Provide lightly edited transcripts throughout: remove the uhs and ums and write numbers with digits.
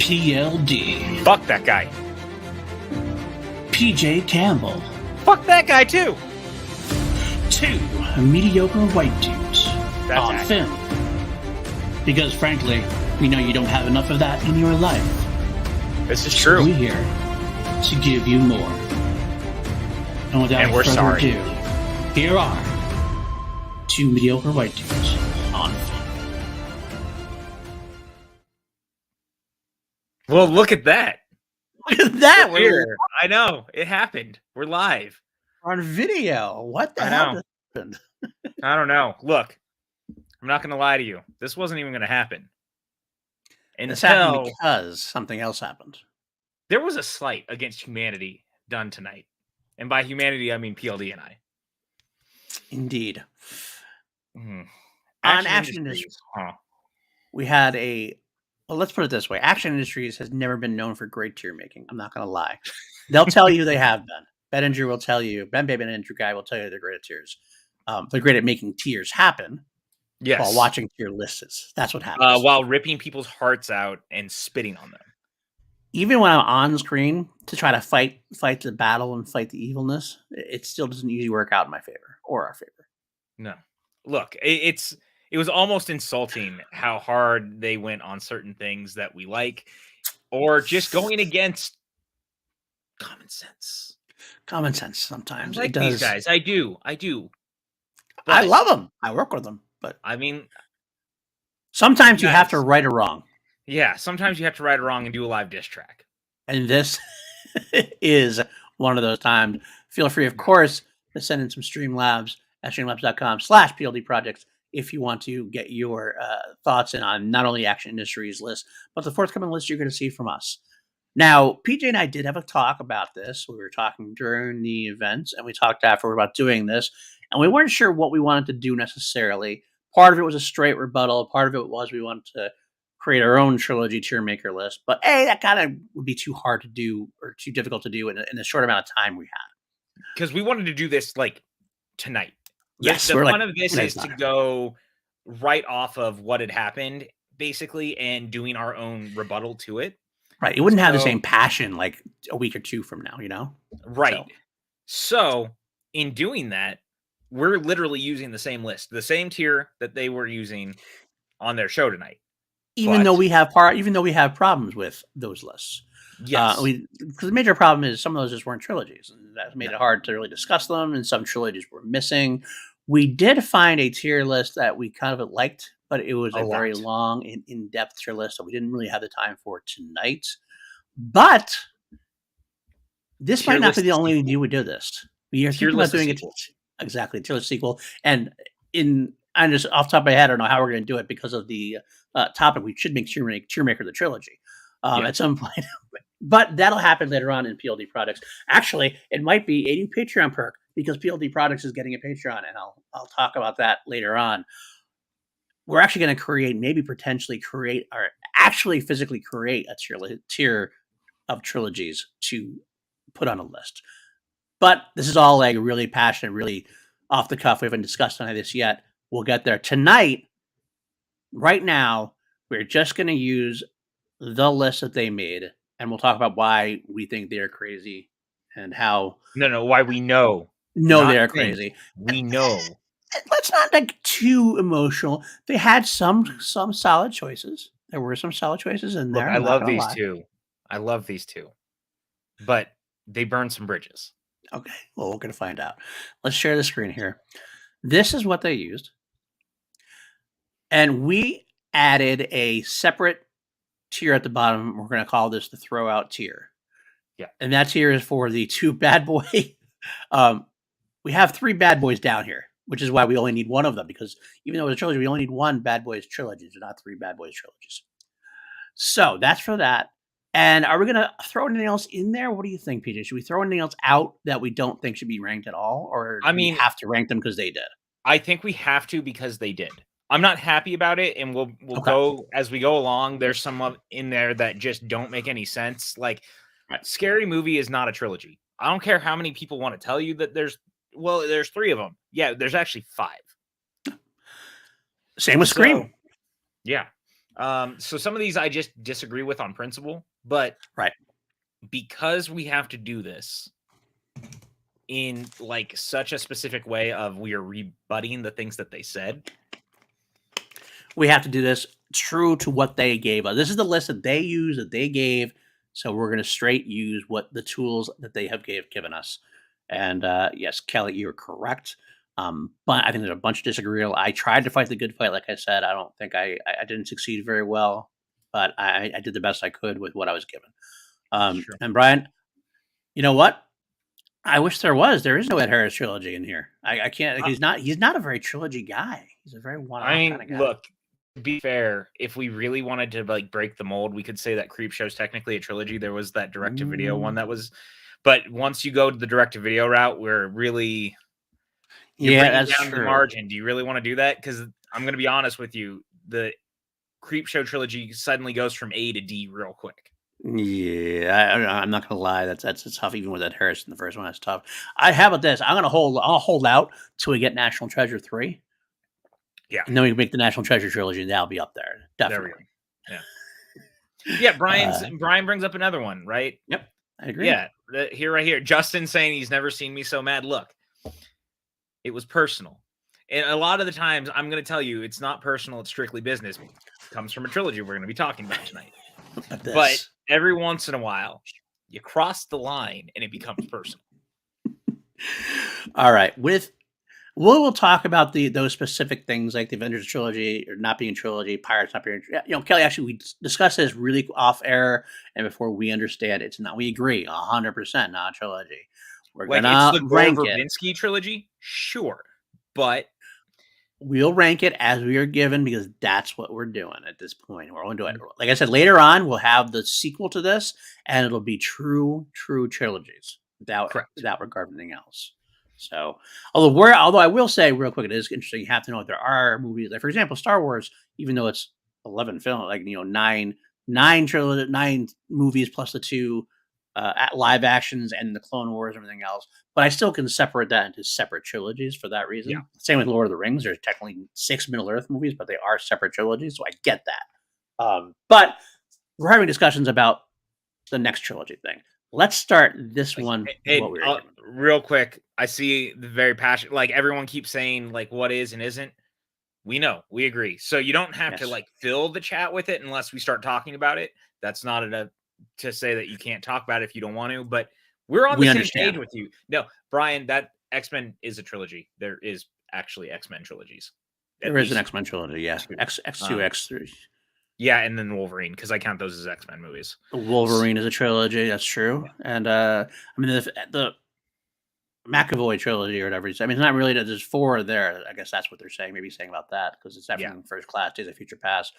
PLD. Fuck that guy. PJ Campbell. Fuck that guy too. 2 mediocre white dudes That's on accurate. film. Because frankly, we know you don't have enough of that in your life. This is So true. we're here to give you more. And without And we're further sorry. ado, here are 2 mediocre white dudes on film. Well, look at that. Look at that. We're here. I know. It happened. We're live. We're on video. What the I hell know. just happened? I don't know. Look, I'm not going to lie to you. This wasn't even going to happen. This happened Until because something else happened. there was a slight against humanity done tonight. And by humanity, I mean PLD and I. Indeed. Mhm. On Action Industries, Huh. we had well, let's put it this way. Action Industries has never been known for great tier making. I'm not going to lie. They'll tell you they have been. Ben Andrew will tell you, Ben Baby and Andrew Guy will tell you they're great at tiers. They're great at making tiers happen Yes. while watching tier lists. That's what happens. While ripping people's hearts out and spitting on them. Even when I'm on screen to try to fight the battle and fight the evilness, it still doesn't usually work out in my favor or our favor. No. Look, it was almost insulting how hard they went on certain things that we like, or just going against common sense. Common sense sometimes. I like it does. these guys. I do. I But, love them. I work with them, but I mean, sometimes you have to Guys. right or wrong. yeah, sometimes you have to right or wrong and do a live diss track. And this is one of those times. Feel free, of course, to send in some Streamlabs at streamlabs.com/PLD projects if you want to get your thoughts in on not only Action Industries list, but the forthcoming list you're going to see from us. Now, PJ and I did have a talk about this. We were talking during the events, and we talked afterward about doing this, and we weren't sure what we wanted to do necessarily. Part of it was a straight rebuttal. Part of it was we wanted to create our own trilogy tier maker list. But that kind of would be too hard to do or too difficult to do in the short amount of time we had. Because we wanted to do this like tonight. Yes, The we're fun like of this 2 is days to on it. go right off of what had happened, basically, and doing our own rebuttal to it. Right. It wouldn't have the So- same passion like a week or 2 from now, you know? Right. So, in doing that, we're literally using the same list, the same tier that they were using on their show tonight. Even though But- we have problems with those lists. Yes. Because the major problem is some of those just weren't trilogies, and that made it hard to really discuss them, and some trilogies were missing. We did find a tier list that we kind of liked, but it was A a very lot. long and in-depth tier list, so we didn't really have the time for tonight. But this Tier might not list be the only sequel? way we do this. We are Tier thinking about list doing it sequel. exactly tier list sequel, and I'm just off the top of my head, I don't know how we're going to do it because of the topic. We should make tier maker the trilogy Yeah. at some point. But that'll happen later on in PLD Products. Actually, it might be a new Patreon perk because PLD Products is getting a Patreon, and I'll talk about that later on. We're actually going to potentially create, or actually physically create a tier of trilogies to put on a list. But this is all like really passionate, really off the cuff. We haven't discussed any of this yet. We'll get there tonight. Right now, we're just going to use the list that they made, and we'll talk about why we think they're crazy and how No, why we know. no, Not they're think. crazy. We know. Let's not like too emotional. They had some solid choices. There were some solid choices in Look, there. I I'm not love gonna these lie. two. I love these two. But they burned some bridges. Okay, well, we're going to find out. Let's share the screen here. This is what they used. And we added a separate tier at the bottom. We're going to call this the throw out tier. Yeah. And that tier is for the 2 bad boy. We have 3 bad boys down here, which is why we only need one of them, because even though it's a trilogy, we only need 1 bad boys trilogy, not 3 bad boys trilogies. So that's for that. And are we going to throw anything else in there? What do you think, PJ? Should we throw anything else out that we don't think should be ranked at all? Or do we have to rank them because they did? I think we have to because they did. I'm not happy about it, and we'll Okay. go as we go along. There's some in there that just don't make any sense. Like, Scary Movie is not a trilogy. I don't care how many people want to tell you that there's 3 of them. Yeah, there's actually 5. Same with Scream. Yeah. So some of these I just disagree with on principle, but Right. because we have to do this in like such a specific way of we are rebutting the things that they said. We have to do this true to what they gave us. This is the list that they use, that they gave. So we're going to straight use what the tools that they have given us. And yes, Kelly, you're correct. But I think there's a bunch of disagreeable. I tried to fight the good fight, like I said. I don't think I didn't succeed very well, but I did the best I could with what I was given. Sure. And Brian, you know what? I wish there was. There is no Ed Harris trilogy in here. I can't. Like, he's not a very trilogy guy. He's a very one-off kind of guy. Look, to be fair, if we really wanted to like break the mold, we could say that Creepshow is technically a trilogy. There was that direct-to-video one that was, but once you go to the direct-to-video route, we're really that's down true. the margin. Do you really want to do that? Because I'm going to be honest with you, the Creepshow trilogy suddenly goes from A to D real quick. Yeah, I'm not gonna lie. That's tough. Even with Ed Harris in the first one, that's tough. How about this? I'll hold out till we get National Treasure 3. Yeah, and then we can make the National Treasure trilogy, and that'll be up there. Definitely. There we go. Yeah, Brian brings up another one, right? Yep, I agree. Yeah, right here. Justin saying he's never seen me so mad. Look, it was personal, and a lot of the times I'm going to tell you it's not personal; it's strictly business. It comes from a trilogy we're going to be talking about tonight. But every once in a while, you cross the line and it becomes personal. All right. We'll talk about those specific things like the Avengers trilogy or not being a trilogy, Pirates not being. Kelly, actually, we discussed this really off air and before we understand it's not. We agree 100% not a trilogy. We're like gonna it's the rank Verbinski trilogy, sure, but we'll rank it as we are given because that's what we're doing at this point. We're going to do it. Like I said, later on, we'll have the sequel to this, and it'll be true trilogies without regard to anything else. So, although I will say real quick, it is interesting. You have to know that there are movies, like for example, Star Wars, even though it's 11 films, like nine movies plus the 2 live actions and the Clone Wars and everything else. But I still can separate that into separate trilogies for that reason. Yeah. Same with Lord of the Rings. There's technically 6 Middle Earth movies, but they are separate trilogies, so I get that. But we're having discussions about the next trilogy thing. Let's start this one. Real quick, I see the very passionate. Like everyone keeps saying, like what is and isn't. We know, we agree. So you don't have to like fill the chat with it unless we start talking about it. That's not enough to say that you can't talk about it if you don't want to. But we're on the same page with you. No, Brian, that X-Men is a trilogy. There is actually X-Men trilogies. There is an X-Men trilogy, yeah. X2, X3. Yeah, and then Wolverine, because I count those as X-Men movies. Wolverine is a trilogy, that's true. Yeah. And I mean the McAvoy trilogy or whatever. I mean, it's not really that there's 4 there. I guess that's what they're saying. Maybe saying about that because it's everything First Class, Days of Future Past,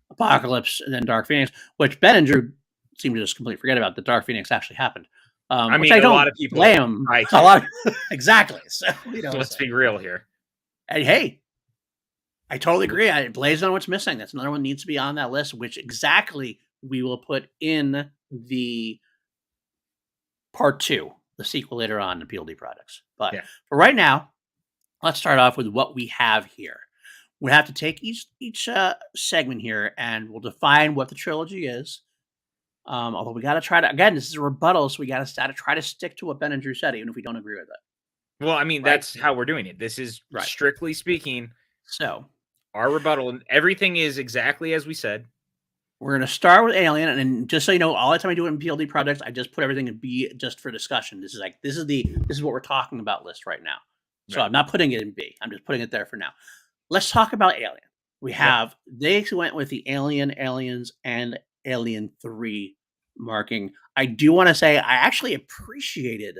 Apocalypse, and then Dark Phoenix, which Ben and Drew seem to just completely forget about. The Dark Phoenix actually happened. I mean, a lot of people blame. Right. A lot of, exactly. So let's be real here. And hey, I totally agree. Blaze on what's missing. That's another one needs to be on that list, which exactly we will put in the part 2, the sequel later on in PLD products. But for right now, let's start off with what we have here. We have to take each segment here, and we'll define what the trilogy is. Although we got to try to, again, this is a rebuttal, so we got to try to stick to what Ben and Drew said, even if we don't agree with it. Well, I mean, that's how we're doing it. This is strictly speaking. So our rebuttal and everything is exactly as we said. We're going to start with Alien, and just so you know, all the time I do it in PLD projects, I just put everything in B just for discussion. This is what we're talking about list right now. So I'm not putting it in B. I'm just putting it there for now. Let's talk about Alien. We have they went with the Alien, Aliens, and Alien 3 marking. I do want to say I actually appreciated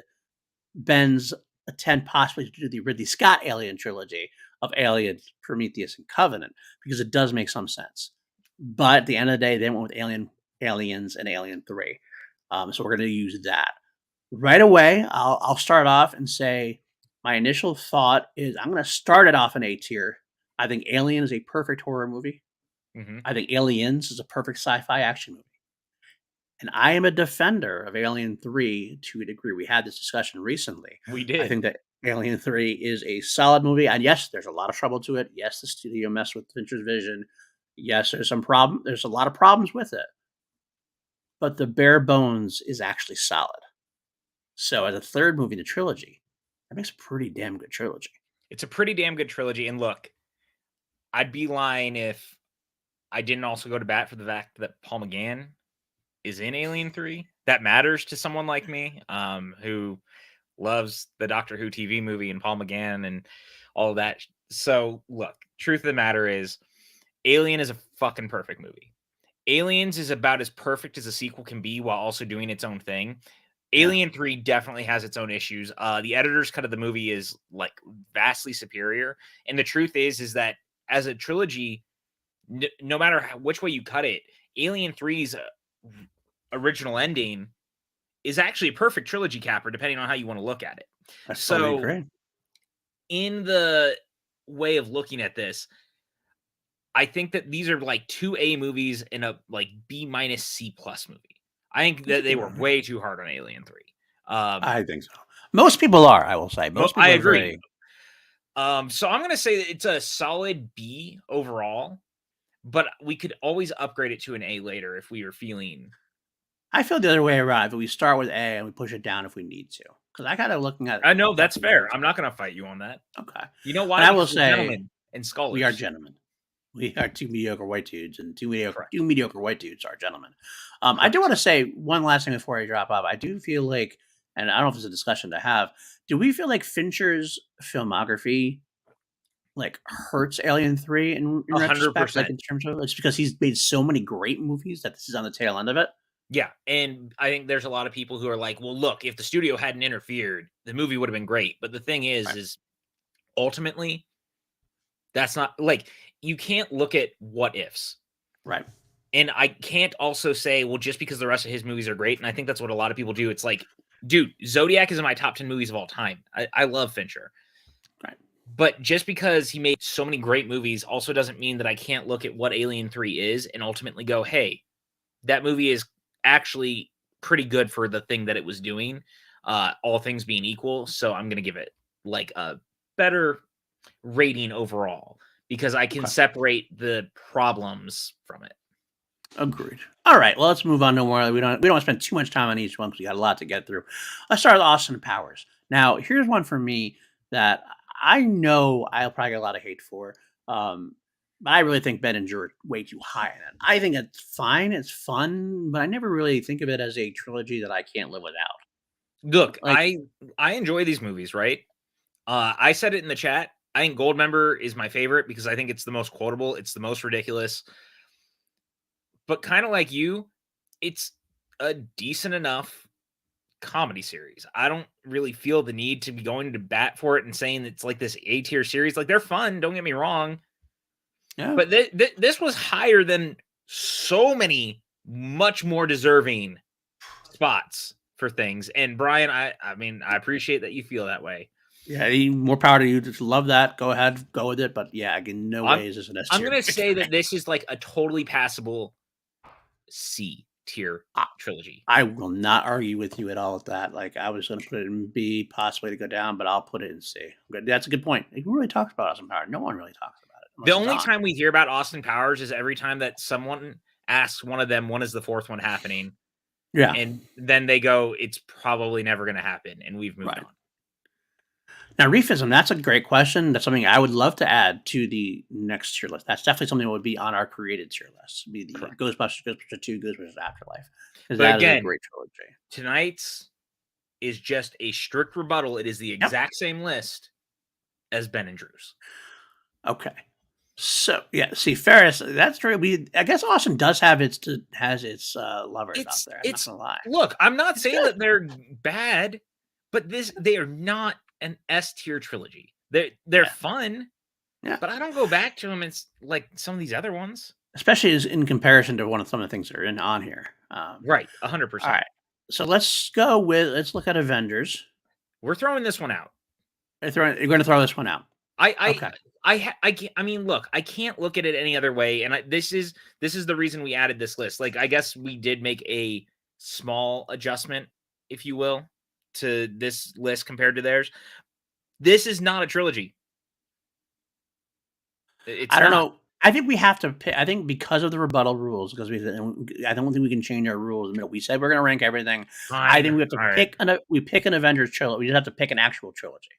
Ben's attempt possibly to do the Ridley Scott Alien trilogy of Alien, Prometheus, and Covenant because it does make some sense. But at the end of the day, they went with Alien, Aliens, and Alien 3. So we're going to use that. Right away, I'll start off and say my initial thought is I'm going to start it off in A tier. I think Alien is a perfect horror movie. Mm-hmm. I think Aliens is a perfect sci-fi action movie. And I am a defender of Alien 3 to a degree. We had this discussion recently. We did. I think that Alien 3 is a solid movie. And yes, there's a lot of trouble to it. Yes, the studio messed with Fincher's vision. Yes, there's some problem. There's a lot of problems with it, but the bare bones is actually solid. So as a third movie in the trilogy, that makes a pretty damn good trilogy. It's a pretty damn good trilogy. And look, I'd be lying if I didn't also go to bat for the fact that Paul McGann is in Alien 3. That matters to someone like me, who loves the Doctor Who TV movie and Paul McGann and all of that. So look, truth of the matter is, Alien is a fucking perfect movie. Aliens is about as perfect as a sequel can be while also doing its own thing. Yeah. Alien 3 definitely has its own issues. The editor's cut of the movie is like vastly superior. And the truth is that as a trilogy, no matter which way you cut it, Alien 3's original ending is actually a perfect trilogy capper, depending on how you want to look at it. I totally So, agree. in the way of looking at this, I think that these are like 2A movies and a like B minus C plus movie. I think that they were way too hard on Alien 3. I think so. Most people are, I will say. Most people I are agree. very- So I'm going to say that it's a solid B overall, but we could always upgrade it to an A later if we were feeling. I feel the other way around. If we start with A and we push it down if we need to. Because I kind of looking at. I know that's fair. I'm not going to fight you on that. Okay. You know why? And I will Because we're say gentlemen and scholars. we are gentlemen. We are two mediocre white dudes, and two mediocre white dudes are gentlemen. I do want to say one last thing before I drop off. I do feel like, and I don't know if it's a discussion to have. Do we feel like Fincher's filmography like hurts Alien 3 in retrospect? Like in terms of it's because he's made so many great movies that this is on the tail end of it. Yeah, and I think there's a lot of people who are like, well, look, if the studio hadn't interfered, the movie would have been great. But the thing is ultimately, that's not like you can't look at what ifs. Right. And I can't also say, well, just because the rest of his movies are great. And I think that's what a lot of people do. It's like, dude, Zodiac is in my top 10 movies of all time. I love Fincher. Right. But just because he made so many great movies also doesn't mean that I can't look at what Alien 3 is and ultimately go, hey, that movie is actually pretty good for the thing that it was doing, all things being equal. So I'm going to give it like a better rating overall because I can separate the problems from it. Agreed. All right. Well, let's move on. No more. We don't want to spend too much time on each one because we got a lot to get through. Let's start with Austin Powers. Now, here's one for me that I know I'll probably get a lot of hate for. But I really think Ben and Drew are way too high in it. I think it's fine. It's fun, but I never really think of it as a trilogy that I can't live without. Look, I enjoy these movies, right? I said it in the chat. I think Goldmember is my favorite because I think it's the most quotable. It's the most ridiculous. But kind of like you, it's a decent enough comedy series. I don't really feel the need to be going to bat for it and saying it's like this A-tier series. Like, they're fun, don't get me wrong. Yeah. But this was higher than so many much more deserving spots for things. And Brian, I mean, I appreciate that you feel that way. Yeah, more power to you. Just love that. Go ahead, go with it. But yeah, in no way is this an S tier. I'm going to say that this is like a totally passable C tier trilogy. I will not argue with you at all with that. Like, I was going to put it in B, possibly to go down, but I'll put it in C. That's a good point. Who really talks about Austin Powers? No one really talks about it. The only time we hear about Austin Powers is every time that someone asks one of them, when is the fourth one happening? Yeah. And then they go, it's probably never going to happen. And we've moved on. Now, Reefism, that's a great question. That's something I would love to add to the next tier list. That's definitely something that would be on our created tier list. Be the Ghostbusters, Ghostbusters 2, Ghostbusters Afterlife. But that again, is a great trilogy. Tonight's is just a strict rebuttal. It is the exact same list as Ben and Drew's. Okay. So, yeah, see, Ferris, that's true. I guess Austin does have its lovers out there. I'm not gonna lie. Look, I'm not saying that they're bad, but they are not an S tier trilogy. They're fun, but I don't go back to them. It's like some of these other ones, especially as in comparison to some of the things that are on here. Right, 100%. All right, so let's look at Avengers. We're throwing this one out. You're going to throw this one out. I mean, look, I can't look at it any other way, and this is the reason we added this list. Like, I guess we did make a small adjustment, if you will, to this list compared to theirs. This is not a trilogy. I don't know. I think we have to pick. I think because of the rebuttal rules, because I don't think we can change our rules. We said we're going to rank everything. I think we have to pick an Avengers trilogy. We just have to pick an actual trilogy.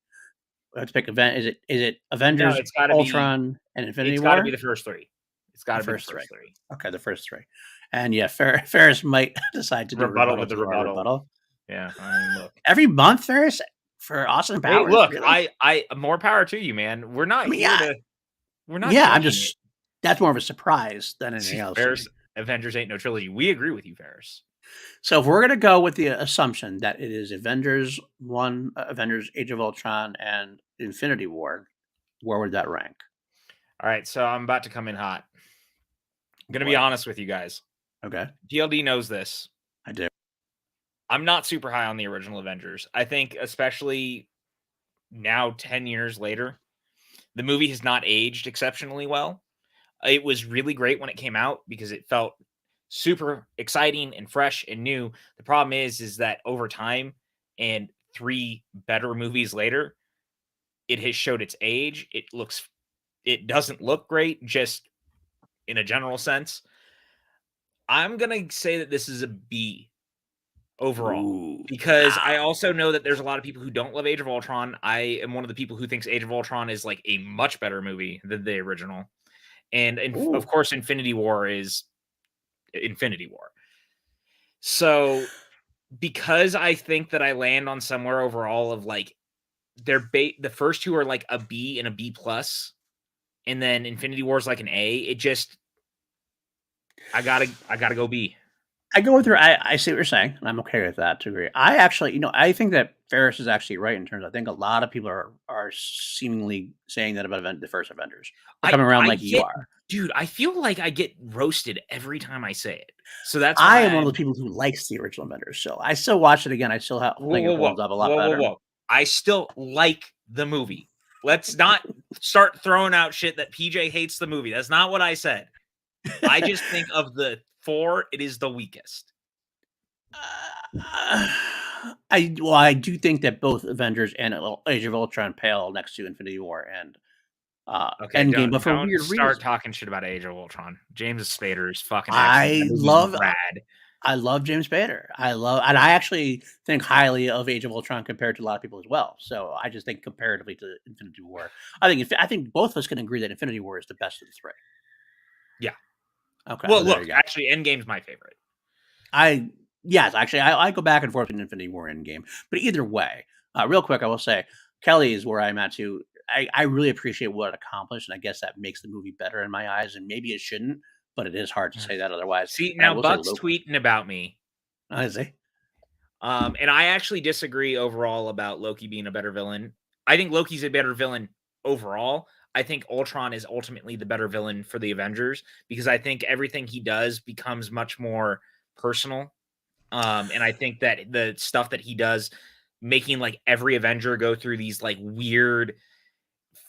We have to pick event. Is it Avengers, it's gotta Ultron, and Infinity It's War? got to be the first three. It's got to be the first three. Okay, the first three. And yeah, Ferris might decide to do Rebuttal with the rebuttal. Yeah, I mean, look. Every month, Ferris, for Austin Powers. Hey, look, really? I more power to you, man. We're not here to. We're not. Yeah, I'm just. That's more of a surprise than anything else. Ferris, Avengers ain't no trilogy. We agree with you, Ferris. So if we're gonna go with the assumption that it is Avengers 1, Avengers Age of Ultron, and Infinity War, where would that rank? All right, so I'm about to come in hot. I'm gonna be honest with you guys. Okay. PLD knows this. I do. I'm not super high on the original Avengers. I think, especially now, 10 years later, the movie has not aged exceptionally well. It was really great when it came out because it felt super exciting and fresh and new. The problem is that over time and 3 better movies later, it has showed its age. It doesn't look great, just in a general sense. I'm going to say that this is a B overall. Because I also know that there's a lot of people who don't love Age of Ultron. I am one of the people who thinks Age of Ultron is like a much better movie than the original. And of course, Infinity War is Infinity War. So because I think that I land on somewhere overall of like the first two are like a B and a B plus, and then Infinity War is like an A. It just I gotta go B. I go with her. I see what you're saying, and I'm okay with that to agree. I actually, I think that Ferris is actually right in terms of, I think a lot of people are seemingly saying that about the first Avengers. Coming around like you are. Dude, I feel like I get roasted every time I say it. So that's I am one of the people who likes the original Avengers. So I still watch it again. I still think it holds up a lot better. I still like the movie. Let's not start throwing out shit that PJ hates the movie. That's not what I said. I just think of the 4, it is the weakest. I do think that both Avengers and Age of Ultron pale next to Infinity War and Endgame, but for weird reasons. Start talking shit about Age of Ultron. James Spader is fucking. I love James Spader. And I actually think highly of Age of Ultron compared to a lot of people as well. So I just think comparatively to Infinity War, I think both of us can agree that Infinity War is the best of the 3. Yeah. Okay. Well, look, actually, Endgame's my favorite. I go back and forth between Infinity War and Endgame, but either way, real quick, I will say Kelly is where I'm at too. I really appreciate what it accomplished, and I guess that makes the movie better in my eyes. And maybe it shouldn't, but it is hard to say that otherwise. See, now Buck's tweeting about me. I see. And I actually disagree overall about Loki being a better villain. I think Loki's a better villain overall. I think Ultron is ultimately the better villain for the Avengers because I think everything he does becomes much more personal. And I think that the stuff that he does, making like every Avenger go through these like weird,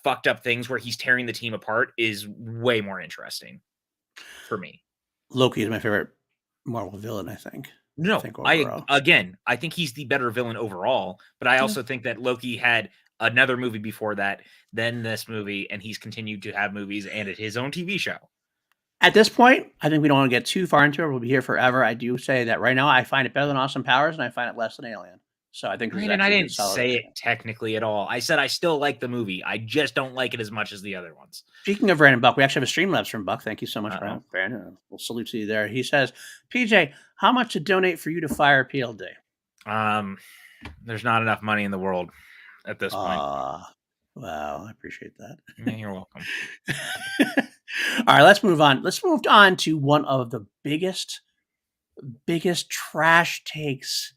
fucked up things where he's tearing the team apart is way more interesting for me. Loki is my favorite Marvel villain, I think. No, I think he's the better villain overall, but I also think that Loki had another movie before that, then this movie, and he's continued to have movies and his own TV show. At this point, I think we don't want to get too far into it. We'll be here forever. I do say that right now I find it better than Austin Powers, and I find it less than Alien. So I think I didn't say it technically at all. I said I still like the movie. I just don't like it as much as the other ones. Speaking of Brandon Buck, we actually have a Streamlabs from Buck. Thank you so much, Brandon. We'll salute to you there. He says, PJ, how much to donate for you to fire PLD? There's not enough money in the world at this point. Wow, I appreciate that. Yeah, you're welcome. All right, let's move on. Let's move on to one of the biggest trash takes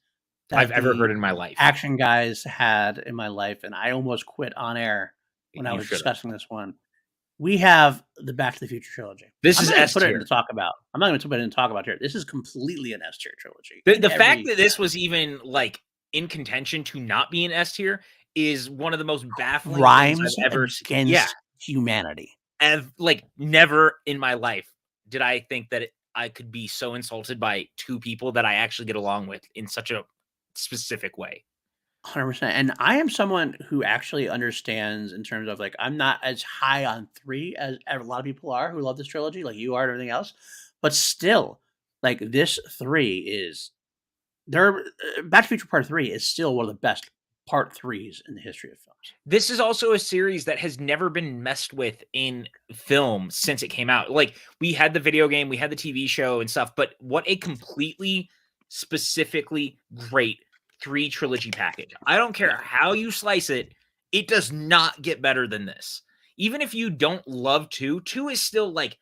that I've ever heard in my life. Action guys had in my life, and I almost quit on air when I was discussing this one. We have the Back to the Future trilogy. This is S tier to talk about. I'm not going to put it in to talk about here. This is completely an S tier trilogy. The fact that this was even like in contention to not be an S tier is one of the most baffling rhymes things I've ever seen. Against humanity. And like never in my life did I think that I could be so insulted by 2 people that I actually get along with in such a specific way. 100%. And I am someone who actually understands in terms of like I'm not as high on 3 as a lot of people are who love this trilogy, like you are and everything else. But still, like this 3 is there Back to the Future Part 3 is still one of the best part 3s in the history of films. This is also a series that has never been messed with in film since it came out. Like, we had the video game, we had the TV show and stuff, but what a completely, specifically great 3 trilogy package. I don't care how you slice it, it does not get better than this. Even if you don't love 2, 2 is still, like,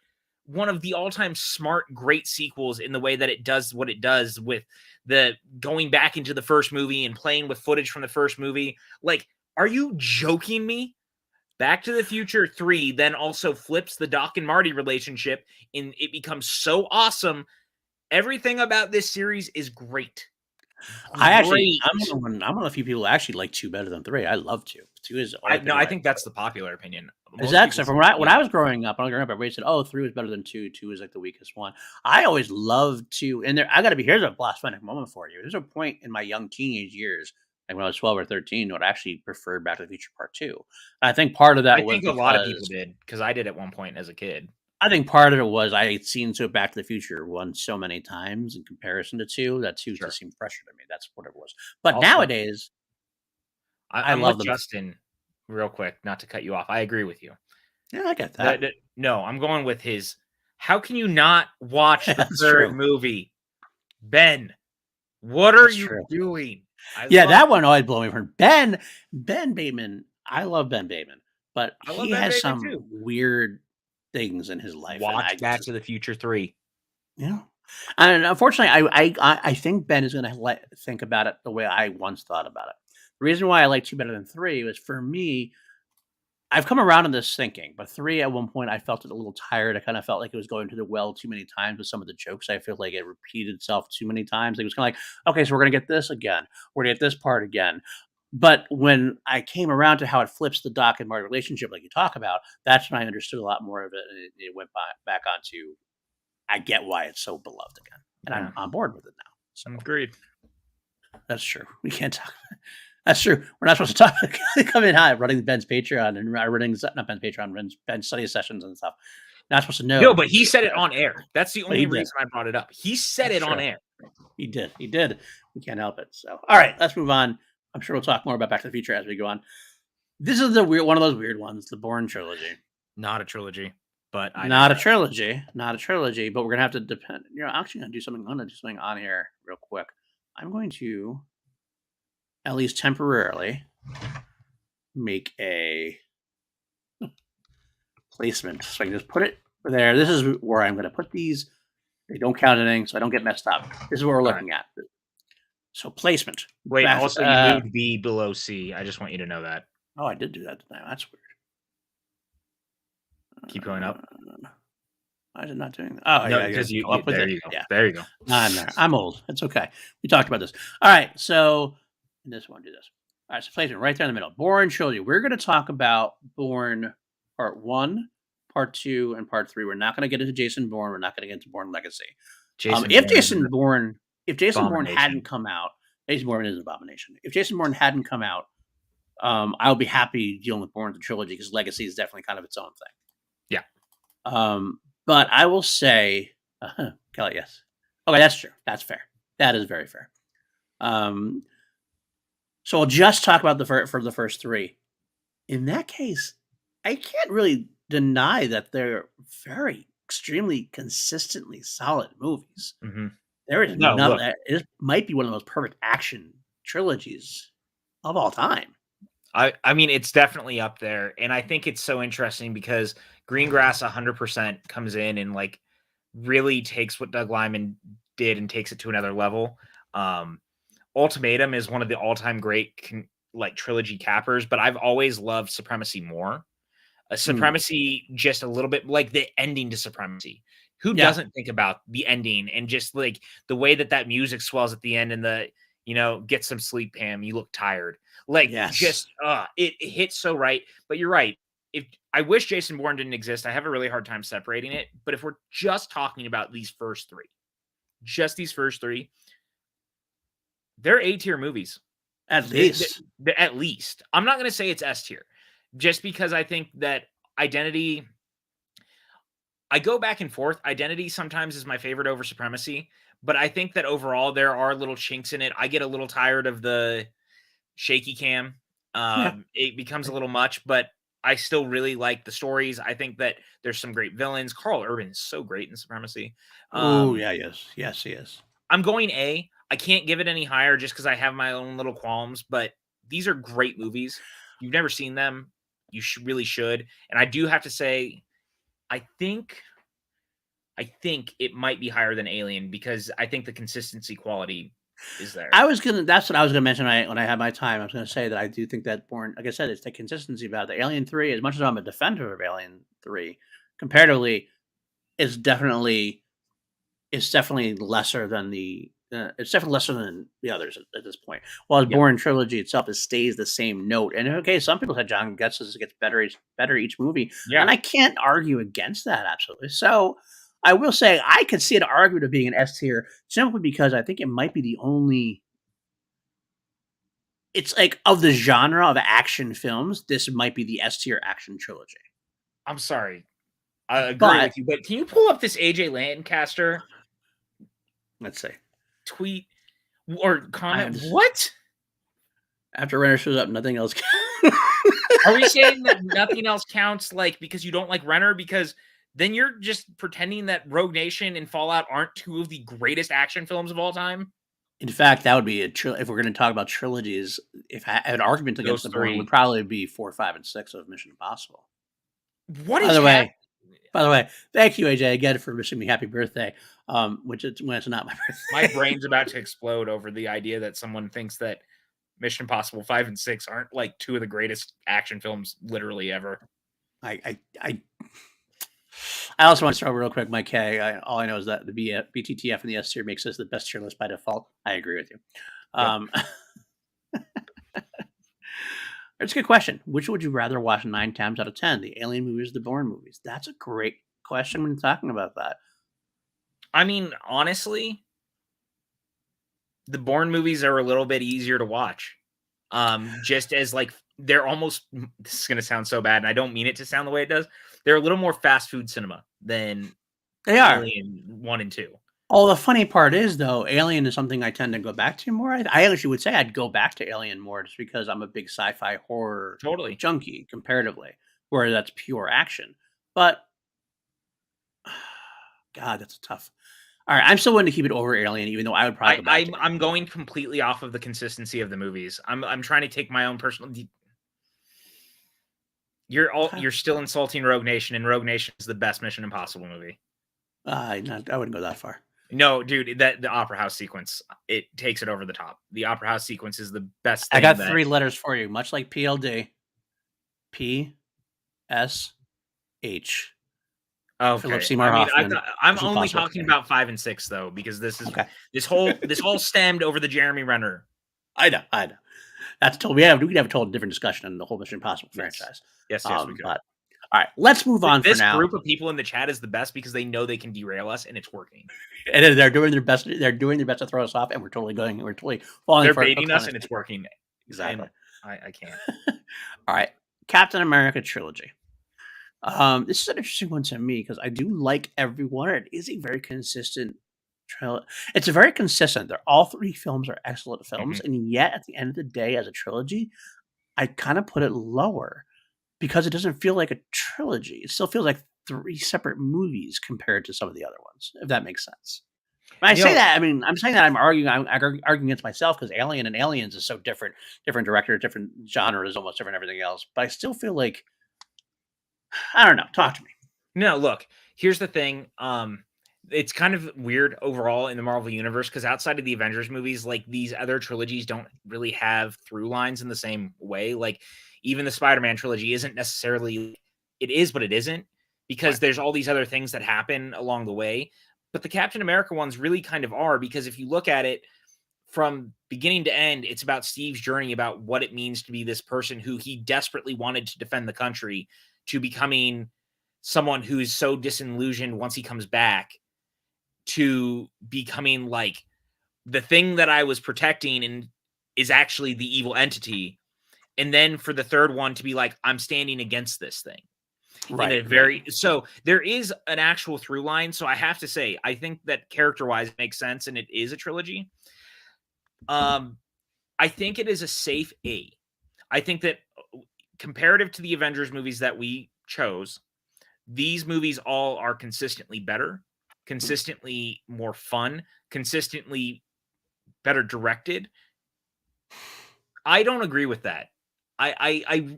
one of the all-time smart, great sequels in the way that it does what it does with the going back into the first movie and playing with footage from the first movie. Like, are you joking me? Back to the Future 3 then also flips the Doc and Marty relationship, and it becomes so awesome. Everything about this series is great. I'm Great. one of the few people who actually like 2 better than 3. I love 2. 2 is I think that's the popular opinion. Is Most that people so? say- From when I was growing up, everybody said, "Oh, 3 was better than 2. 2 is like the weakest one." I always loved 2, and I got to be here's a blasphemic moment for you. There's a point in my young teenage years, like when I was 12 or 13, when I actually preferred Back to the Future Part 2. And I think part of that I was think a lot of people because did, because I did at one point as a kid. I think part of it was I had seen Back to the Future 1 so many times in comparison to 2 that 2 Sure. just seemed fresher to me. That's what it was. But Also- nowadays, I'm love with them. Justin, real quick, not to cut you off. I agree with you. yeah, I get that. No, I'm going with his. How can you not watch the That's third true. movie? Ben, what are That's you true. doing? Yeah, love- that one always blew me from Ben Bateman. I love Ben Bateman, but I love he Ben has Bateman some too. weird things in his life. And Watch Back to the Future 3. yeah. And unfortunately, I think Ben is going to think about it the way I once thought about it. The reason why I like 2 better than 3 was for me. I've come around on this thinking, but 3 at one point I felt it a little tired. I kind of felt like it was going to the well too many times with some of the jokes. I feel like it repeated itself too many times. It was kind of like, okay, so we're gonna get this again. We're gonna get this part again. But when I came around to how it flips the Doc and Marty relationship, like you talk about, that's when I understood a lot more of it, and it went back onto. I get why it's so beloved again, and Yeah. I'm on board with it now. So Agreed. that's true. We can't talk. That's true. We're not supposed to talk. Come in high, running Ben's Patreon and running not Ben's Patreon, Ben's study sessions and stuff. Not supposed to know. No, but he said it on air. That's the But only he did. reason I brought it up. He said That's it on true. air. He did. He did. We can't help it. So, all right, let's move on. I'm sure we'll talk more about Back to the Future as we go on. This is one of those weird ones, the Bourne trilogy. Not a trilogy, but Not a trilogy. But we're gonna have to depend. I'm actually gonna do something. I'm gonna do something on here real quick. I'm going to, at least temporarily, make a placement. So I can just put it there. This is where I'm going to put these. They don't count anything, so I don't get messed up. This is what we're looking at. So placement. Wait, also you moved B below C. I just want you to know that. Oh, I did do that tonight. That's weird. Keep going up. Why is it not doing that? Oh, No, yeah, because go up with there it. you go. Yeah. There you go. I'm old. It's okay. We talked about this. All right, so in this one, do this. All right, so placement right there in the middle. Bourne Trilogy. We're going to talk about Bourne Part 1, Part 2, and Part 3. We're not going to get into Jason Bourne. We're not going to get into Bourne Legacy. If Jason Bourne hadn't come out, Jason Bourne is an abomination. If Jason Bourne hadn't come out, I'll be happy dealing with Bourne the trilogy because Legacy is definitely kind of its own thing. Yeah. But I will say, Kelly, yes. Okay, that's true. That's fair. That is very fair. So I'll just talk about for the first 3. In that case, I can't really deny that they're very extremely consistently solid movies. Mm-hmm. There is it might be one of the most perfect action trilogies of all time. I mean, it's definitely up there, and I think it's so interesting because Greengrass 100% comes in and like really takes what Doug Liman did and takes it to another level. Ultimatum is one of the all-time great trilogy cappers, but I've always loved Supremacy more. Supremacy just a little bit like the ending to Supremacy. Who doesn't think about the ending and just like the way that music swells at the end and the get some sleep, Pam, you look tired. Like just it hits so right. But you're right. If I wish Jason Bourne didn't exist, I have a really hard time separating it. But if we're just talking about these first 3, they're A-tier movies. At least. At least. I'm not going to say it's S tier, just because I think that Identity. I go back and forth. Identity sometimes is my favorite over Supremacy, but I think that overall there are little chinks in it. I get a little tired of the shaky cam. It becomes a little much, but I still really like the stories. I think that there's some great villains. Carl Urban is so great in Supremacy. Oh, yeah, yes, he is. I'm going A. I can't give it any higher just because I have my own little qualms, but these are great movies. If you've never seen them, you really should. And I do have to say, I think it might be higher than Alien because I think the consistency quality is there. That's what I was gonna mention when I had my time. I was gonna say that I do think that Bourne, like I said, it's the consistency about the Alien 3. As much as I'm a defender of Alien 3, comparatively, is definitely lesser than the others at this point. While the Bourne trilogy itself stays the same note. And okay, some people said John gets better each movie, and I can't argue against that absolutely. So I will say I could see an argument of being an S tier simply because I think it might be the only. It's like of the genre of action films, this might be the S tier action trilogy. I'm sorry, I agree with you, but can you pull up this AJ Lancaster? Let's see. Tweet or comment. What? After Renner shows up, nothing else counts. Are we saying that nothing else counts, like because you don't like Renner? Because then you're just pretending that Rogue Nation and Fallout aren't two of the greatest action films of all time. In fact, that would be if we're going to talk about trilogies. If I had an argument against the Bourne, would probably be 4, 5, and 6 of Mission Impossible. What is By the way, thank you, AJ, again for wishing me happy birthday. When it's not my birthday. My brain's about to explode over the idea that someone thinks that Mission Impossible 5 and 6 aren't like two of the greatest action films literally ever. I also want to start real quick, Mike K. All I know is that the BTTF and the S tier makes this the best tier list by default. I agree with you. It's a good question. Which would you rather watch 9 times out of 10? The Alien movies, the Bourne movies? That's a great question when talking about that. I mean, honestly, the Bourne movies are a little bit easier to watch. Just as like they're almost, this is going to sound so bad, and I don't mean it to sound the way it does. They're a little more fast food cinema than Alien 1 and 2. Oh, the funny part is, though, Alien is something I tend to go back to more. I actually would say I'd go back to Alien more just because I'm a big sci-fi horror junkie comparatively, where that's pure action. But, God, that's tough. All right, I'm still willing to keep it over Alien, even though I would probably go back to I'm going completely off of the consistency of the movies. I'm trying to take my own personal... You're still insulting Rogue Nation, and Rogue Nation is the best Mission Impossible movie. I wouldn't go that far. No, dude, the Opera House sequence, it takes it over the top. The Opera House sequence is the best thing. I got 3 letters for you, much like PLD. P, S, H. Okay. Philip Seymour Hoffman. I'm only talking about 5 and 6 though, because this is this whole stemmed over the Jeremy Renner. I know. That's we could have a total different discussion on the whole Mission Impossible franchise. Yes, we could. But, all right, let's move on for now. This group of people in the chat is the best because they know they can derail us, and it's working. And they're doing their best. They're doing their best to throw us off, and we're totally falling. They're baiting us, and it's working. Exactly. I can't. All right, Captain America trilogy. This is an interesting one to me because I do like everyone. It is a very consistent trilogy. It's a very consistent. All 3 films are excellent films, and yet at the end of the day, as a trilogy, I kind of put it lower because it doesn't feel like a trilogy. It still feels like 3 separate movies compared to some of the other ones, if that makes sense. When I say that, I mean, I'm saying that I'm arguing against myself because Alien and Aliens is so different director, different genres, almost different everything else. But I still feel like, I don't know. Talk to me. No, look, here's the thing. It's kind of weird overall in the Marvel universe because outside of the Avengers movies, like these other trilogies don't really have through lines in the same way. Like even the Spider-Man trilogy isn't necessarily, it is, but it isn't because there's all these other things that happen along the way. But the Captain America ones really kind of are because if you look at it from beginning to end, it's about Steve's journey about what it means to be this person who he desperately wanted to defend the country to becoming someone who is so disillusioned once he comes back to becoming like the thing that I was protecting and is actually the evil entity, and then for the third one to be like, I'm standing against this thing. So there is an actual through line. So I have to say, I think that character-wise it makes sense, and it is a trilogy. I think it is a safe A. I think that comparative to the Avengers movies that we chose, these movies all are consistently better, consistently more fun, consistently better directed. I don't agree with that. I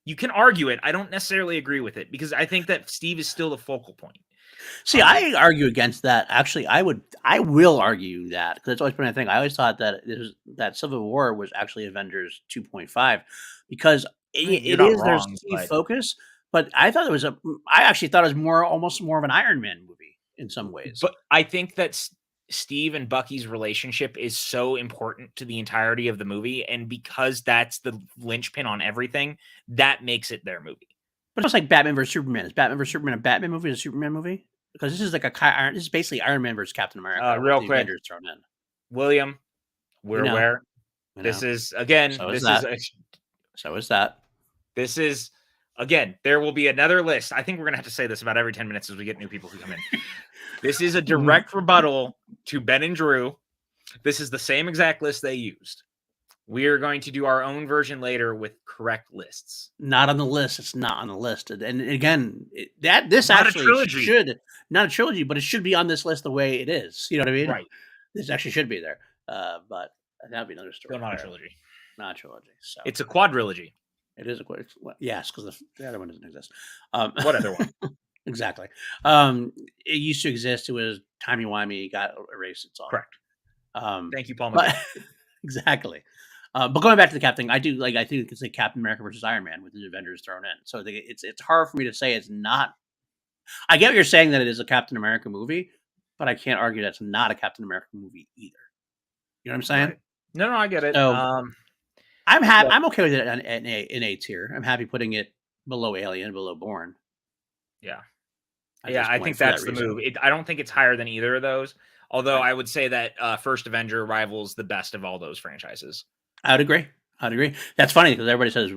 you can argue it. I don't necessarily agree with it because I think that Steve is still the focal point. See, I argue against that. Actually, I will argue that because it's always been a thing. I always thought that Civil War was actually Avengers 2.5 because it is their Steve focus. But I thought I actually thought it was almost more of an Iron Man movie in some ways. But I think that Steve and Bucky's relationship is so important to the entirety of the movie, and because that's the linchpin on everything, that makes it their movie. But it's like Batman versus Superman. Is Batman versus Superman a Batman movie or a Superman movie? Because this is like this is basically Iron Man versus Captain America. Real quick, Avengers thrown in. William, we're aware. This is again. So is that. This is again. There will be another list. I think we're gonna have to say this about every 10 minutes as we get new people who come in. This is a direct rebuttal to Ben and Drew. This is the same exact list they used. We are going to do our own version later with correct lists. Not on the list. It's not on the list. And again, this not actually should not a trilogy, but it should be on this list the way it is. You know what I mean? Right. This actually should be there. But that'd be another story. Still not a trilogy. Not a trilogy. So it's a quadrilogy. It is yes, because the other one doesn't exist. What other one? Exactly. It used to exist. It was timey-wimey, got erased. It's all correct. Thank you, Paul. Exactly. But going back to the Cap thing, I think it's like Captain America versus Iron Man with the Avengers thrown in. So it's hard for me to say it's not. I get what you're saying that it is a Captain America movie, but I can't argue that's not a Captain America movie either. You know what I'm saying? Right. No, I get it. So, I'm happy. I'm okay with it in A tier. I'm happy putting it below Alien, below Bourne. Yeah. I think that's the move. I don't think it's higher than either of those. Although I would say that First Avenger rivals the best of all those franchises. I'd agree. That's funny because everybody says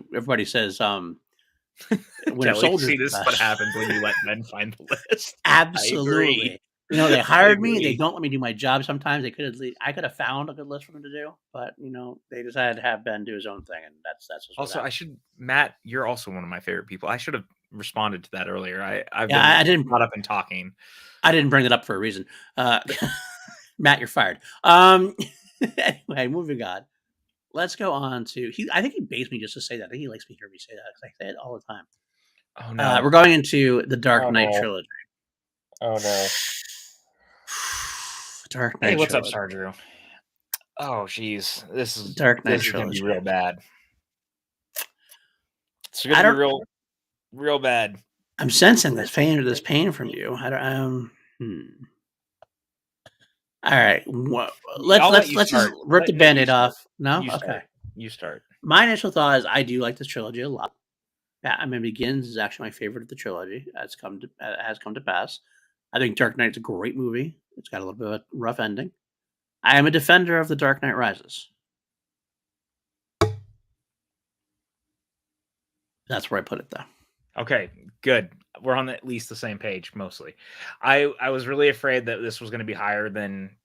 Winter Soldier. See, this is what happens when you let men find the list. Absolutely. They hired me. They don't let me do my job. Sometimes I could have found a good list for them to do, but they decided to have Ben do his own thing, and that's also. Matt, you're also one of my favorite people. I should have responded to that earlier. I didn't brought up in talking. I didn't bring it up for a reason. Matt, you're fired. Anyway, moving on. Let's go on to I think he based me just to say that. I think he likes me hear me say that because I say it all the time. Oh no. We're going into the Dark Knight trilogy. Oh no. Dark Knight. Hey, what's up, Star Drew? Oh, jeez, this is Dark Knight trilogy. Gonna be real bad. It's gonna be real bad. I'm sensing this pain from you. All right, let's just rip the Band-Aid off. No, okay. You start. My initial thought is I do like this trilogy a lot. Batman Begins is actually my favorite of the trilogy. Has come to pass. I think Dark Knight's a great movie. It's got a little bit of a rough ending. I am a defender of The Dark Knight Rises. That's where I put it, though. Okay, good. We're on at least the same page, mostly. I was really afraid that this was going to be higher than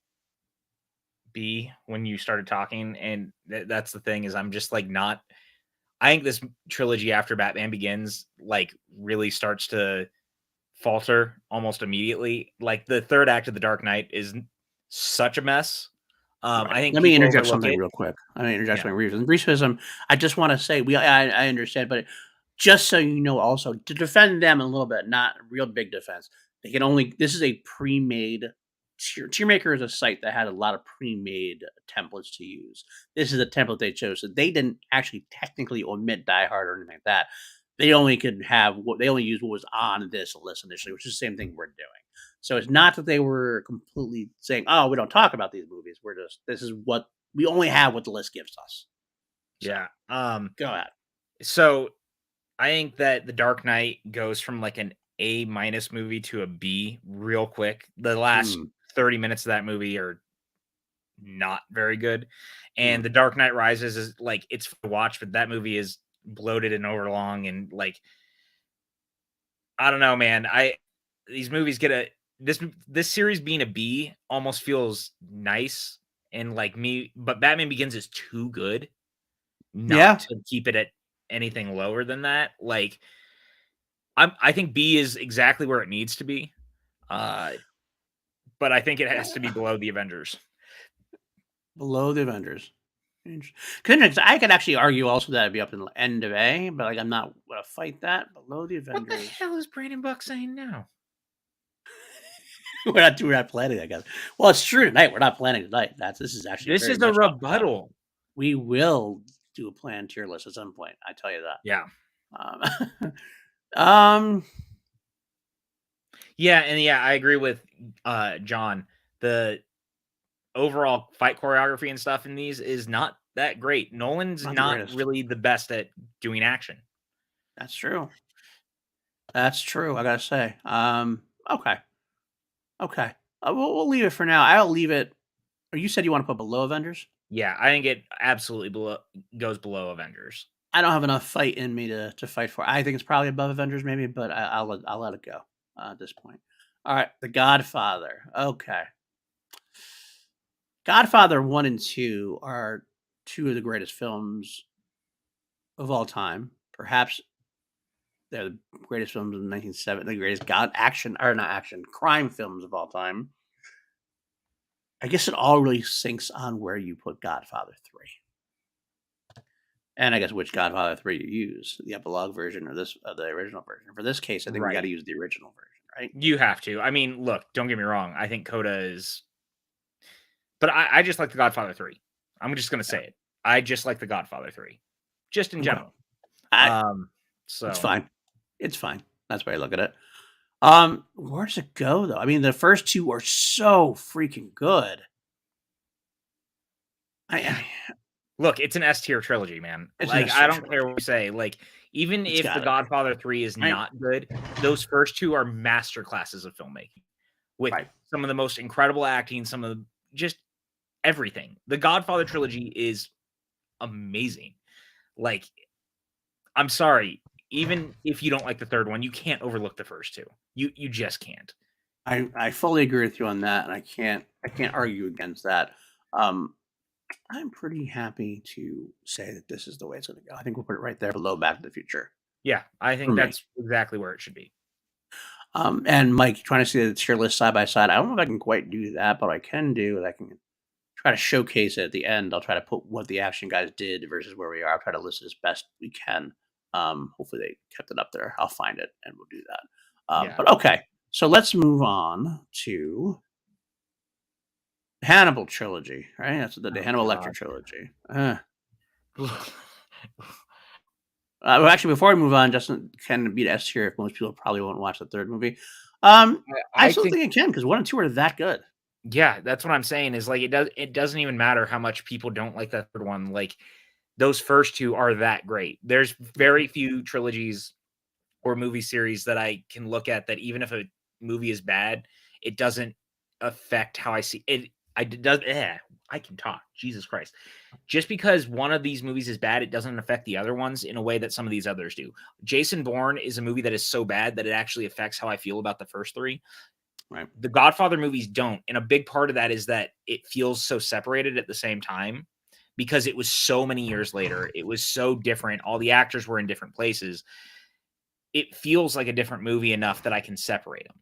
B when you started talking, and that's the thing is I'm just like not. I think this trilogy after Batman Begins really starts to falter almost immediately. Like the third act of The Dark Knight is such a mess. Right. I think. Let me interject something real quick. Briefism. I just want to say I understand, but just so you know, also to defend them a little bit, not real big defense. They can only. This is a pre-made. Tiermaker is a site that had a lot of pre-made templates to use. This is the template they chose, so they didn't actually technically omit Die Hard or anything like that. They only used what was on this list initially, which is the same thing we're doing. So it's not that they were completely saying, "Oh, we don't talk about these movies." This is what we only have what the list gives us. So, yeah. Go ahead. So I think that The Dark Knight goes from an A- movie to a B real quick. The last 30 minutes of that movie are not very good. And The Dark Knight Rises is like, it's fun to watch, but that movie is bloated and overlong, and like, I don't know, man. These movies get this series being a B almost feels nice, and like me, but Batman Begins is too good not to keep it at anything lower than that. Like, I think B is exactly where it needs to be. But I think it has to be below the Avengers. Below the Avengers. Because I could actually argue also that it'd be up in the end of A, but like I'm not gonna fight that. Below the Avengers. What the hell is Brandon Buck saying now? we're not planning, I guess. Well, it's true tonight. We're not planning tonight. This is actually This is a rebuttal. We will do a planned tier list at some point. I tell you that. Yeah. Yeah, and I agree with John. The overall fight choreography and stuff in these is not that great. Nolan's not really the best at doing action. That's true. That's true. I gotta say. Okay. We'll leave it for now. I'll leave it. Or you said you want to put below Avengers? Yeah, I think it absolutely goes below Avengers. I don't have enough fight in me to fight for. I think it's probably above Avengers, maybe, but I'll let it go at this point. All right, The Godfather. Okay, Godfather 1 and 2 are two of the greatest films of all time. Perhaps they're the greatest films of the 1970s, the greatest crime films of all time. I guess it all really sinks on where you put Godfather 3. And I guess which Godfather 3 you use, the epilogue version or the original version. For this case, I think we got to use the original version, right? You have to. I mean, look, don't get me wrong. I think Coda is... But I just like The Godfather 3. I'm just going to say it. I just like The Godfather 3. Just in general. So it's fine. It's fine. That's why I look at it. Where does it go, though? I mean, the first two are so freaking good. Look, it's an S tier trilogy, man. Like, I don't care what you say. Like, even if The Godfather 3 is not good, those first two are masterclasses of filmmaking with some of the most incredible acting, some of the just everything. The Godfather trilogy is amazing. Like, I'm sorry, even if you don't like the third one, you can't overlook the first two. You just can't. I fully agree with you on that, and I can't argue against that. I'm pretty happy to say that this is the way it's going to go. I think we'll put it right there below Back to the Future. Yeah, I think that's exactly where it should be. And Mike, trying to see the tier list side by side. I don't know if I can quite do that, but I can do it. I can try to showcase it at the end. I'll try to put what the action guys did versus where we are. I'll try to list it as best we can. Hopefully they kept it up there. I'll find it and we'll do that. But okay, so let's move on to Hannibal Trilogy, right? That's the Hannibal Lecter Trilogy. Well, actually, before we move on, Justin can beat S tier if most people probably won't watch the third movie. I still think it can because 1 and 2 are that good. Yeah, that's what I'm saying. Is like it doesn't even matter how much people don't like that third one. Like those first two are that great. There's very few trilogies or movie series that I can look at that even if a movie is bad, it doesn't affect how I see it. I can talk. Jesus Christ. Just because one of these movies is bad, it doesn't affect the other ones in a way that some of these others do. Jason Bourne is a movie that is so bad that it actually affects how I feel about the first three. Right. The Godfather movies don't. And a big part of that is that it feels so separated at the same time because it was so many years later. It was so different. All the actors were in different places. It feels like a different movie enough that I can separate them.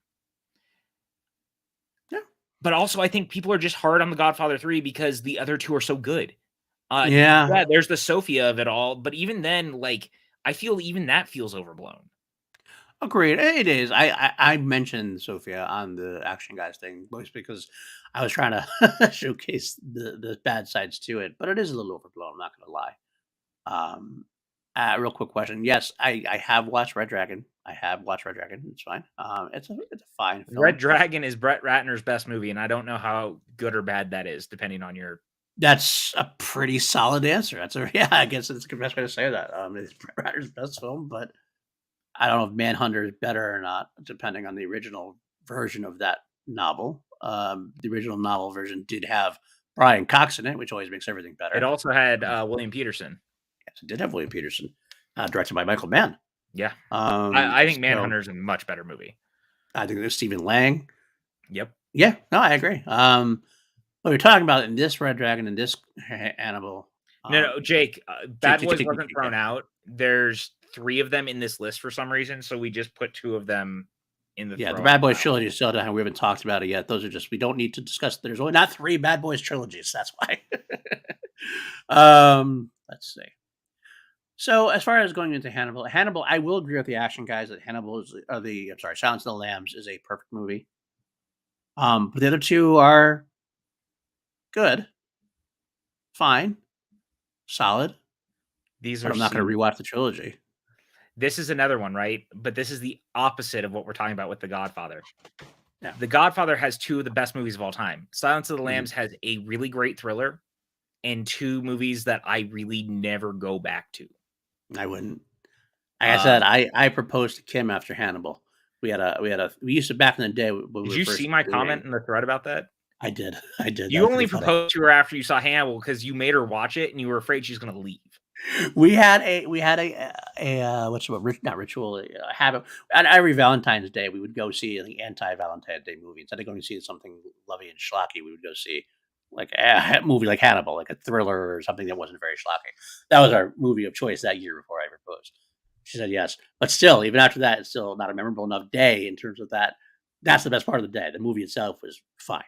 But also, I think people are just hard on The Godfather 3 because the other two are so good. Yeah, there's the Sophia of it all. But even then, like, I feel even that feels overblown. Agreed. It is. I mentioned Sophia on the Action Guys thing, mostly because I was trying to showcase the bad sides to it. But it is a little overblown, I'm not going to lie. Real quick question. Yes, I have watched Red Dragon. It's fine. It's a fine film. Red Dragon is Brett Ratner's best movie, and I don't know how good or bad that is, depending on your... That's a pretty solid answer. I guess it's the best way to say that. It's Brett Ratner's best film, but I don't know if Manhunter is better or not, depending on the original version of that novel. The original novel version did have Brian Cox in it, which always makes everything better. It also had William Peterson. Yes, it did have William Peterson, directed by Michael Mann. Yeah. I think Manhunter is a much better movie. I think there's Stephen Lang. Yep. Yeah, no, I agree. What we're talking about in this Red Dragon and this Hannibal. No, Jake, Bad Boys Jake, wasn't thrown out. There's 3 of them in this list for some reason, so we just put 2 of them in the the Bad Boys trilogy is still down. We haven't talked about it yet. Those are just, we don't need to discuss. There's only not 3 Bad Boys trilogies. That's why. Let's see. So as far as going into Hannibal, I will agree with the action guys that Hannibal is, Silence of the Lambs is a perfect movie. But the other 2 are good, fine, solid. These are. I'm not going to rewatch the trilogy. This is another one, right? But this is the opposite of what we're talking about with The Godfather. Yeah. The Godfather has 2 of the best movies of all time. Silence of the Lambs has a really great thriller and 2 movies that I really never go back to. I wouldn't. Like I said, I proposed to Kim after Hannibal. We used to back in the day. Did you see my comment in the thread about that? I did. You only proposed to her after you saw Hannibal because you made her watch it and you were afraid she's going to leave. We had a habit. On every Valentine's Day, we would go see the anti-Valentine's Day movie. Instead of going to see something lovey and schlocky, we would go see like a movie like Hannibal, like a thriller or something that wasn't very schlocky. That was our movie of choice that year before I proposed. She said yes, but still, even after that, it's still not a memorable enough day in terms of that. That's the best part of the day. The movie itself was fine.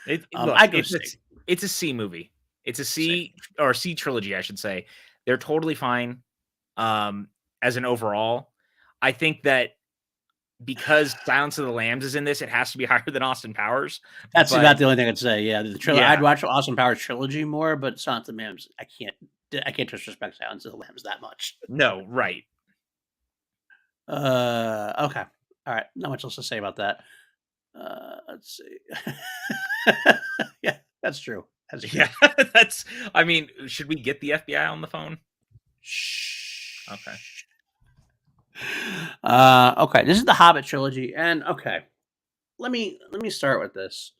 It's a C movie. It's a C or C trilogy, I should say. They're totally fine as an overall. I think that because Silence of the Lambs is in this, it has to be higher than Austin Powers. That's about the only thing I'd say. Yeah, the trilogy. I'd watch Austin Powers trilogy more, but Silence of the Lambs, I can't disrespect Silence of the Lambs that much. No, right. Okay. All right. Not much else to say about that. Let's see. Yeah, that's true. Yeah, I mean, should we get the FBI on the phone? Shh. Okay. Okay. This is the Hobbit trilogy, and let me start with this.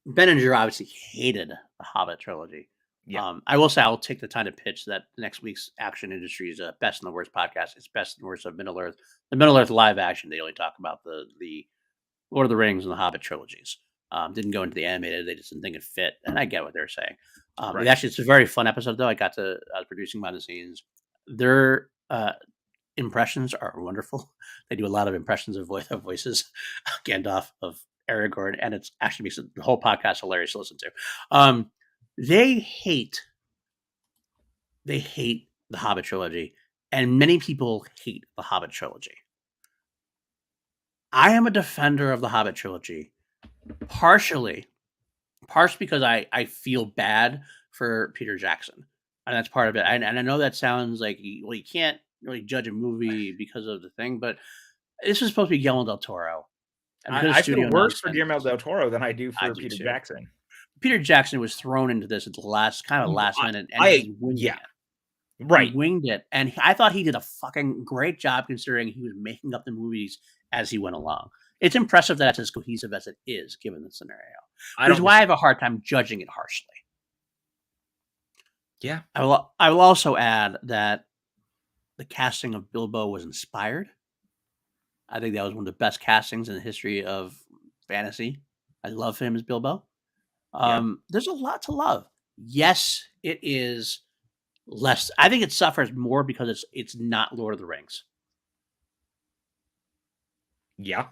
Ben and Drew obviously hated the Hobbit trilogy. Yeah. I will say I'll take the time to pitch that next week's Action Industries Best and the Worst podcast. It's Best and Worst of Middle Earth. The Middle Earth live action. They only talk about the Lord of the Rings and the Hobbit trilogies. Didn't go into the animated. They just didn't think it fit, and I get what they're saying. Right. Actually, it's a very fun episode, though. I was producing behind the scenes. Their impressions are wonderful. They do a lot of impressions of voices, Gandalf, of Aragorn, and it's actually makes the whole podcast hilarious to listen to. They hate the Hobbit trilogy, and many people hate the Hobbit trilogy. I am a defender of the Hobbit trilogy, partially because I feel bad for Peter Jackson, and that's part of it. And I know that sounds like you can't really judge a movie because of the thing, but this is supposed to be Guillermo del Toro. I feel worse for Guillermo del Toro than I do for Peter Jackson. Peter Jackson was thrown into this at the last minute, and he winged it. And I thought he did a fucking great job considering he was making up the movies as he went along. It's impressive that it's as cohesive as it is, given the scenario. Which is why I have a hard time judging it harshly. Yeah. I will also add that the casting of Bilbo was inspired. I think that was one of the best castings in the history of fantasy. I love him as Bilbo. There's a lot to love. Yes, it is less. I think it suffers more because it's not Lord of the Rings. Yeah.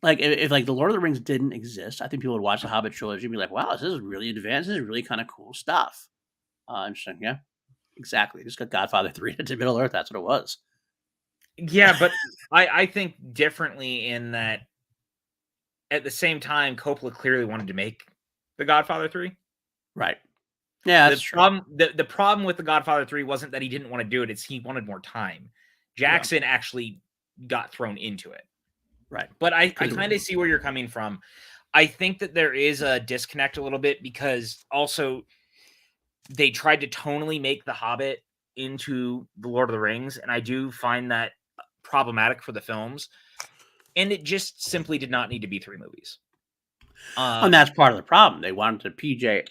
Like if the Lord of the Rings didn't exist, I think people would watch the Hobbit trilogy and be like, wow, this is really advanced. This is really kind of cool stuff. Interesting. Yeah, exactly. Just got Godfather 3 into Middle Earth. That's what it was. Yeah, but I think differently in that at the same time, Coppola clearly wanted to make The Godfather 3. Right. Yeah, that's true. The problem with The Godfather 3 wasn't that he didn't want to do it. It's he wanted more time. Jackson actually got thrown into it. Right. But I kind of see where you're coming from. I think that there is a disconnect a little bit because also they tried to tonally make The Hobbit into The Lord of the Rings, and I do find that problematic for the films. And it just simply did not need to be 3 movies. And that's part of the problem. They wanted to PJ,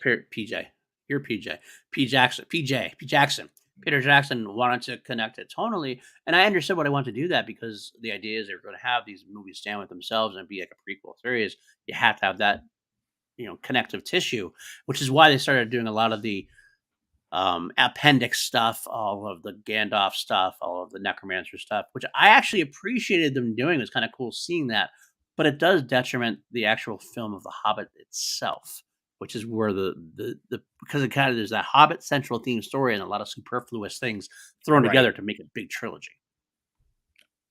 you're PJ, P Jackson, P Jackson. Peter Jackson wanted to connect it tonally, and I understood why they wanted to do that because the idea is they're going to have these movies stand with themselves and be like a prequel series. You have to have that, connective tissue, which is why they started doing a lot of the appendix stuff, all of the Gandalf stuff, all of the Necromancer stuff, which I actually appreciated them doing. It was kind of cool seeing that, but it does detriment the actual film of The Hobbit itself, which is where the because it kind of there's that Hobbit central theme story and a lot of superfluous things thrown Right. together to make a big trilogy.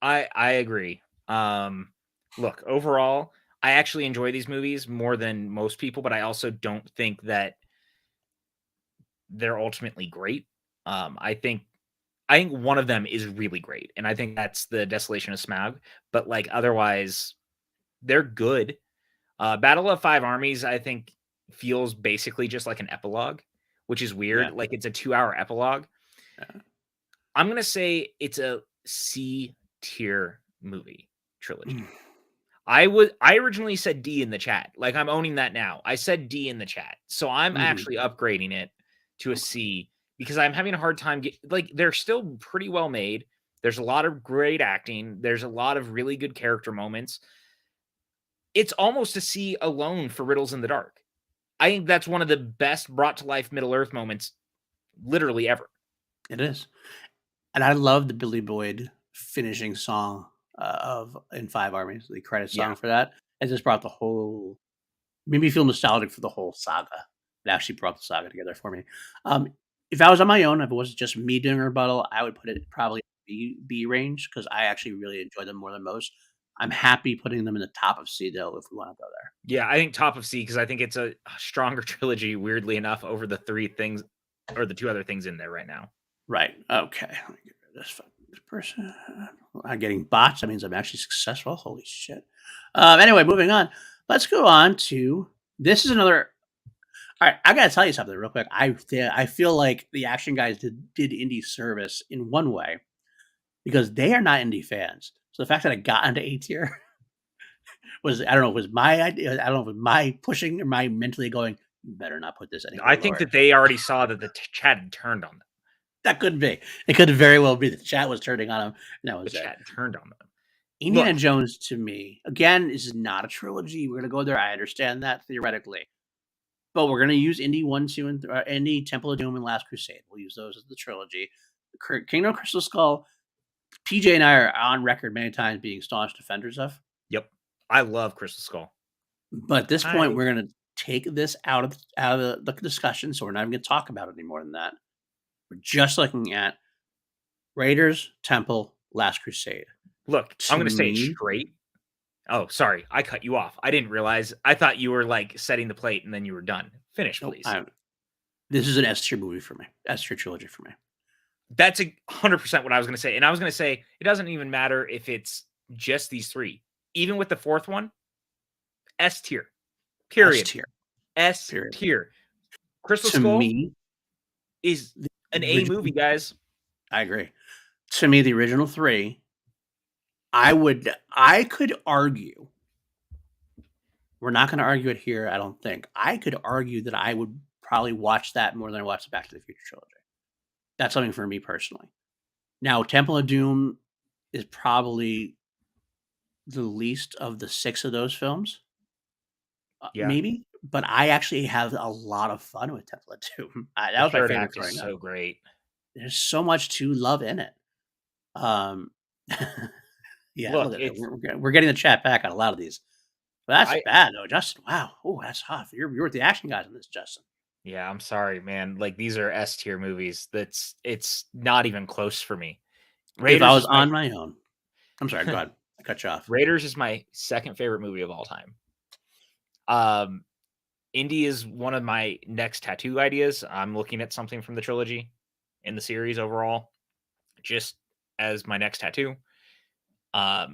I agree. Look, overall, I actually enjoy these movies more than most people, but I also don't think that they're ultimately great. I think one of them is really great, and I think that's the Desolation of Smaug. But like otherwise, they're good. Battle of Five Armies, I think, feels basically just like an epilogue, which is weird. Yeah. Like it's a 2-hour epilogue. Yeah. I'm gonna say it's a C tier movie trilogy. I originally said D in the chat. Like I'm owning that now. I said D in the chat. So I'm actually upgrading it to a C because I'm having a hard time like they're still pretty well made. There's a lot of great acting. There's a lot of really good character moments. It's almost a C alone for Riddles in the Dark. I think that's one of the best brought to life Middle Earth moments literally ever. It is. And I love the Billy Boyd finishing song of In Five Armies, the credit song for that. It just brought the whole, made me feel nostalgic for the whole saga. It actually brought the saga together for me. If I was on my own, if it was just me doing a rebuttal, I would put it probably B range because I actually really enjoy them more than most. I'm happy putting them in the top of C though, if we want to go there. Yeah, I think top of C because I think it's a stronger trilogy, weirdly enough, over the 3 things or the 2 other things in there right now. Right. Okay. Let me get rid of this person. I'm getting bots. That means I'm actually successful. Holy shit. Anyway, moving on. Let's go on to this is another. All right, I gotta tell you something real quick. I feel like the Action Guys did indie service in one way because they are not indie fans. So the fact that I got into A tier was I don't know, was my idea. I don't know if it was my pushing or my mentally going, you better not put this anywhere. I think that they already saw that the chat had turned on them. That could be. It could very well be that the chat was turning on them. And that was The chat turned on them. Indiana Jones to me, again, this is not a trilogy. We're gonna go there. I understand that theoretically. But we're gonna use Indy 1, 2, and Indy, Temple of Doom, and Last Crusade. We'll use those as the trilogy. Kingdom of Crystal Skull, PJ and I are on record many times being staunch defenders of. Yep. I love Crystal Skull. But at this point, we're gonna take this out of the discussion, so we're not even gonna talk about it any more than that. We're just looking at Raiders, Temple, Last Crusade. Look, I'm going to say it straight. Oh, sorry. I cut you off. I didn't realize. I thought you were like setting the plate and then you were done. Finish, please. This is an S tier movie for me. S tier trilogy for me. That's 100% what I was going to say. And I was going to say, it doesn't even matter if it's just these 3. Even with the 4th one, S tier. Period. S tier. S tier. Crystal Skull is an A movie, guys. I agree. To me, the original 3, I could argue. We're not going to argue it here, I don't think. I could argue that I would probably watch that more than I watched the Back to the Future trilogy. That's something for me personally. Now, Temple of Doom is probably the least of the 6 of those films. Maybe. But I actually have a lot of fun with Temple of Doom. That was my favorite. Is so great. There's so much to love in it. Yeah, look, we're getting the chat back on a lot of these. But that's bad though, Justin. Wow. Oh, that's tough. You're with the Action Guys on this, Justin. Yeah, I'm sorry, man. Like these are S tier movies. It's not even close for me. Raiders, if I was on my own. I'm sorry, go ahead. I cut you off. Raiders is my second favorite movie of all time. Indy is one of my next tattoo ideas. I'm looking at something from the trilogy in the series overall, just as my next tattoo. The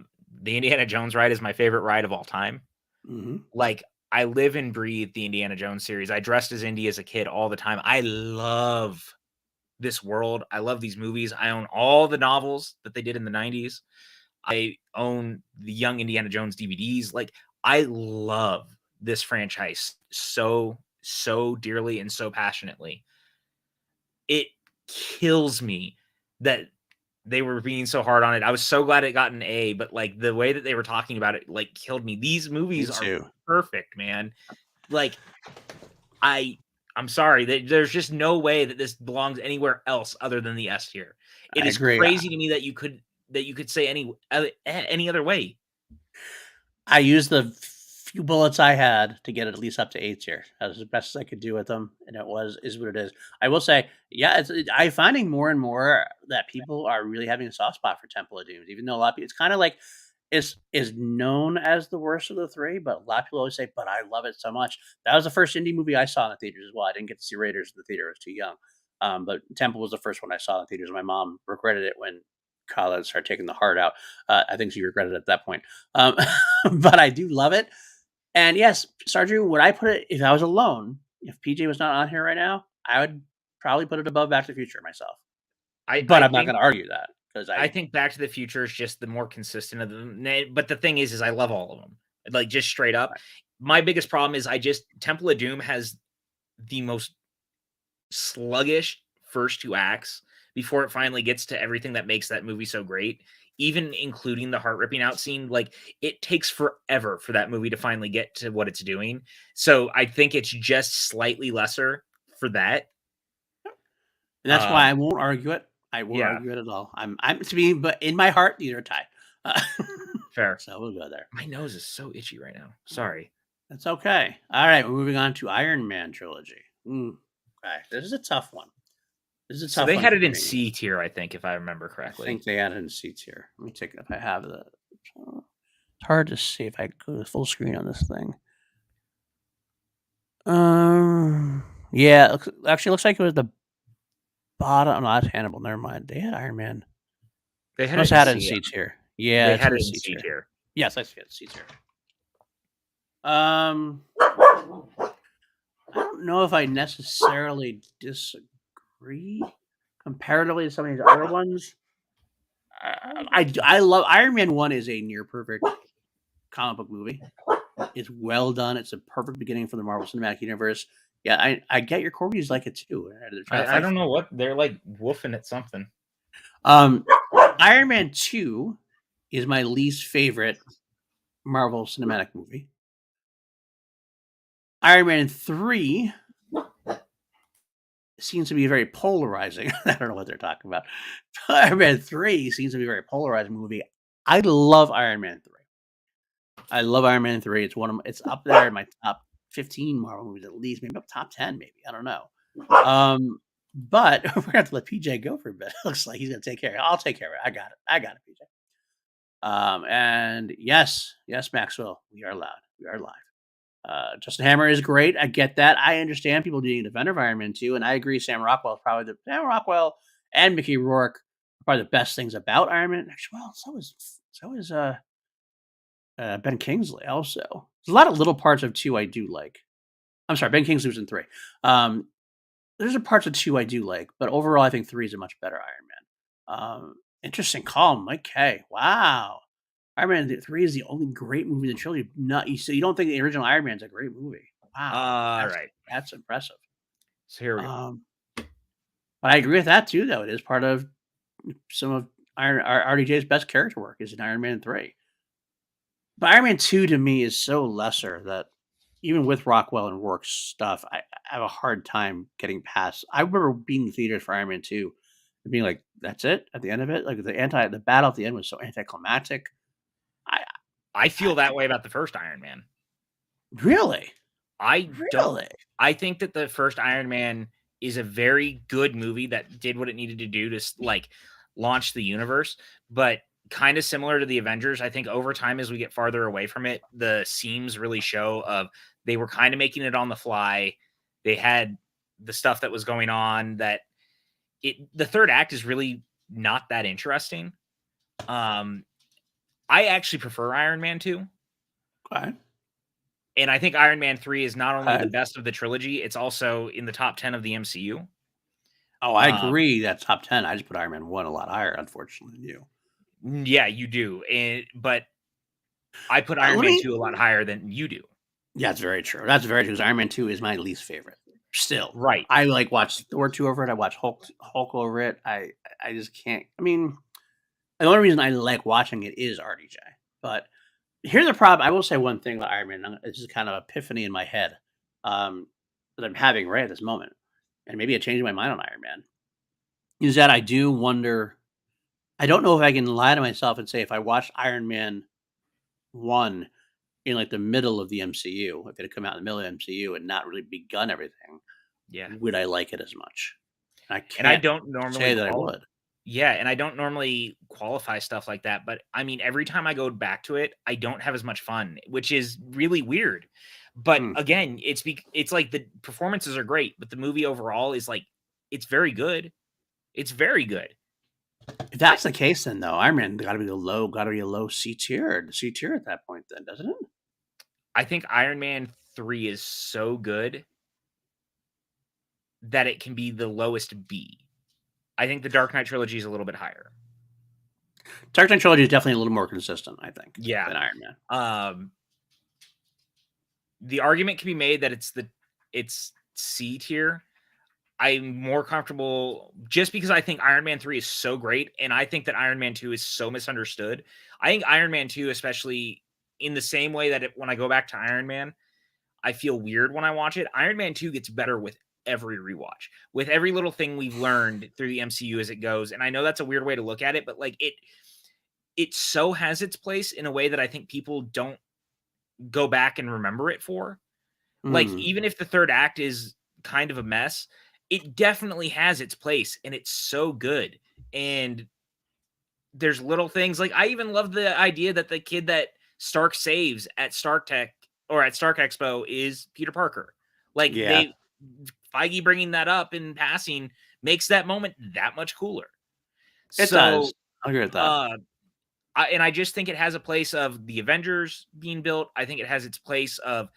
Indiana Jones ride is my favorite ride of all time. Mm-hmm. Like I live and breathe the Indiana Jones series. I dressed as Indy as a kid all the time. I love this world. I love these movies. I own all the novels that they did in the 90s. I own the Young Indiana Jones DVDs. Like I love this franchise so dearly and so passionately. It kills me that they were being so hard on it. I was so glad it got an A, but like the way that they were talking about it, like killed me. These movies are perfect, man. Like I'm sorry, there's just no way that this belongs anywhere else other than the S tier. It is crazy to me that you could say any other way. I used the few bullets I had to get it at least up to A tier. That was the best I could do with them, and is what it is. I will say, yeah, I'm finding more and more that people are really having a soft spot for Temple of Doom, even though a lot of people, it's kind of like is known as the worst of the three, but a lot of people always say, "But I love it so much." That was the first indie movie I saw in the theaters as well. I didn't get to see Raiders in the theater; I was too young. But Temple was the first one I saw in the theaters. My mom regretted it when Kyle started taking the heart out. I think she regretted it at that point. But I do love it. And yes, Sarju, would I put it if I was alone? If PJ was not on here right now, I would probably put it above Back to the Future myself. I'm not going to argue that because I think Back to the Future is just the more consistent of them. But the thing is I love all of them. Like just straight up. Right. My biggest problem is Temple of Doom has the most sluggish first two acts before it finally gets to everything that makes that movie so great. Even including the heart ripping out scene, like it takes forever for that movie to finally get to what it's doing. So I think it's just slightly lesser for that. And that's why I won't argue it. I won't argue it at all. I'm to be, but in my heart, these are tied. Fair. So we'll go there. My nose is so itchy right now. Sorry. That's okay. All right, we're moving on to Iron Man Trilogy. Okay, this is a tough one. So they had it in C tier, I think, if I remember correctly. I think they had it in C tier. Let me take it if I have the. It's hard to see if I go to full screen on this thing. Yeah, actually, looks like it was the bottom. No, that's Hannibal. Never mind. They had Iron Man. They had it in C tier. Yeah, they had it in C tier. Yes, I see it. C tier. I don't know if I necessarily disagree comparatively to some of these other ones. I love Iron Man 1 is a near perfect comic book movie. It's well done. It's a perfect beginning for the Marvel Cinematic Universe. Yeah, I get your Corgis like it too. I don't know what they're like woofing at something. Iron Man 2 is my least favorite Marvel Cinematic movie. Iron Man 3 seems to be very polarizing. I don't know what they're talking about. Iron Man 3 seems to be a very polarizing movie. I love Iron Man 3. I love Iron Man 3. It's up there in my top 15 Marvel movies at least, maybe up top 10 maybe. I don't know. But we're going to have to let PJ go for a bit. It looks like he's going to take care of it. I'll take care of it. I got it, PJ. And yes, Maxwell, we are loud. We are live. Justin Hammer is great. I get that. I understand people being a defender of Iron Man 2, and I agree Sam Rockwell is probably Sam Rockwell and Mickey Rourke are probably the best things about Iron Man. Actually, well, so is Ben Kingsley also. There's a lot of little parts of 2 I do like. I'm sorry, Ben Kingsley was in 3. There's a parts of 2 I do like, but overall I think 3 is a much better Iron Man. Interesting call, Mike K. Wow. Iron Man 3 is the only great movie in the trilogy. So you don't think the original Iron Man is a great movie? Wow. Right. That's impressive. So here we go. But I agree with that too, though. It is part of some of RDJ's best character work is in Iron Man 3. But Iron Man 2 to me is so lesser that even with Rockwell and Rourke's stuff, I have a hard time getting past. I remember being in the theaters for Iron Man 2 and being like, that's it at the end of it? Like the battle at the end was so anticlimactic. I feel that way about the first Iron Man. Really? I think that the first Iron Man is a very good movie that did what it needed to do to like launch the universe, but kind of similar to the Avengers. I think over time, as we get farther away from it, the seams really show of they were kind of making it on the fly. They had the stuff that was going on that the third act is really not that interesting. I actually prefer Iron Man 2. Okay. And I think Iron Man 3 is not only the best of the trilogy, it's also in the top 10 of the MCU. Oh, I agree. That's top 10. I just put Iron Man 1 a lot higher, unfortunately, than you. Yeah, you do. But I put Iron Man 2 a lot higher than you do. Yeah, it's very true. That's very true. 'Cause Iron Man 2 is my least favorite. Still. Right. I like watch Thor 2 over it. I watch Hulk over it. I just can't. I mean, the only reason I like watching it is RDJ. But here's the problem. I will say one thing about Iron Man. It's just kind of epiphany in my head that I'm having right at this moment. And maybe I changed my mind on Iron Man. Is that I do wonder. I don't know if I can lie to myself and say if I watched Iron Man 1 in like the middle of the MCU, if it had come out in the middle of the MCU and not really begun everything, Yeah. would I like it as much? I And I can't don't normally say that I would. Yeah, and I don't normally qualify stuff like that, but I mean, every time I go back to it, I don't have as much fun, which is really weird. But Hmm. again, it's like the performances are great, but the movie overall is like it's very good. It's very good. If that's the case, then though, Iron Man got to be a low C tier at that point, then doesn't it? I think Iron Man 3 is so good that it can be the lowest B. I think the Dark Knight trilogy is a little bit higher. Dark Knight Trilogy is definitely a little more consistent, I think, Yeah. than Iron Man. The argument can be made that it's C tier. I'm more comfortable just because I think Iron Man 3 is so great, and I think that Iron Man 2 is so misunderstood. I think Iron Man 2, especially in the same way that when I go back to Iron Man, I feel weird when I watch it. Iron Man 2 gets better with every rewatch, with every little thing we've learned through the MCU as it goes. And I know that's a weird way to look at it, but like it so has its place in a way that I think people don't go back and remember it for. Like, Hmm. even if the third act is kind of a mess, it definitely has its place and it's so good. And there's little things like I even love the idea that the kid that Stark saves at Stark Tech or at Stark Expo is Peter Parker. Like Yeah, Feige bringing that up in passing makes that moment that much cooler. it So, does. I agree with that. I just think it has a place of the Avengers being built. I think it has its place of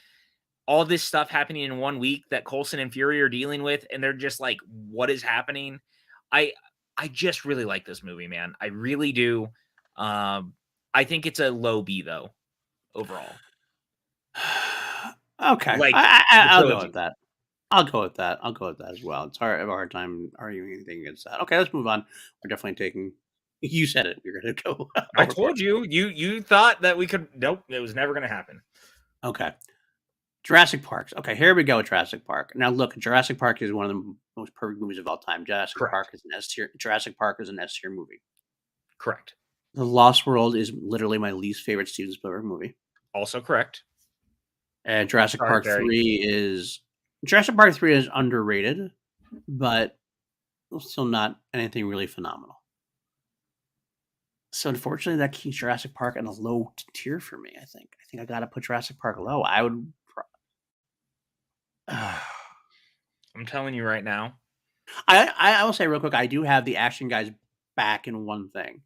all this stuff happening in 1 week that Coulson and Fury are dealing with, and they're just like, "What is happening?" I I just really like this movie, man. I really do. I think it's a low B though overall. Okay, Like the I'll go with trilogy. that. I'll go with that. I'll go with that as well. It's hard. I have a hard time arguing anything against that. Okay, let's move on. We're definitely taking. You said it. You're going to go I overboard. told you. You thought that we could. Nope, it was never going to happen. Okay. Jurassic Parks. Okay, here we go with Jurassic Park. Now, look, Jurassic Park is one of the most perfect movies of all time. Jurassic Park Correct. is an S tier. Jurassic Park is an S tier movie. Correct. The Lost World is literally my least favorite Steven Spielberg movie. Also correct. And Jurassic Sorry, Park Barry. 3 is underrated, but still not anything really phenomenal. So unfortunately, that keeps Jurassic Park in a low tier for me. I think I got to put Jurassic Park low. I would. I'm telling you right now. I will say real quick, I do have the action guys back in one thing.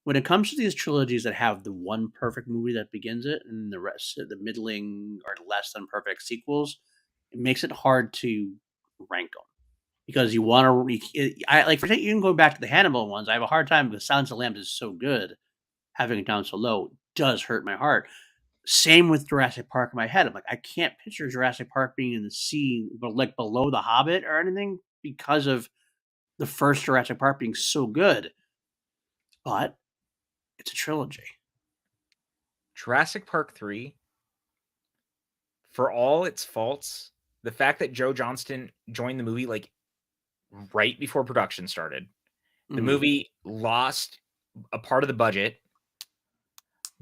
When it comes to these trilogies that have the one perfect movie that begins it and the rest, the middling or less than perfect sequels, it makes it hard to rank them because you want to. I like for even going back to the Hannibal ones. I have a hard time because Silence of the Lambs is so good. Having it down so low does hurt my heart. Same with Jurassic Park in my head. I'm like, I can't picture Jurassic Park being in the sea, but like below the Hobbit or anything because of the first Jurassic Park being so good. But it's a trilogy. Jurassic Park 3, for all its faults, the fact that Joe Johnston joined the movie like right before production started, the movie lost a part of the budget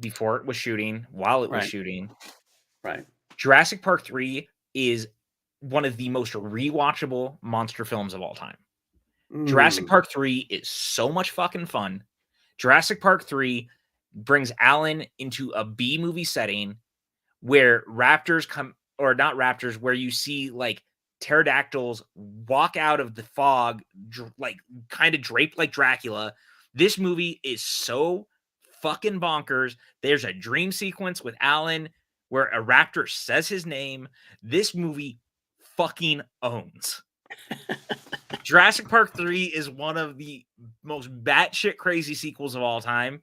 before it was shooting, while it was Right. shooting. Right. Jurassic Park 3 is one of the most rewatchable monster films of all time. Jurassic Park 3 is so much fucking fun. Jurassic Park 3 brings Alan into a B movie setting where raptors come, or not raptors, where you see like pterodactyls walk out of the fog, like kind of draped like Dracula. This movie is so fucking bonkers. There's a dream sequence with Alan where a raptor says his name. This movie fucking owns. Jurassic Park 3 is one of the most batshit crazy sequels of all time.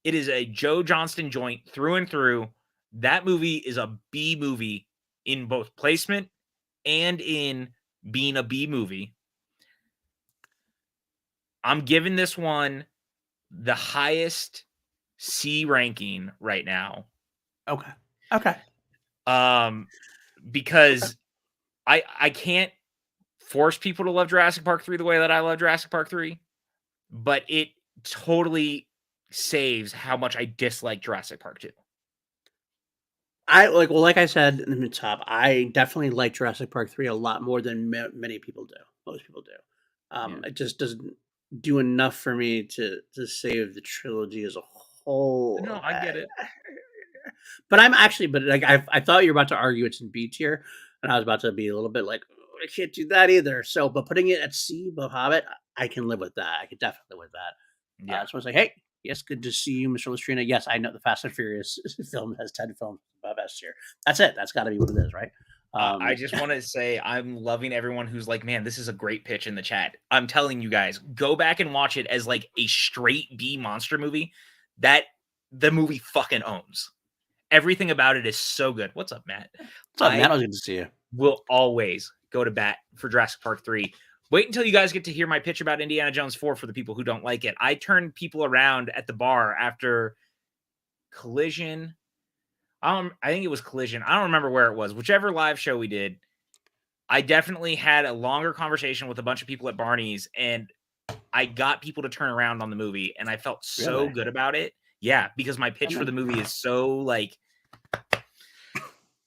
It is a Joe Johnston joint through and through. That movie is a B movie in both placement and in being a B movie. I'm giving this one the highest C ranking right now. Okay. Because I can't force people to love Jurassic Park 3 the way that I love Jurassic Park 3, but it totally saves how much I dislike Jurassic Park 2. Like I said in the top, I definitely like Jurassic Park 3 a lot more than many people do. Most people do. Yeah. It just doesn't do enough for me to save the trilogy as a whole. No, I get it. But I thought you were about to argue it's in B tier, and I was about to be a little bit like, "Oh, I can't do that either." So, but putting it at C above Hobbit, I can live with that. I could definitely live with that. Yeah. So I was like, hey, yes, good to see you, Mr. Lustrina. Yes, I know the Fast and Furious film has 10 films above S tier. That's it. That's got to be what it is, right? I just want to say I'm loving everyone who's like, man, this is a great pitch in the chat. I'm telling you guys, go back and watch it as like a straight B monster movie that the movie fucking owns. Everything about it is so good. What's up, Matt? What's up, Matt? I was good to see you. Will always go to bat for Jurassic Park 3. Wait until you guys get to hear my pitch about Indiana Jones 4 for the people who don't like it. I turned people around at the bar after Collision. I think it was Collision. I don't remember where it was. Whichever live show we did, I definitely had a longer conversation with a bunch of people at Barney's, and I got people to turn around on the movie, and I felt so good about it. Yeah, because my pitch for the movie is so like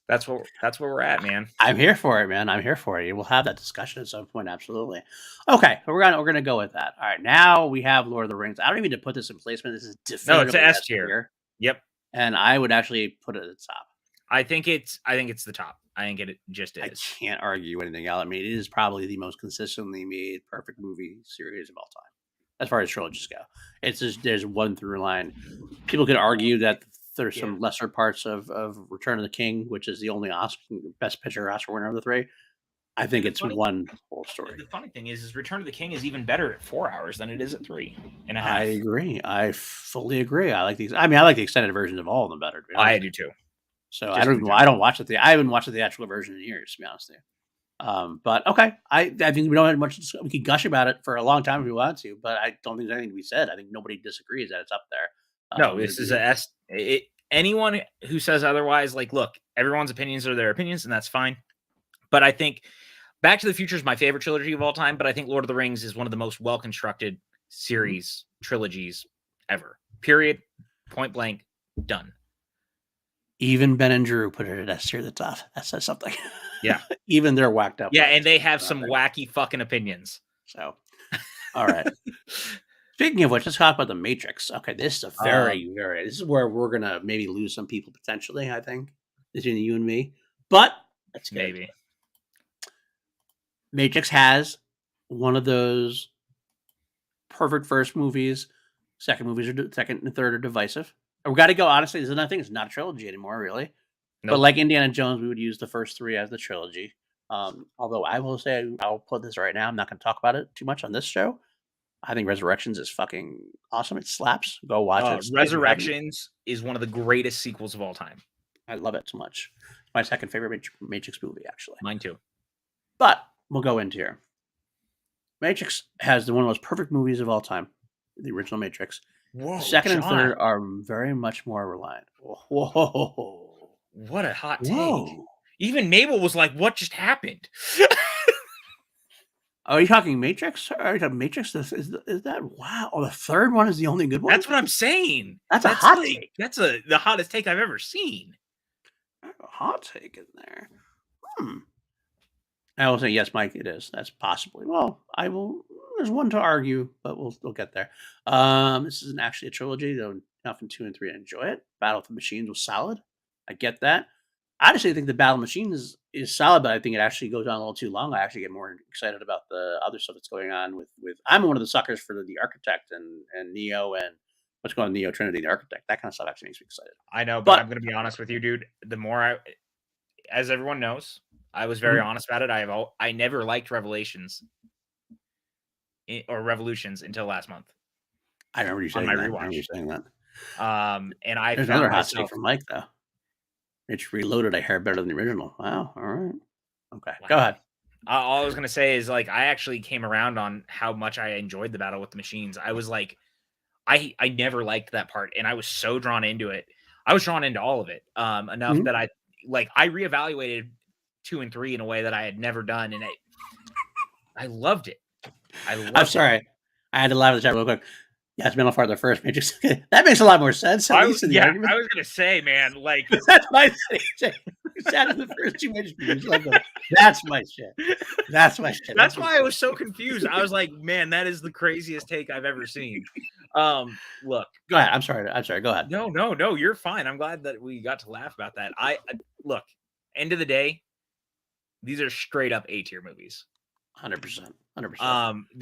that's where we're at, man. I'm here for it, man. I'm here for it. We'll have that discussion at some point, absolutely. Okay, we're gonna go with that. All right, now we have Lord of the Rings. I don't even need to put this in placement. This is definitively it's an S tier. Yep. And I would actually put it at the top. I think it's the top. I think it just is. I can't argue anything else. I mean, it is probably the most consistently made perfect movie series of all time, as far as trilogies go. It's just there's one through line. People could argue that there's some lesser parts of Return of the King, which is the only Best Picture Oscar winner of the three. I think it's one whole story. The funny thing is Return of the King is even better at 4 hours than it is at 3.5. I agree. I fully agree. I like these. I mean, I like the extended versions of all of them better. I do too. So I don't watch it. I haven't watched the theatrical version in years, to be honest with you. But okay, I think we don't have much. We could gush about it for a long time if we want to, but I don't think there's anything to be said. I think nobody disagrees that it's up there. No, this is a S. Anyone who says otherwise, like, look, everyone's opinions are their opinions, and that's fine. But I think Back to the Future is my favorite trilogy of all time, but I think Lord of the Rings is one of the most well-constructed series trilogies ever. Period. Point blank. Done. Even Ben and Drew put it at S tier at the top. That says something. Yeah. Even they're whacked up. Yeah, and they have some wacky fucking opinions. So, all right. Speaking of which, let's talk about The Matrix. Okay, this is a this is where we're going to maybe lose some people potentially, I think, between you and me. But that's good. Maybe. Matrix has one of those perfect first movies. Second and third are divisive. And we got to go, honestly, there's another thing. It's not a trilogy anymore, really. Nope. But like Indiana Jones, we would use the first three as the trilogy. Although I will say, I'll put this right now. I'm not going to talk about it too much on this show. I think Resurrections is fucking awesome. It slaps. Go watch it. Resurrections is one of the greatest sequels of all time. I love it so much. My second favorite Matrix movie, actually. Mine too. But we'll go into here. Matrix has one of the most perfect movies of all time. The original Matrix. Whoa, second and third are very much more reliant. Whoa. What a hot take. Even Mabel was like, what just happened? Are you talking Matrix? Are you talking Matrix? Is that wow? Oh, the third one is the only good one? That's what I'm saying. That's a hot take. That's the hottest take I've ever seen. A hot take in there. I will say, yes, Mike, it is. That's possibly. Well, I will. There's one to argue, but we'll get there. This isn't actually a trilogy, though. Enough in 2 and 3 to enjoy it. Battle of the Machines was solid. I get that. I actually think the Battle of the Machines is solid, but I think it actually goes on a little too long. I actually get more excited about the other stuff that's going on with. I'm one of the suckers for the Architect and Neo and what's going on Neo Trinity, the Architect. That kind of stuff actually makes me excited. I know, but I'm going to be honest with you, dude. The more as everyone knows, I was very honest about it. I never liked Revolutions until last month. I remember you saying that. And I There's found another hot take from Mike though. It's Reloaded. I hear better than the original. Wow. All right. Okay. Wow. Go ahead. All I was gonna say is like I actually came around on how much I enjoyed the battle with the machines. I was like, I never liked that part, and I was so drawn into it. I was drawn into all of it enough that I reevaluated 2 and 3 in a way that I had never done, and I loved it. I'm sorry. I had to laugh at the chat real quick. Yeah, it's Middle Farther first. Matrix. That makes a lot more sense. At least in the argument. I was gonna say, man, like that's my shit. Sat in the first 2 Matrix movies. Like, that's my shit. That's my shit. That's why I was so confused. I was like, man, that is the craziest take I've ever seen. Look. Go ahead. I'm sorry. Go ahead. No, you're fine. I'm glad that we got to laugh about that. I look, end of the day, these are straight up A-tier movies. 100%.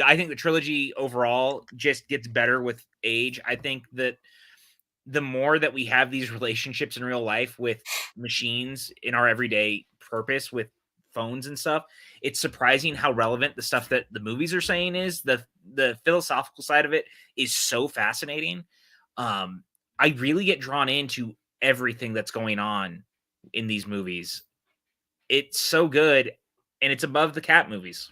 I think the trilogy overall just gets better with age. I think that the more that we have these relationships in real life with machines in our everyday purpose with phones and stuff, it's surprising how relevant the stuff that the movies are saying is. The philosophical side of it is so fascinating. I really get drawn into everything that's going on in these movies. It's so good, and it's above the Cat movies.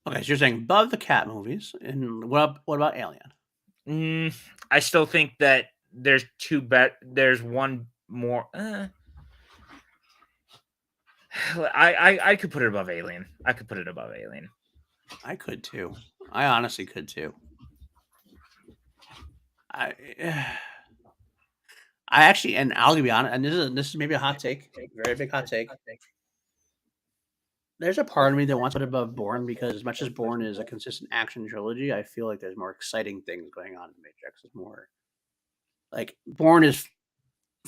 Okay, so you're saying above the Cat movies, and what about Alien? I still think that there's there's one more. I could put it above Alien. I could too. I honestly could too. I actually, and I'll be honest, and this is maybe a hot take, a very big hot take. There's a part of me that wants it above Bourne because as much as Bourne is a consistent action trilogy, I feel like there's more exciting things going on in the Matrix. It's more like Bourne is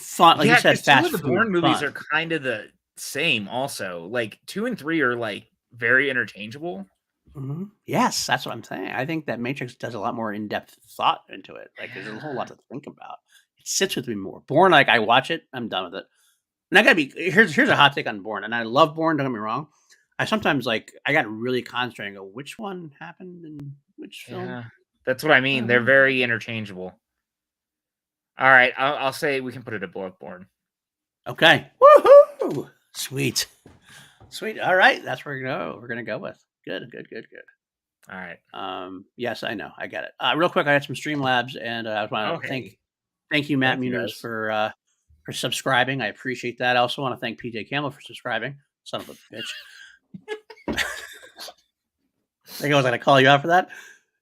fun. Like you said, fast. Two of the Bourne movies are kind of the same. Also, like 2 and 3 are like very interchangeable. Mm-hmm. Yes, that's what I'm saying. I think that Matrix does a lot more in-depth thought into it. Like there's a whole lot to think about. It sits with me more. Bourne, like I watch it, I'm done with it. And I gotta be here's a hot take on Bourne, and I love Bourne. Don't get me wrong. I sometimes I got really concentrated and go, which one happened in which film? Yeah, that's what I mean. They're very interchangeable. All right, I'll say we can put it above Bourne. Okay. Woohoo! Sweet. All right, that's where we're gonna go with. Good. All right. Yes, I know. I get it. Real quick, I had some Streamlabs, and I want to thank you, Matt Muniz, for subscribing. I appreciate that. I also want to thank PJ Campbell for subscribing. Son of a bitch. I think I was going to call you out for that.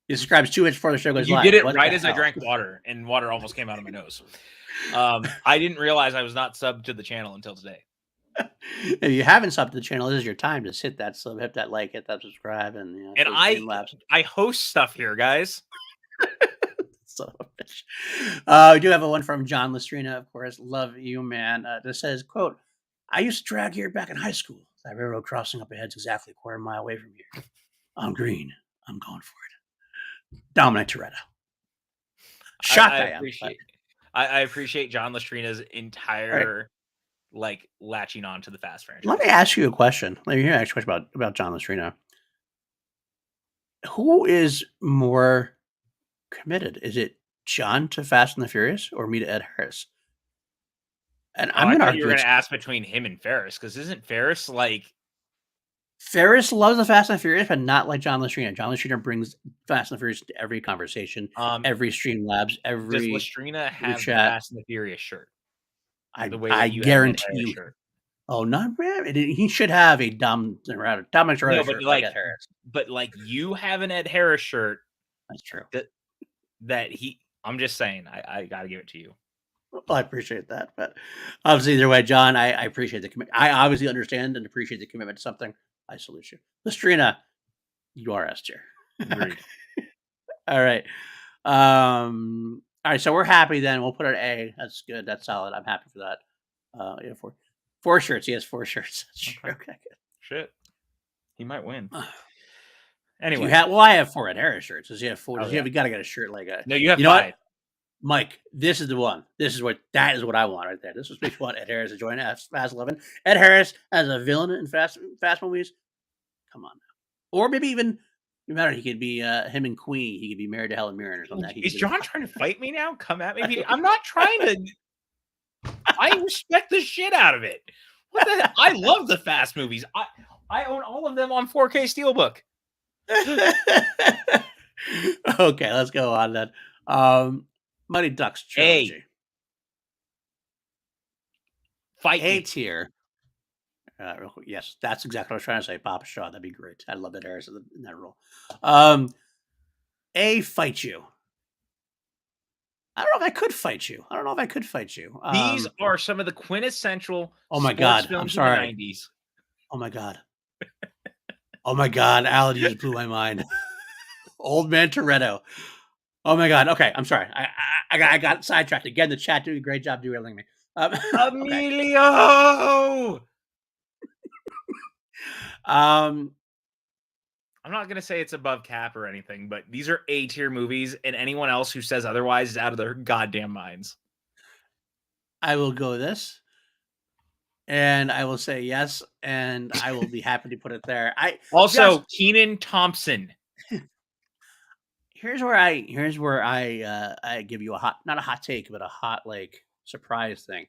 You subscribed 2 minutes before the show goes live. You did it right as I drank water, and water almost came out of my nose. I didn't realize I was not subbed to the channel until today. If you haven't subbed to the channel, this is your time to hit that sub, hit that like, hit that subscribe, and I host stuff here, guys. Son of a bitch. We do have a one from John Lestrina, of course. Love you, man. This says, quote, I used to drag here back in high school. That railroad crossing up ahead is exactly a quarter mile away from here. I'm green. I'm going for it. Dominic Toretto. Shocked I appreciate John Lestrina's entire latching on to the Fast franchise. Let me ask you a question. Let me ask you a question about John Lestrina. Who is more committed? Is it John to Fast and the Furious or me to Ed Harris? And I'm going to argue you were going to ask between him and Ferris, because isn't Ferris like... Ferris loves the Fast and the Furious, but not like John Lestrina. John Lestrina brings Fast and the Furious to every conversation, every Streamlabs, every... Does Lestrina have the Fast and the Furious shirt? I guarantee you. Shirt. Oh, not really. He should have a Dominic Toretto shirt like Ed Harris. But like you have an Ed Harris shirt. That's true. I'm just saying, I got to give it to you. Well, I appreciate that, but obviously either way, John, I appreciate the commitment. I obviously understand and appreciate the commitment to something. I salute you. Lestrina, you are S tier. Agreed. All right. All right, so we're happy then. We'll put it A. That's good. That's solid. I'm happy for that. Yeah, four shirts. He has 4 shirts. Okay, good. Shit. He might win. Anyway. I have 4 Ed Harris shirts. Does he have 4? You got to get a shirt like a... No, you have 5. Know what? Mike, this is the one. That is what I want right there. This is what you want Ed Harris to join Fast 11. Ed Harris as a villain in Fast movies. Come on now. Or maybe even, no matter, he could be him and Queen. He could be married to Helen Mirren or something. Is John trying to fight me now? Come at me. I'm not trying to. I respect the shit out of it. What the I love the Fast movies. I own all of them on 4K Steelbook. Okay, let's go on then. Mighty Ducks trilogy. Fight A me. tier. Real quick. Yes, that's exactly what I was trying to say. Papa Shaw, that'd be great. I love that Harris in that role. A, fight you. I don't know if I could fight you. These are some of the quintessential Oh my sports God, I'm films sorry. of the 90s. Oh my God. Oh my God, Alan, you just blew my mind. Old Man Toretto. Oh my God. Okay, I'm sorry. I got sidetracked again. The chat doing a great job derailing me. Okay. Emilio. I'm not gonna say it's above cap or anything, but these are A tier movies, and anyone else who says otherwise is out of their goddamn minds. I will go this, and I will say yes, and I will be happy to put it there. Also, Kenan Thompson. Here's where I give you not a hot take, but a hot like surprise thing.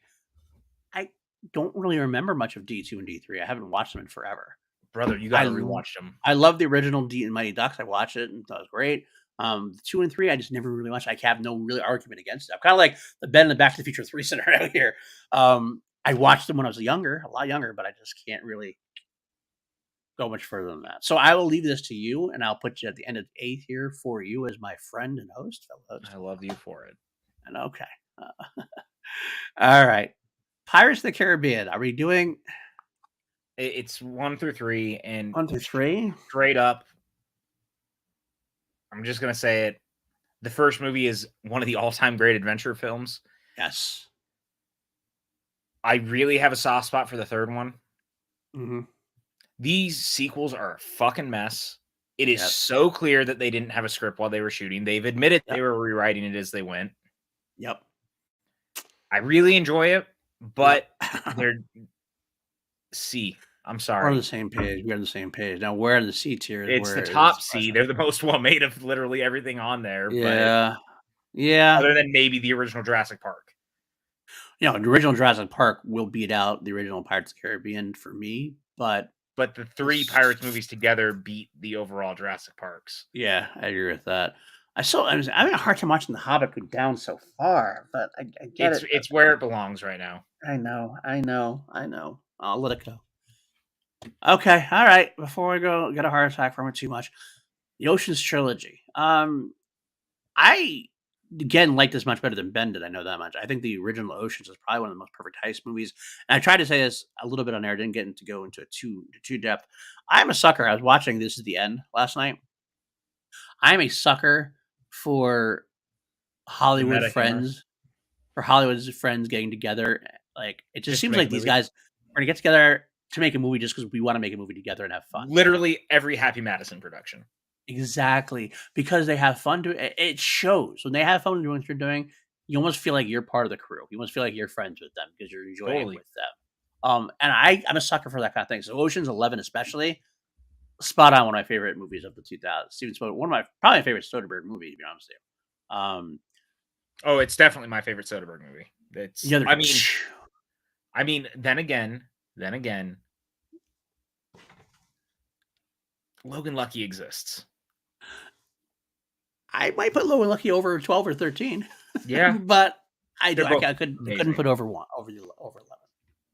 I don't really remember much of D2 and D3. I haven't watched them in forever. Brother, you gotta rewatch them. I love the original D and Mighty Ducks. I watched it and thought it was great. 2 and 3, I just never really watched. I have no really argument against it. I'm kind of like the Ben and the Back to the Future 3 scenario here. I watched them when I was a lot younger, but I just can't really go much further than that. So I will leave this to you, and I'll put you at the end of A tier for you as my friend and host, fellow host. I love you for it. And okay. All right. Pirates of the Caribbean. Are we doing... It's 1 through 3, and 1 through 3? Straight up, I'm just gonna say it. The first movie is one of the all-time great adventure films. Yes. I really have a soft spot for the third one. Mm-hmm. These sequels are a fucking mess. It is so clear that they didn't have a script while they were shooting. They've admitted they were rewriting it as they went. Yep. I really enjoy it, but they're C. I'm sorry. We're on the same page. We're on the same page. Now, where in the C tier? It's the top C. They're the most well-made of literally everything on there. Yeah. But yeah. Other than maybe the original Jurassic Park. You know, the original Jurassic Park will beat out the original Pirates of the Caribbean for me, but the 3 Pirates movies together beat the overall Jurassic Parks. Yeah, I agree with that. I'm having a hard time watching The Hobbit go down so far, but I get it. It's where it belongs right now. I know. I'll let it go. Okay, all right. Before we go get a heart attack from it too much, the Ocean's Trilogy. I again like this much better than Ben did. I know that much. I think the original Oceans is probably one of the most perfect heist movies. And I tried to say this a little bit on air. Didn't get into go into too depth. I'm a sucker. I was watching This Is the End last night. I'm a sucker for Hollywood's friends getting together. Like it just seems like these guys are gonna get together to make a movie just because we want to make a movie together and have fun. Literally every Happy Madison production. Exactly. Because they have fun it shows. When they have fun doing what you're doing, you almost feel like you're part of the crew. You almost feel like you're friends with them because you're enjoying it with them. And I'm a sucker for that kind of thing. So Ocean's 11 especially, spot on, one of my favorite movies of the 2000s. Steven Spielberg, probably my favorite Soderbergh movie, to be honest with you. Oh, it's definitely my favorite Soderbergh movie. It's I mean, then again, Logan Lucky exists. I might put Logan Lucky over 12 or 13. Yeah. But I couldn't put over 11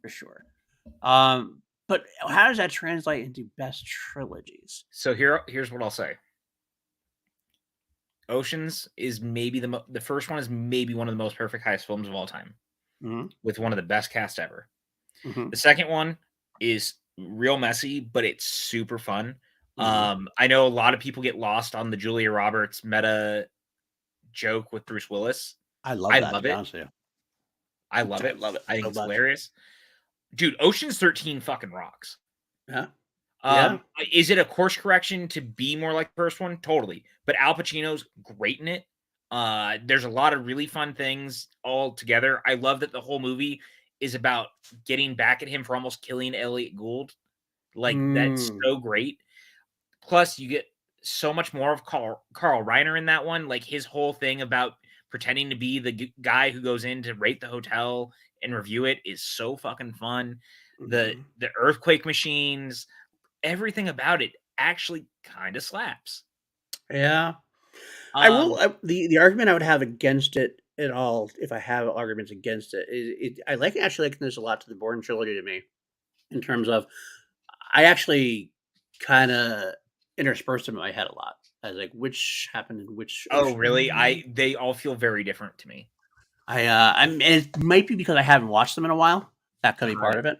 for sure. But how does that translate into best trilogies? So here's what I'll say. Oceans is maybe the first one is maybe one of the most perfect heist films of all time, with one of the best cast ever. Mm-hmm. The second one is real messy, but it's super fun. Mm-hmm. I know a lot of people get lost on the Julia Roberts meta joke with Bruce Willis. I love it. I love it. I think it's hilarious. Dude, Ocean's 13 fucking rocks. Yeah. Is it a course correction to be more like the first one? Totally. But Al Pacino's great in it. There's a lot of really fun things all together. I love that the whole movie is about getting back at him for almost killing Elliot Gould. Like, that's so great. Plus, you get so much more of Carl Reiner in that one. Like, his whole thing about pretending to be the guy who goes in to rate the hotel and review it is so fucking fun. The earthquake machines, everything about it actually kind of slaps. Yeah. I will. The argument I would have against it at all, if I have arguments against it, is I actually liken this a lot to the Bourne trilogy to me, in terms of I actually kind of interspersed them in my head a lot. I was like, which happened in which? Oh, ocean? really? They all feel very different to me. And it might be because I haven't watched them in a while. That could be part of it.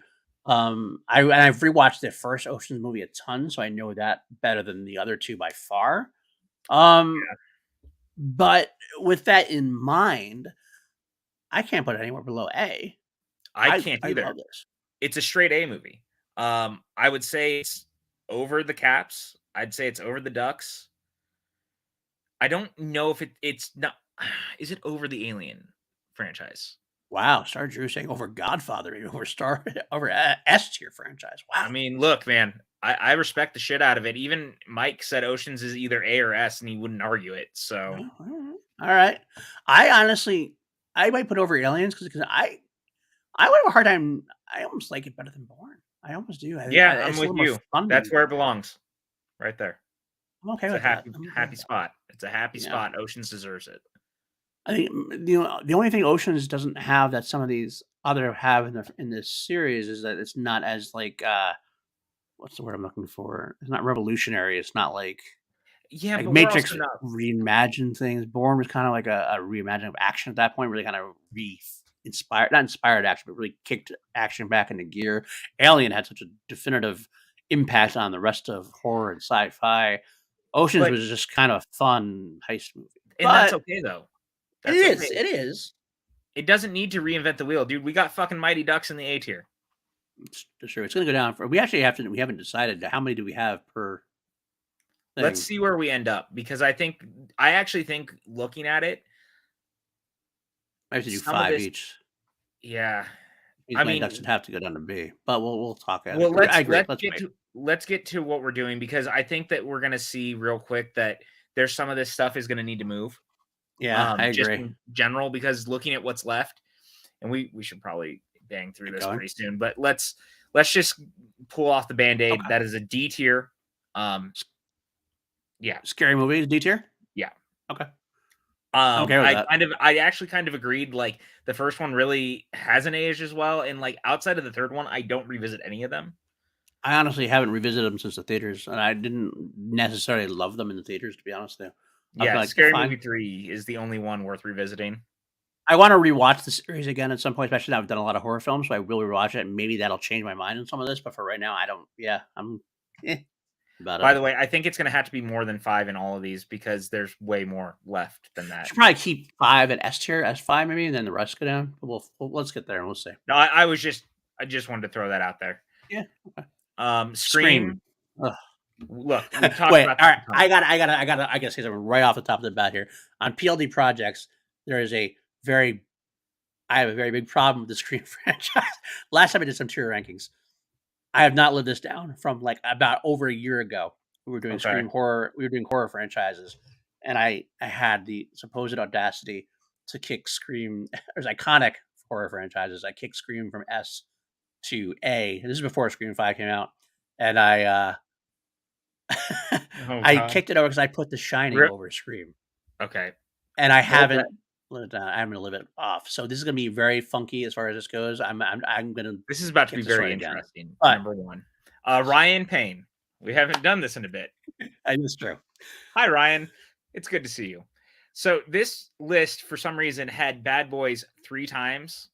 I've rewatched the first Ocean's movie a ton, so I know that better than the other two by far. But with that in mind, I can't put it anywhere below A. I can't either. I love this. It's a straight A movie. I would say it's over the Caps. I'd say it's over the Ducks. I don't know if it's not. Is it over the Alien franchise? Wow, Star Drew saying over Godfather, even over S tier franchise. Wow. I mean, look, man, I respect the shit out of it. Even Mike said Oceans is either A or S, and he wouldn't argue it. So, all right. I might put over Aliens because I would have a hard time. I almost like it better than Bourne. I almost do. I'm with you. That's where it belongs, right there. I'm okay with that. Happy spot. It's a happy spot. Oceans deserves it. I think the only thing Oceans doesn't have that some of these other have in this series is that it's not as like what's the word I'm looking for? It's not revolutionary. It's not like but Matrix reimagined things. Bourne was kind of like a reimagining of action at that point, really kind of not inspired action, but really kicked action back into gear. Alien had such a definitive impact on the rest of horror and sci-fi. Oceans was just kind of a fun heist movie. And that's okay though. It is. It doesn't need to reinvent the wheel, dude. We got fucking Mighty Ducks in the A tier. It's true. It's going to go down. We haven't decided how many do we have per thing. Let's see where we end up, because I actually think looking at it, I have to do 5 each. Yeah. Mighty Ducks would have to go down to B, but we'll talk about it. Well, let's get to what we're doing, because I think that we're going to see real quick that there's some of this stuff is going to need to move. Yeah, I agree. Just in general, because looking at what's left, and we should probably bang through this pretty soon, but let's just pull off the Band-Aid. Okay. That is a D tier. Yeah. Scary movie is D tier? Yeah. Okay. I actually kind of agreed. Like, the first one really hasn't aged as well, and like outside of the third one, I don't revisit any of them. I honestly haven't revisited them since the theaters, and I didn't necessarily love them in the theaters, to be honest with you. Yeah, like Scary Movie 3 is the only one worth revisiting. I want to rewatch the series again at some point, especially now I've done a lot of horror films, so I will rewatch it, and maybe that'll change my mind on some of this, but for right now, I don't. Yeah, I'm about it. By the way, I think it's going to have to be more than 5 in all of these, because there's way more left than that. Should probably keep 5 at S tier, S5 maybe, and then the rest go down. But let's get there and we'll see. No, I just wanted to throw that out there. Yeah. Okay. Scream. Look, wait. All right, I gotta say something right off the top of the bat here. On PLD projects, I have a very big problem with the Scream franchise. Last time I did some tier rankings, I have not lived this down. From like about over a year ago, we were doing Scream horror. We were doing horror franchises, and I had the supposed audacity to kick Scream. There's iconic horror franchises. I kicked Scream from S to A. This is before Scream 5 came out, and I kicked it over because I put The Shining over Scream. Okay. And I haven't lived it down. I'm going to live it off. So this is going to be very funky as far as this goes. I'm going to. This is about to be very interesting. Number one, Ryan Payne. We haven't done this in a bit. That's true. Hi, Ryan. It's good to see you. So this list, for some reason, had Bad Boys 3 times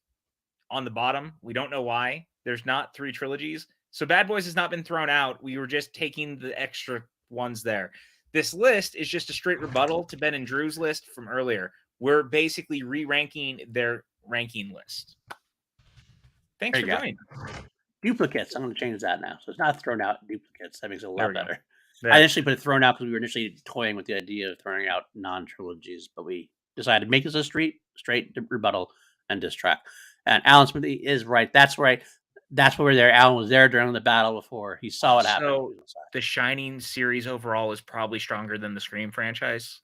on the bottom. We don't know why. There's not 3 trilogies. So Bad Boys has not been thrown out. We were just taking the extra ones there. This list is just a straight rebuttal to Ben and Drew's list from earlier. We're basically re-ranking their ranking list. Thanks for joining. Duplicates. I'm going to change that now. So it's not thrown out duplicates. That makes it a lot better. I initially put it thrown out because we were initially toying with the idea of throwing out non-trilogies, but we decided to make this a straight rebuttal and diss track. And Alan Smithy is right. That's right. That's where we're there. Alan was there during the battle before. He saw what happened. So the Shining series overall is probably stronger than the Scream franchise.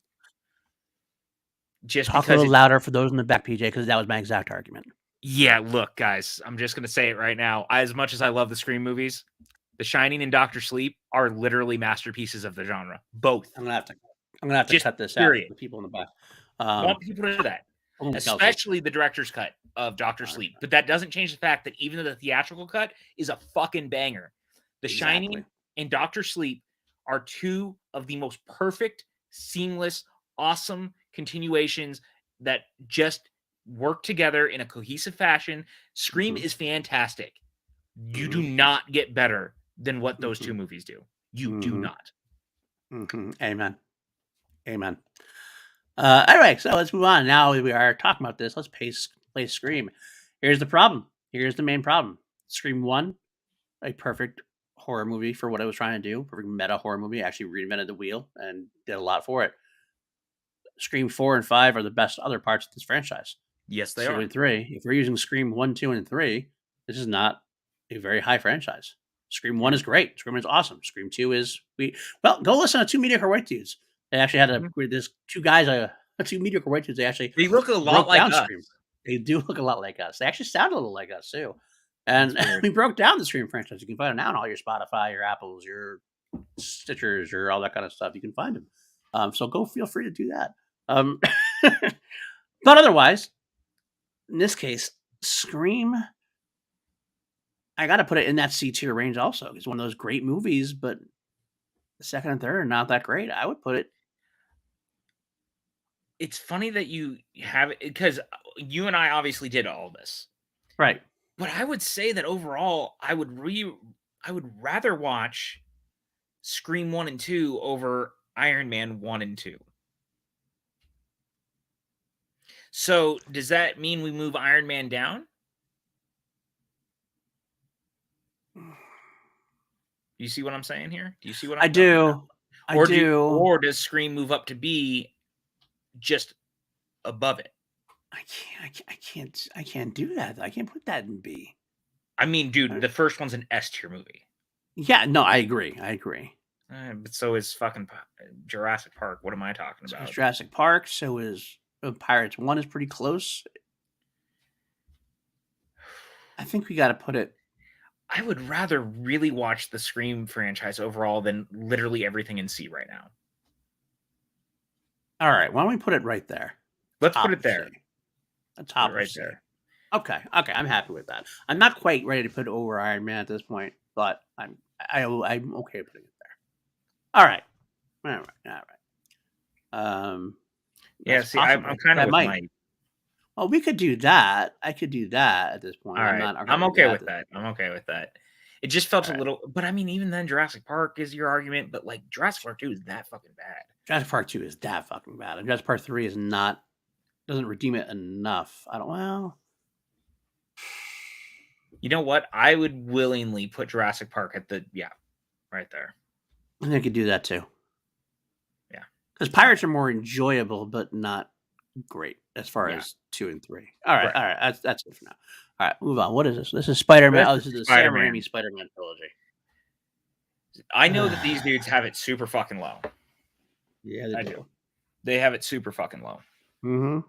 just Talk a because little louder for those in the back, PJ, because that was my exact argument. yeah, look, guys, I'm just gonna say it right now. As much as I love the Scream movies, The Shining and Doctor Sleep are literally masterpieces of the genre. Both. I'm gonna have to Just cut this out period. for the people in the back. Want people to know that. Only Kelsey. Especially the director's cut of Doctor Sleep. But that doesn't change the fact that even though the theatrical cut is a fucking banger, The Shining and Doctor Sleep are two of the most perfect, seamless, awesome continuations that just work together in a cohesive fashion. Scream is fantastic. You do not get better than what those two movies do. You do not. Amen. Anyway, so let's move on. Now we are talking about this. Let's play Scream. Here's the problem. Here's the main problem. Scream 1, a perfect horror movie for what it was trying to do. Perfect meta horror movie. Actually reinvented the wheel and did a lot for it. Scream 4 and 5 are the best other parts of this franchise. Yes, they 2 are. and 3. If we're using Scream 1, 2, and 3, this is not a very high franchise. Scream 1 is great. Scream is awesome. Scream 2 is go listen to Two Mediocre White Dudes. They actually had this two guys, two mediocre white dudes. They look a lot like us. Scream. They do look a lot like us. They actually sound a little like us too. And we broke down the Scream franchise. You can find it now on all your Spotify, your Apples, your Stitchers, your all that kind of stuff. You can find them. So go feel free to do that. But otherwise, in this case, Scream, I got to put it in that C tier range also. It's one of those great movies, but the second and third are not that great. I would put it. It's funny that you have it because you and I obviously did all this. Right. But I would say that overall, I would rather watch Scream 1 and 2 over Iron Man 1 and 2. So does that mean we move Iron Man down? Do you see what I'm saying here? Do you see what I'm saying? I do. Or does Scream move up to be just above it? I can't do that. I can't put that in B. I mean, dude, the first one's an S tier movie. Yeah, no, I agree. But so is fucking Jurassic Park. What am I talking about? So is Jurassic Park. So is Pirates 1 is pretty close. I think we got to put it. I would rather really watch the Scream franchise overall than literally everything in C right now. All right, why don't we put it right there? Let's put it there. A top right there. Okay, I'm happy with that. I'm not quite ready to put it over Iron Man at this point, but I'm okay putting it there. All right. Yeah, see, I'm kind of with Mike. Well, we could do that. I could do that at this point. All right. I'm okay with that. I'm okay with that. It just felt a little, but I mean, even then, Jurassic Park is your argument, but like Jurassic Park 2 is that fucking bad. Jurassic Park 2 is that fucking bad. And Jurassic Park 3 is not, doesn't redeem it enough. You know what? I would willingly put Jurassic Park at right there. I think I could do that too. Yeah. Because Pirates are more enjoyable, but not great as far as 2 and 3. All right. That's it for now. All right, move on. What is this? This is Spider-Man. This is the Sam Raimi Spider-Man trilogy. I know that these dudes have it super fucking low. Yeah, they do. They have it super fucking low. Mm-hmm.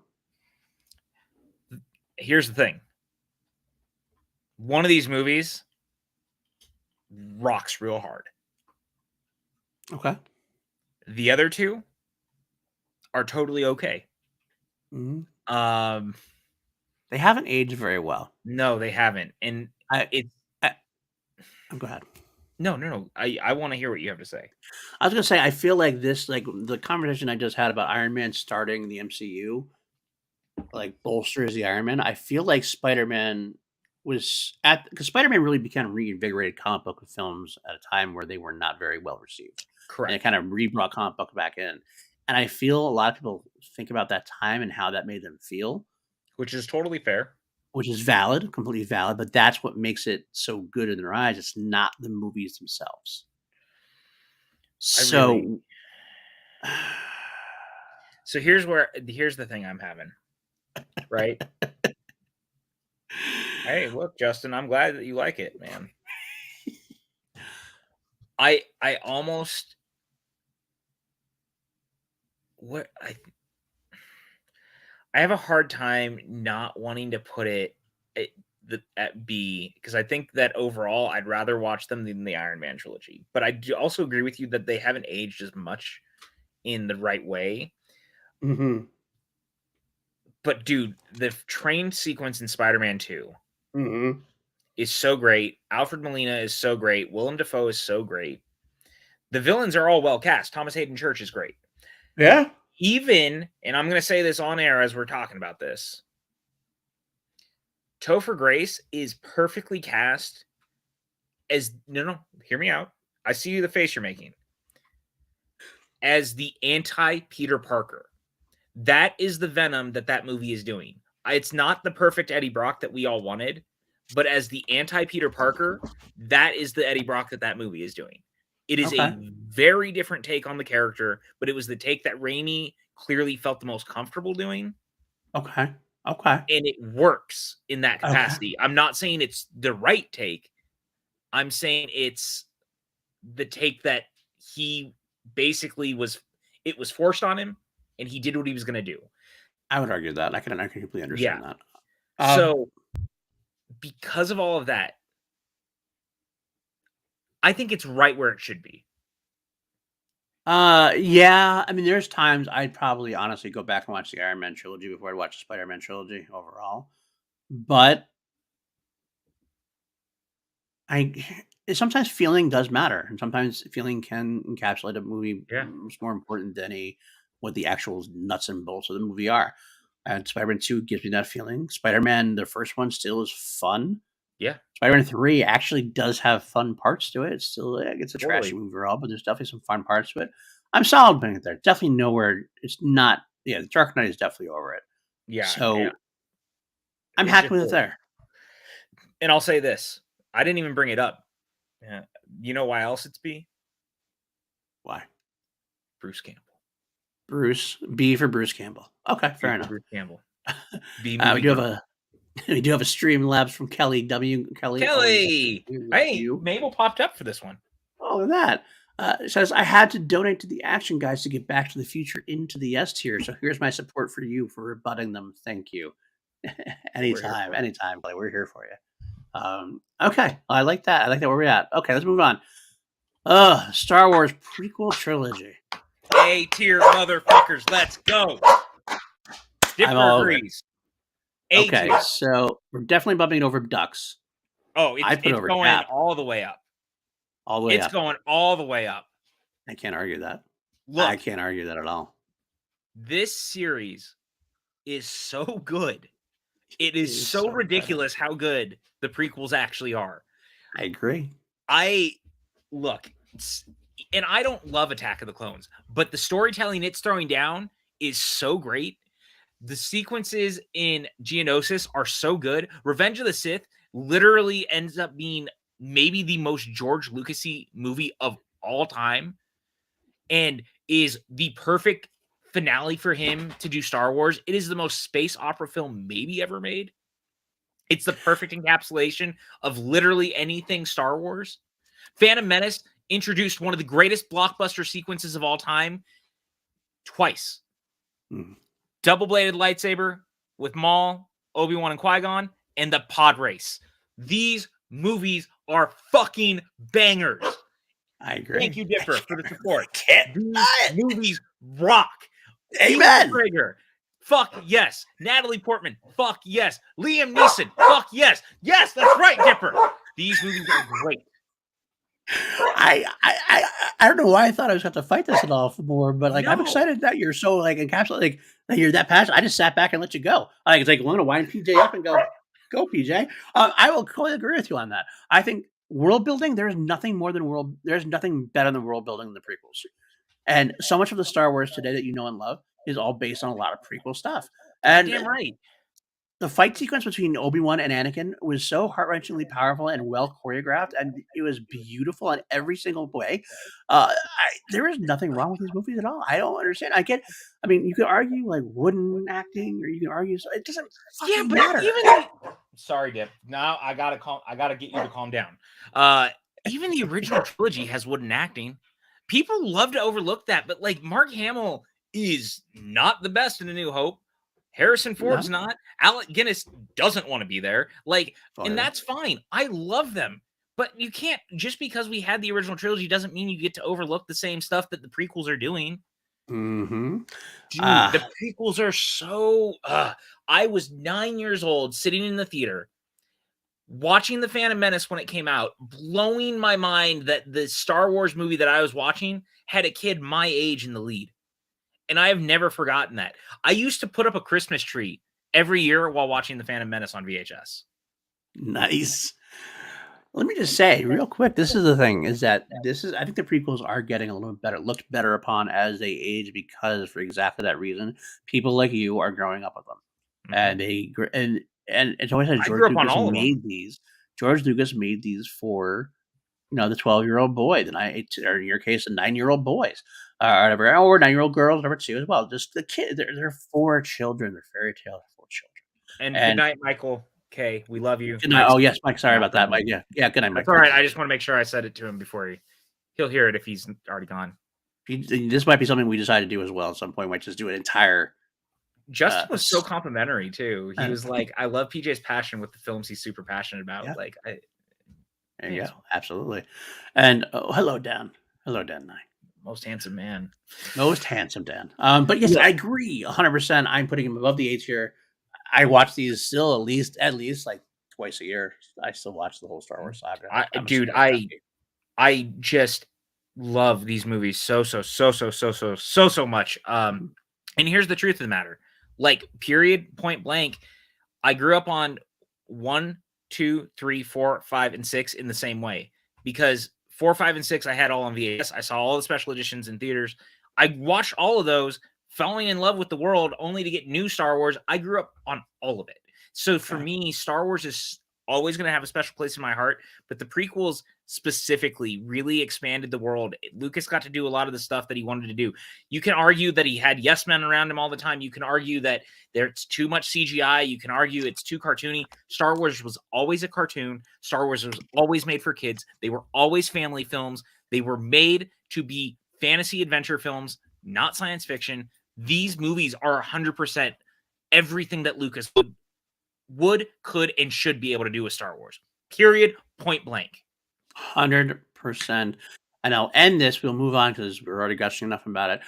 Here's the thing. One of these movies rocks real hard. Okay. The other two are totally okay. Mm-hmm. They haven't aged very well. No, they haven't. And go ahead. No. I want to hear what you have to say. I was going to say, I feel like this, like the conversation I just had about Iron Man starting the MCU, like bolsters the Iron Man. I feel like Spider-Man was because Spider-Man really began reinvigorated comic book films at a time where they were not very well received. Correct. And it kind of re-brought comic book back in. And I feel a lot of people think about that time and how that made them feel. Which is totally fair. Which is valid, completely valid, but that's what makes it so good in their eyes. It's not the movies themselves. So here's the thing I'm having, right? Hey, look, Justin, I'm glad that you like it, man. I almost I have a hard time not wanting to put it at B, because I think that overall I'd rather watch them than the Iron Man trilogy. But I do also agree with you that they haven't aged as much in the right way. Mm-hmm. But dude, the train sequence in Spider-Man 2 Mm-hmm. is so great. Alfred Molina is so great. Willem Dafoe is so great. The villains are all well cast. Thomas Hayden Church is great. Yeah. Even, and I'm going to say this on air as we're talking about this, Topher Grace is perfectly cast as no, hear me out. I see the face you're making. As the anti-Peter Parker. That is the Venom that movie is doing. It's not the perfect Eddie Brock that we all wanted, but as the anti-Peter Parker, that is the Eddie Brock that movie is doing. It is a very different take on the character, but it was the take that Raimi clearly felt the most comfortable doing. Okay. And it works in that capacity. I'm not saying it's the right take. I'm saying it's the take that he basically was forced on him, and he did what he was going to do. I would argue that. I can completely understand that. So, because of all of that, I think it's right where it should be. Yeah. I mean, there's times I'd probably honestly go back and watch the Iron Man trilogy before I'd watch the Spider-Man trilogy overall. But sometimes feeling does matter, and sometimes feeling can encapsulate a movie. It's more important than what the actual nuts and bolts of the movie are. And Spider-Man 2 gives me that feeling. Spider-Man, the first one, still is fun. Yeah. Spider-Man 3 actually does have fun parts to it. It's still it's a trashy movie overall, but there's definitely some fun parts to it. I'm solid putting it there. Definitely nowhere. It's not. Yeah, the Dark Knight is definitely over it. Yeah. So I'm happy with it there. And I'll say this: I didn't even bring it up. Yeah. You know why else it's B? Why? Bruce Campbell. B for Bruce Campbell. Okay, fair enough. Bruce Campbell. We do have a Streamlabs from Kelly W. Kelly. Hey, Mabel popped up for this one. Oh, look at that. It says, I had to donate to the Action Guys to get Back to the Future into the S tier. So here's my support for you for rebutting them. Thank you. anytime, Kelly. We're here for you. Okay. I like that. I like that where we're at. Okay, let's move on. Star Wars Prequel Trilogy. A tier motherfuckers. Let's go. Dipper agrees. Okay, so we're definitely bumping it over Ducks. Oh, it's going Cap. All the way up. All the way up. It's going all the way up. I can't argue that. Look, I can't argue that at all. This series is so good. It is so ridiculous how good the prequels actually are. I agree. And I don't love Attack of the Clones, but the storytelling it's throwing down is so great. The sequences in Geonosis are so good. Revenge of the Sith literally ends up being maybe the most George Lucas-y movie of all time, and is the perfect finale for him to do Star Wars. It is the most space opera film maybe ever made. It's the perfect encapsulation of literally anything Star Wars. Phantom Menace introduced one of the greatest blockbuster sequences of all time twice. Double-bladed lightsaber with Maul, Obi-Wan, and Qui-Gon, and the pod race. These movies are fucking bangers. I agree. Thank you, Dipper, for the support. These movies rock. Amen. McGregor, fuck yes. Natalie Portman, fuck yes. Liam Neeson, fuck yes. Yes, that's right, Dipper. These movies are great. I don't know why I thought I was going to fight this at all more, but I'm excited that you're so encapsulated, that you're that passionate. I just sat back and let you go. It's I'm going to wind PJ up and go PJ. I will totally agree with you on that. I think world building, there's nothing better than world building in the prequels. And so much of the Star Wars today that you know and love is all based on a lot of prequel stuff. And damn right. The fight sequence between Obi-Wan and Anakin was so heart-wrenchingly powerful and well choreographed, and it was beautiful in every single way. There is nothing wrong with these movies at all. I don't understand. You could argue wooden acting, or you can argue it doesn't matter. Sorry, Dip. Now I gotta get you to calm down. Even the original trilogy has wooden acting. People love to overlook that, but Mark Hamill is not the best in A New Hope. Harrison No? Ford's not. Alec Guinness doesn't want to be there. Like, Oh, and yeah. that's fine. I love them. But you can't, just because we had the original trilogy doesn't mean you get to overlook the same stuff that the prequels are doing. Mm-hmm. Dude, the prequels are so. I was 9 years old, sitting in the theater, watching The Phantom Menace when it came out, blowing my mind that the Star Wars movie that I was watching had a kid my age in the lead. And I have never forgotten that. I used to put up a Christmas tree every year while watching The Phantom Menace on VHS. Nice. Let me just say real quick, this is the thing, is that I think the prequels are getting a little bit better, looked better upon as they age, because for exactly that reason, people like you are growing up with them. And and it's always said I George grew up on Lucas all of them. made these. George Lucas made these for, the 12-year-old boy, or in your case, the 9-year-old boys, or whatever, or 9-year-old girls, whatever too, as well. Just the kid, they're for children. They're fairy tales for children. And good And night, Michael K. We love you. good night. Oh yes, Mike. Sorry about that, Mike. Yeah, good night, Mike. That's all right. I just want to make sure I said it to him before he'll hear it if he's already gone. This might be something we decide to do as well at some point. We might just do an entire. Justin was so complimentary too. He uh, was like, "I love PJ's passion with the films he's super passionate about." Yeah. Like, there you go. Absolutely. And hello, Dan. Hello, Dan 9. Most handsome man. Most handsome Dan. But yes, I agree 100%. I'm putting him above the 8 tier. I watch these still at least like twice a year. I still watch the whole Star Wars saga. I just love these movies so much. And here's the truth of the matter. Like, period, point blank, I grew up on 1, 2, 3, 4, 5, and 6 in the same way, because 4, 5, and 6 I had all on VHS. I saw all the special editions in theaters. I watched all of those, falling in love with the world, only to get new Star Wars. I grew up on all of it. So for me, Star Wars is always going to have a special place in my heart, but the prequels specifically really expanded the world. Lucas got to do a lot of the stuff that he wanted to do. You can argue that he had yes men around him all the time. You can argue that there's too much CGI. You can argue it's too cartoony. Star Wars was always a cartoon. Star Wars was always made for kids. They were always family films. They were made to be fantasy adventure films, not science fiction. These movies are 100% everything that Lucas would, could, and should be able to do with Star Wars. Period. Point blank. 100%. And I'll end this. We'll move on because we're already gushing enough about it.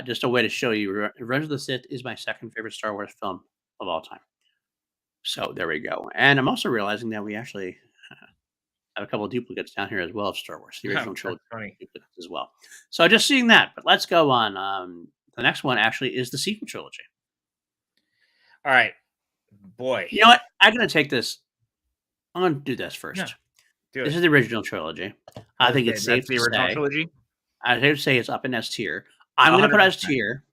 Just a way to show you, Revenge of the Sith is my second favorite Star Wars film of all time. So there we go. And I'm also realizing that we actually have a couple of duplicates down here as well of Star Wars, the original trilogy duplicates as well. So just seeing that, but let's go on. The next one actually is the Sequel Trilogy. All right, boy. You know what? I'm going to take this. I'm going to do this first. Yeah, do it. This is the original trilogy. I think it's safe to say. Trilogy? I would say it's up in S tier. I'm going to put S tier,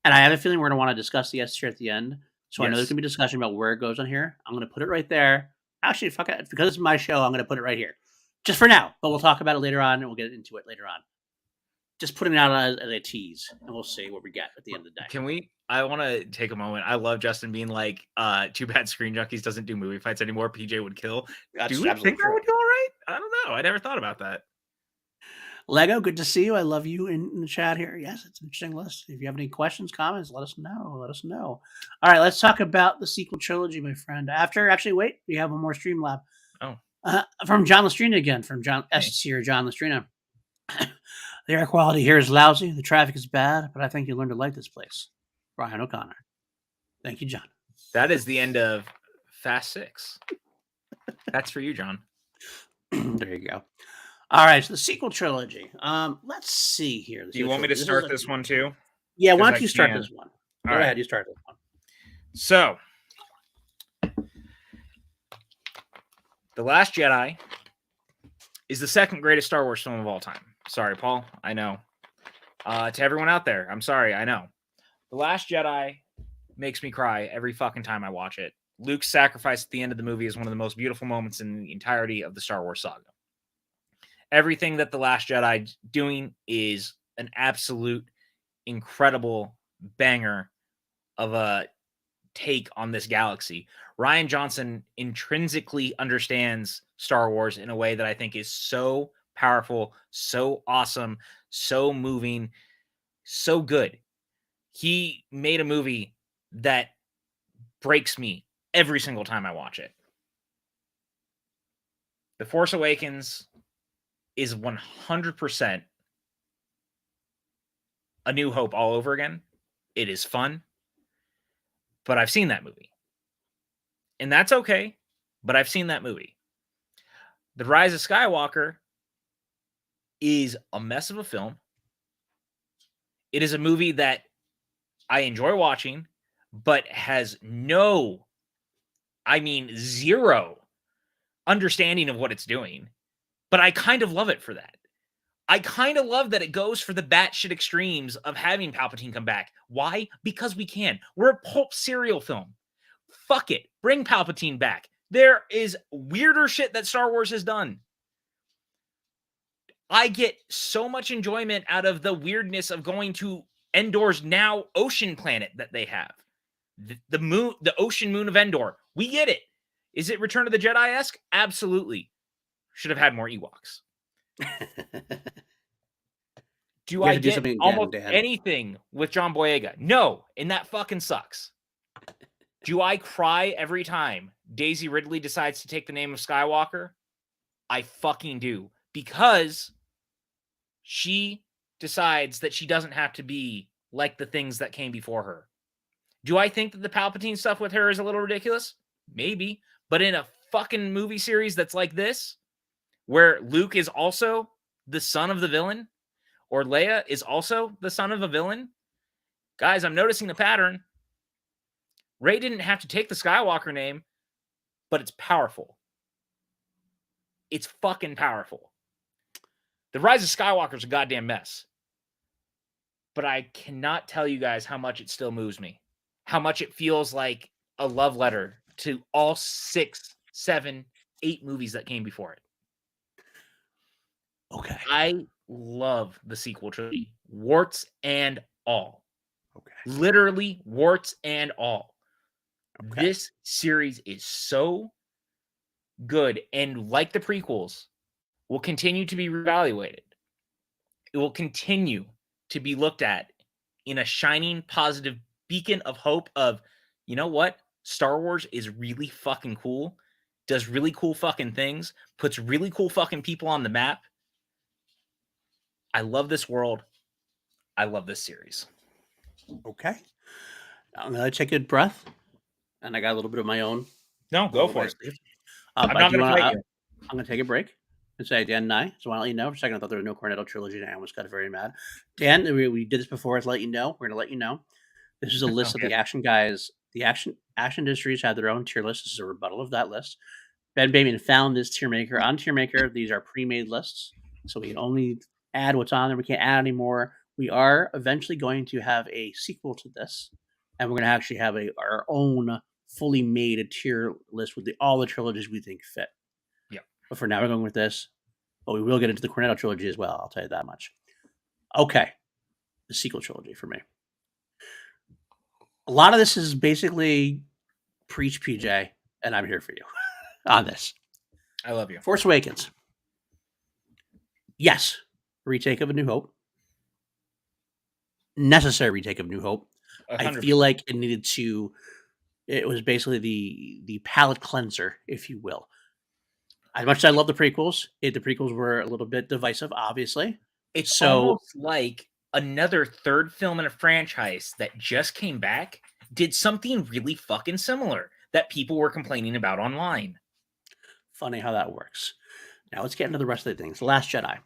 and I have a feeling we're going to want to discuss the S tier at the end. So I know there's going to be discussion about where it goes on here. I'm going to put it right there. Actually, fuck it. Because it's my show, I'm going to put it right here. Just for now. But we'll talk about it later on, and we'll get into it later on. Just putting it out as a tease, and we'll see what we get at the end of the day. I want to take a moment. I love Justin being like, too bad Screen Junkies doesn't do movie fights anymore. PJ would kill. That's do we think that would do all right? I don't know. I never thought about that. Lego, good to see you. I love you in the chat here. Yes, it's an interesting list. If you have any questions, comments, let us know. All right, let's talk about the Sequel Trilogy, my friend. Wait, we have one more Streamlab. From John Lestrina again, from John S. here, John Lestrina. The air quality here is lousy. The traffic is bad, but I think you'll learn to like this place. Brian O'Connor. Thank you, John. That is the end of Fast 6. That's for you, John. There you go. All right, so the Sequel Trilogy. Let's see here. Do you want me to start this one too? Yeah, why don't you start this one? Go ahead, you start this one. So, The Last Jedi is the second greatest Star Wars film of all time. Sorry, Paul. I know. To everyone out there, I'm sorry. I know. The Last Jedi makes me cry every fucking time I watch it. Luke's sacrifice at the end of the movie is one of the most beautiful moments in the entirety of the Star Wars saga. Everything that The Last Jedi doing is an absolute incredible banger of a take on this galaxy. Rian Johnson intrinsically understands Star Wars in a way that I think is so powerful, so awesome, so moving, so good. He made a movie that breaks me every single time I watch it. The Force Awakens is 100% A New Hope all over again. It is fun, but I've seen that movie. And that's okay, but I've seen that movie. The Rise of Skywalker is a mess of a film. It is a movie that I enjoy watching, but has zero understanding of what it's doing. But I kind of love it for that. I kind of love that it goes for the batshit extremes of having Palpatine come back. Why? Because we can. We're a pulp serial film. Fuck it. Bring Palpatine back. There is weirder shit that Star Wars has done. I get so much enjoyment out of the weirdness of going to Endor's now ocean planet that they have. The moon, the ocean moon of Endor. We get it. Is it Return of the Jedi-esque? Absolutely. Should have had more Ewoks. Do I get almost anything with John Boyega? No, and that fucking sucks. Do I cry every time Daisy Ridley decides to take the name of Skywalker? I fucking do. Because she decides that she doesn't have to be like the things that came before her. Do I think that the Palpatine stuff with her is a little ridiculous? Maybe. But in a fucking movie series that's like this, where Luke is also the son of the villain, or Leia is also the son of a villain, guys, I'm noticing a pattern. Rey didn't have to take the Skywalker name, but it's powerful. It's fucking powerful. The Rise of Skywalker is a goddamn mess. But I cannot tell you guys how much it still moves me. How much it feels like a love letter to all 6, 7, 8 movies that came before it. Okay. I love the sequel trilogy. Warts and all. Okay. Literally warts and all. Okay. This series is so good, and like the prequels, will continue to be reevaluated. It will continue to be looked at in a shining, positive beacon of hope of, you know what? Star Wars is really fucking cool, does really cool fucking things, puts really cool fucking people on the map. I love this world. I love this series. Okay. I'm going to take a breath, and I got a little bit of my own. No, go for it. I'm not going to fight you. I'm going to take a break and say Dan and I. So I want to let you know. For a second, I thought there was no Cornetto trilogy, and I almost got very mad. Dan, we did this before. Let's let you know. We're going to let you know. This is a list of the action guys. The action industries have their own tier list. This is a rebuttal of that list. Ben Bateman found this tier maker. On tier maker, these are pre-made lists, so we can only add what's on there. We can't add anymore. We are eventually going to have a sequel to this, and we're going to actually have our own fully made tier list with all the trilogies we think fit. Yeah. But for now, we're going with this. But we will get into the Cornetto trilogy as well. I'll tell you that much. Okay. The Sequel Trilogy for me. A lot of this is basically preach PJ, and I'm here for you on this. I love you. Force Awakens. Yes. Retake of A New Hope. Necessary retake of New Hope. 100%. I feel like it was basically the palate cleanser, if you will. As much as I love the prequels, the prequels were a little bit divisive, obviously. It's almost like another third film in a franchise that just came back did something really fucking similar that people were complaining about online. Funny how that works. Now let's get into the rest of the things. The Last Jedi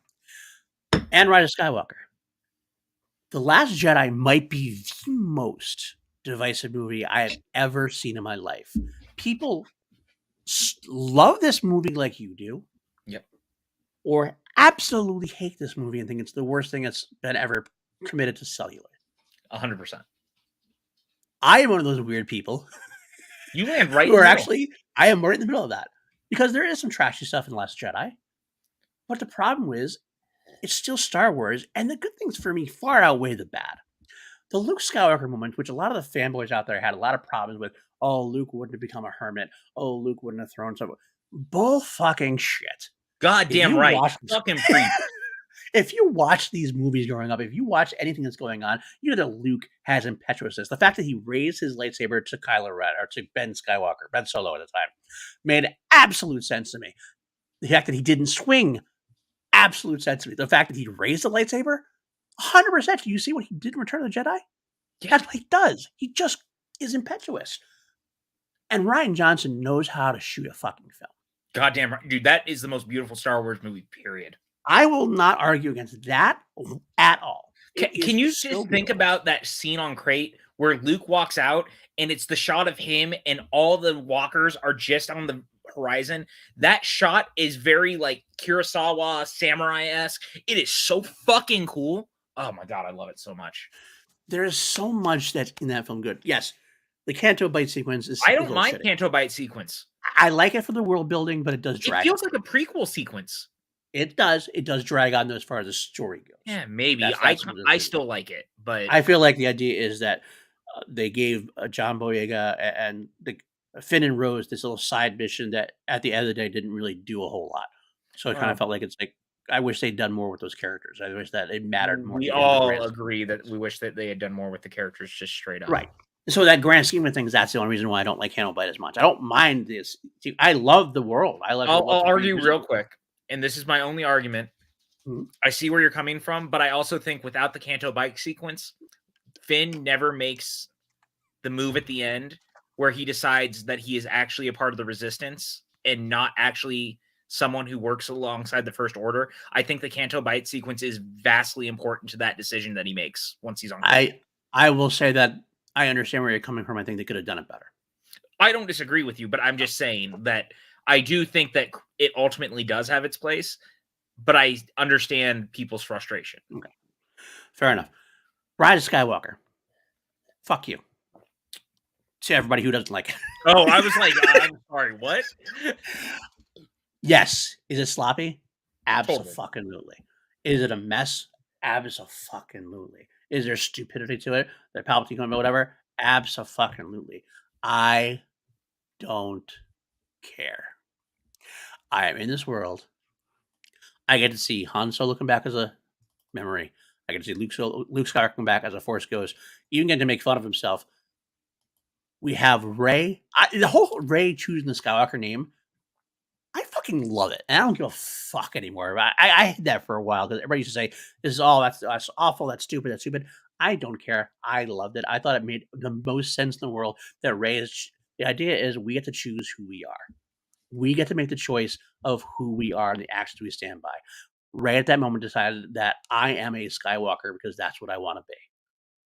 and Rise of Skywalker. The Last Jedi might be the most divisive movie I have ever seen in my life. People love this movie like you do. Yep. Or absolutely hate this movie and think it's the worst thing that's been ever committed to cellular. 100%. I am one of those weird people. You land right in the middle. Actually, I am right in the middle of that. Because there is some trashy stuff in The Last Jedi. But the problem is, it's still Star Wars, and the good things for me far outweigh the bad. The Luke Skywalker moment, which a lot of the fanboys out there had a lot of problems with, oh, Luke wouldn't have become a hermit. Oh, Luke wouldn't have thrown something. Bull fucking shit. Goddamn right. Fucking freak. If you watch these movies growing up, if you watch anything that's going on, you know that Luke has impetuousness. The fact that he raised his lightsaber to Kylo Ren or to Ben Skywalker, Ben Solo at the time, made absolute sense to me. The fact that he didn't swing, absolute sense to me. The fact that he raised the lightsaber, 100%. Do you see what he did in Return of the Jedi? Yeah. That's what he does. He just is impetuous. And Rian Johnson knows how to shoot a fucking film. Goddamn right. Dude, that is the most beautiful Star Wars movie, period. I will not argue against that at all. Can you just think about that scene on Crate where Luke walks out and it's the shot of him and all the walkers are just on the horizon? That shot is very like Kurosawa samurai-esque. It is so fucking cool. Oh my god, I love it so much. There is so much that's in that film good. Yes, the Canto Bite sequence is. I don't mind Canto Bite sequence. I like it for the world building, but it does drag. It feels like a prequel sequence. It does. It does drag on as far as the story goes. Yeah, maybe. I still like it, but I feel like the idea is that they gave John Boyega and Finn and Rose this little side mission that at the end of the day didn't really do a whole lot. So it kind of felt like it's like I wish they'd done more with those characters. I wish that it mattered more. We all agree that we wish that they had done more with the characters just straight up. Right. So that grand scheme of things, that's the only reason why I don't like Cannibal Bite as much. I don't mind this. I love the world. I'll argue real quick, and this is my only argument. Mm-hmm. I see where you're coming from, but I also think without the Canto Bite sequence, Finn never makes the move at the end where he decides that he is actually a part of the Resistance and not actually someone who works alongside the First Order. I think the Canto Bite sequence is vastly important to that decision that he makes once he's on. I will say that I understand where you're coming from. I think they could have done it better. I don't disagree with you, but I'm just saying that I do think that it ultimately does have its place, but I understand people's frustration. Okay. Fair enough. Rise of Skywalker. Fuck you. To everybody who doesn't like it. Oh, I was like, I'm sorry, what? Yes. Is it sloppy? Absolutely. Is it a mess? Absolutely. Is there stupidity to it? The Palpatine going whatever? Absolutely. I don't care. I am in this world. I get to see Han Solo come back as a memory. I get to see Luke Skywalker come back as a Force ghost. Even get to make fun of himself. We have Rey. The whole Rey choosing the Skywalker name, I fucking love it. And I don't give a fuck anymore. I hate that for a while because everybody used to say, this is that's awful, that's stupid, that's stupid. I don't care. I loved it. I thought it made the most sense in the world that Rey is. The idea is we get to choose who we are. We get to make the choice of who we are and the actions we stand by. Rey at that moment decided that I am a Skywalker because that's what I want to be.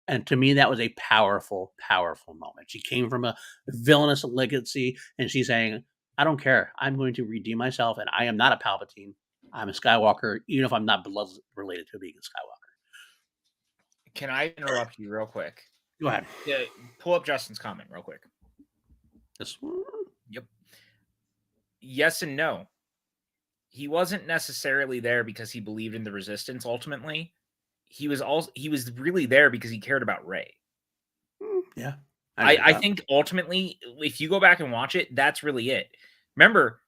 And to me, that was a powerful, powerful moment. She came from a villainous legacy, and she's saying, I don't care. I'm going to redeem myself, and I am not a Palpatine. I'm a Skywalker, even if I'm not blood related to being a Skywalker. Can I interrupt you real quick? Go ahead. Yeah, pull up Justin's comment real quick. This one? Yep. Yes and no. He wasn't necessarily there because he believed in the Resistance ultimately. He was really there because he cared about Rey. Yeah. I think ultimately, if you go back and watch it, that's really it. Remember,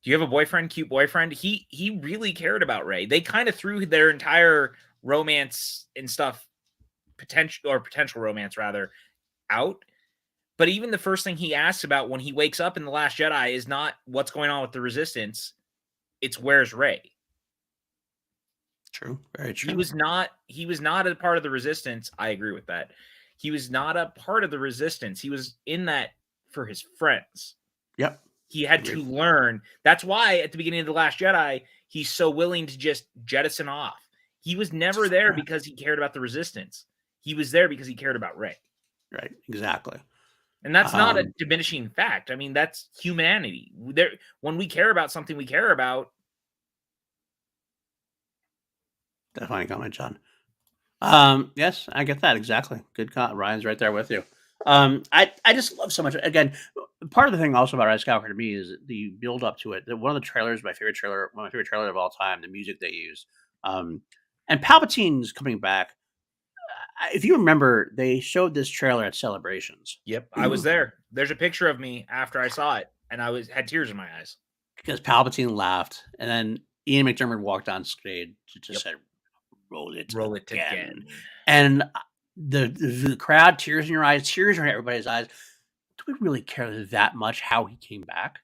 do you have a boyfriend, cute boyfriend? He really cared about Rey. They kind of threw their entire romance and stuff, potential romance rather, out. But even the first thing he asks about when he wakes up in The Last Jedi is not what's going on with the Resistance. It's where's Rey. True. Very true. He was not a part of the Resistance. I agree with that. He was not a part of the Resistance. He was in that for his friends. Yep. He had to learn. That's why at the beginning of The Last Jedi, he's so willing to just jettison off. He was never there because he cared about the Resistance. He was there because he cared about Rey. Right. Exactly. And that's not a diminishing fact. I mean, that's humanity. When we care about something we care about. Definitely comment, John. Yes, I get that. Exactly. Good call. Ryan's right there with you. I just love so much. Again, part of the thing also about Rise of Skywalker to me is the build up to it. One of the trailers, one of my favorite trailer of all time, the music they use. And Palpatine's coming back. If you remember, they showed this trailer at Celebrations. Yep, I was there. There's a picture of me after I saw it, and I had tears in my eyes. Because Palpatine laughed, and then Ian McDermott walked on stage to just said, roll it again. And the crowd, tears in your eyes, tears in everybody's eyes. Do we really care that much how he came back?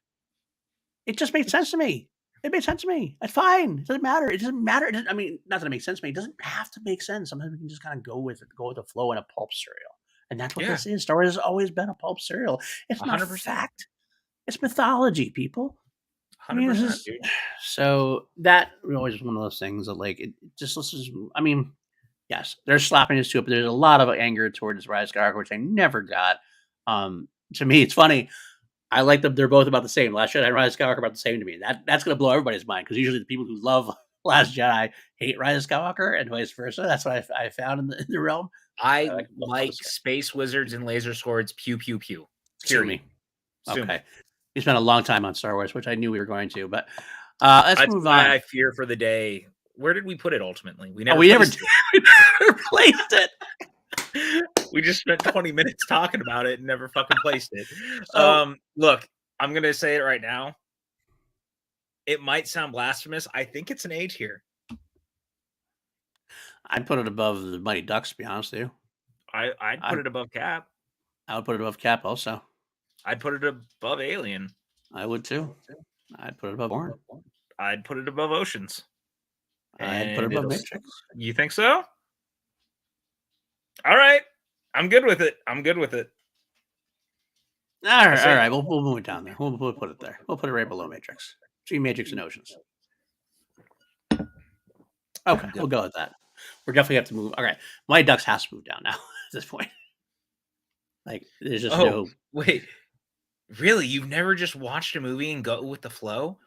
It just made sense to me. It made sense to me. It's fine. It doesn't matter. It doesn't matter. I mean, not that it makes sense to me. It doesn't have to make sense. Sometimes we can just kind of go with it, go with the flow in a pulp serial. And that's what this is. Star Wars has always been a pulp serial. It's not 100%. fact. It's mythology, people. 100%, I mean, dude. So that always one of those things that, like, it just listens. I mean, yes, there's sloppiness to it, but there's a lot of anger towards Rise of Skywalker, which I never got. To me, it's funny. I like them. They're both about the same. Last Jedi and Rise of Skywalker are about the same to me. That's going to blow everybody's mind because usually the people who love Last Jedi hate Rise of Skywalker and vice versa. That's what I found in the realm. I like space wizards and laser swords. Pew pew pew. Sue me. Sue Okay. me. You spent a long time on Star Wars, which I knew we were going to, but let's move on. I fear for the day. Where did we put it ultimately? We never placed it. We just spent 20 minutes talking about it and never fucking placed it. So, look, I'm gonna say it right now. It might sound blasphemous. I think it's an A tier. I'd put it above the Mighty Ducks, to be honest with you. I'd put it above Cap. I would put it above Cap also. I'd put it above Alien. I would too. I'd put it above Bourne. I'd put it above Oceans. I'd put it above Matrix. You think so? All right. I'm good with it. All right. We'll move it down there. We'll put it there. We'll put it right below Matrix. Between Matrix and Oceans. Okay, we'll go with that. We're definitely have to move. All right. Mighty Ducks has to move down now at this point. Like, there's just no. Wait. Really? You've never just watched a movie and go with the flow?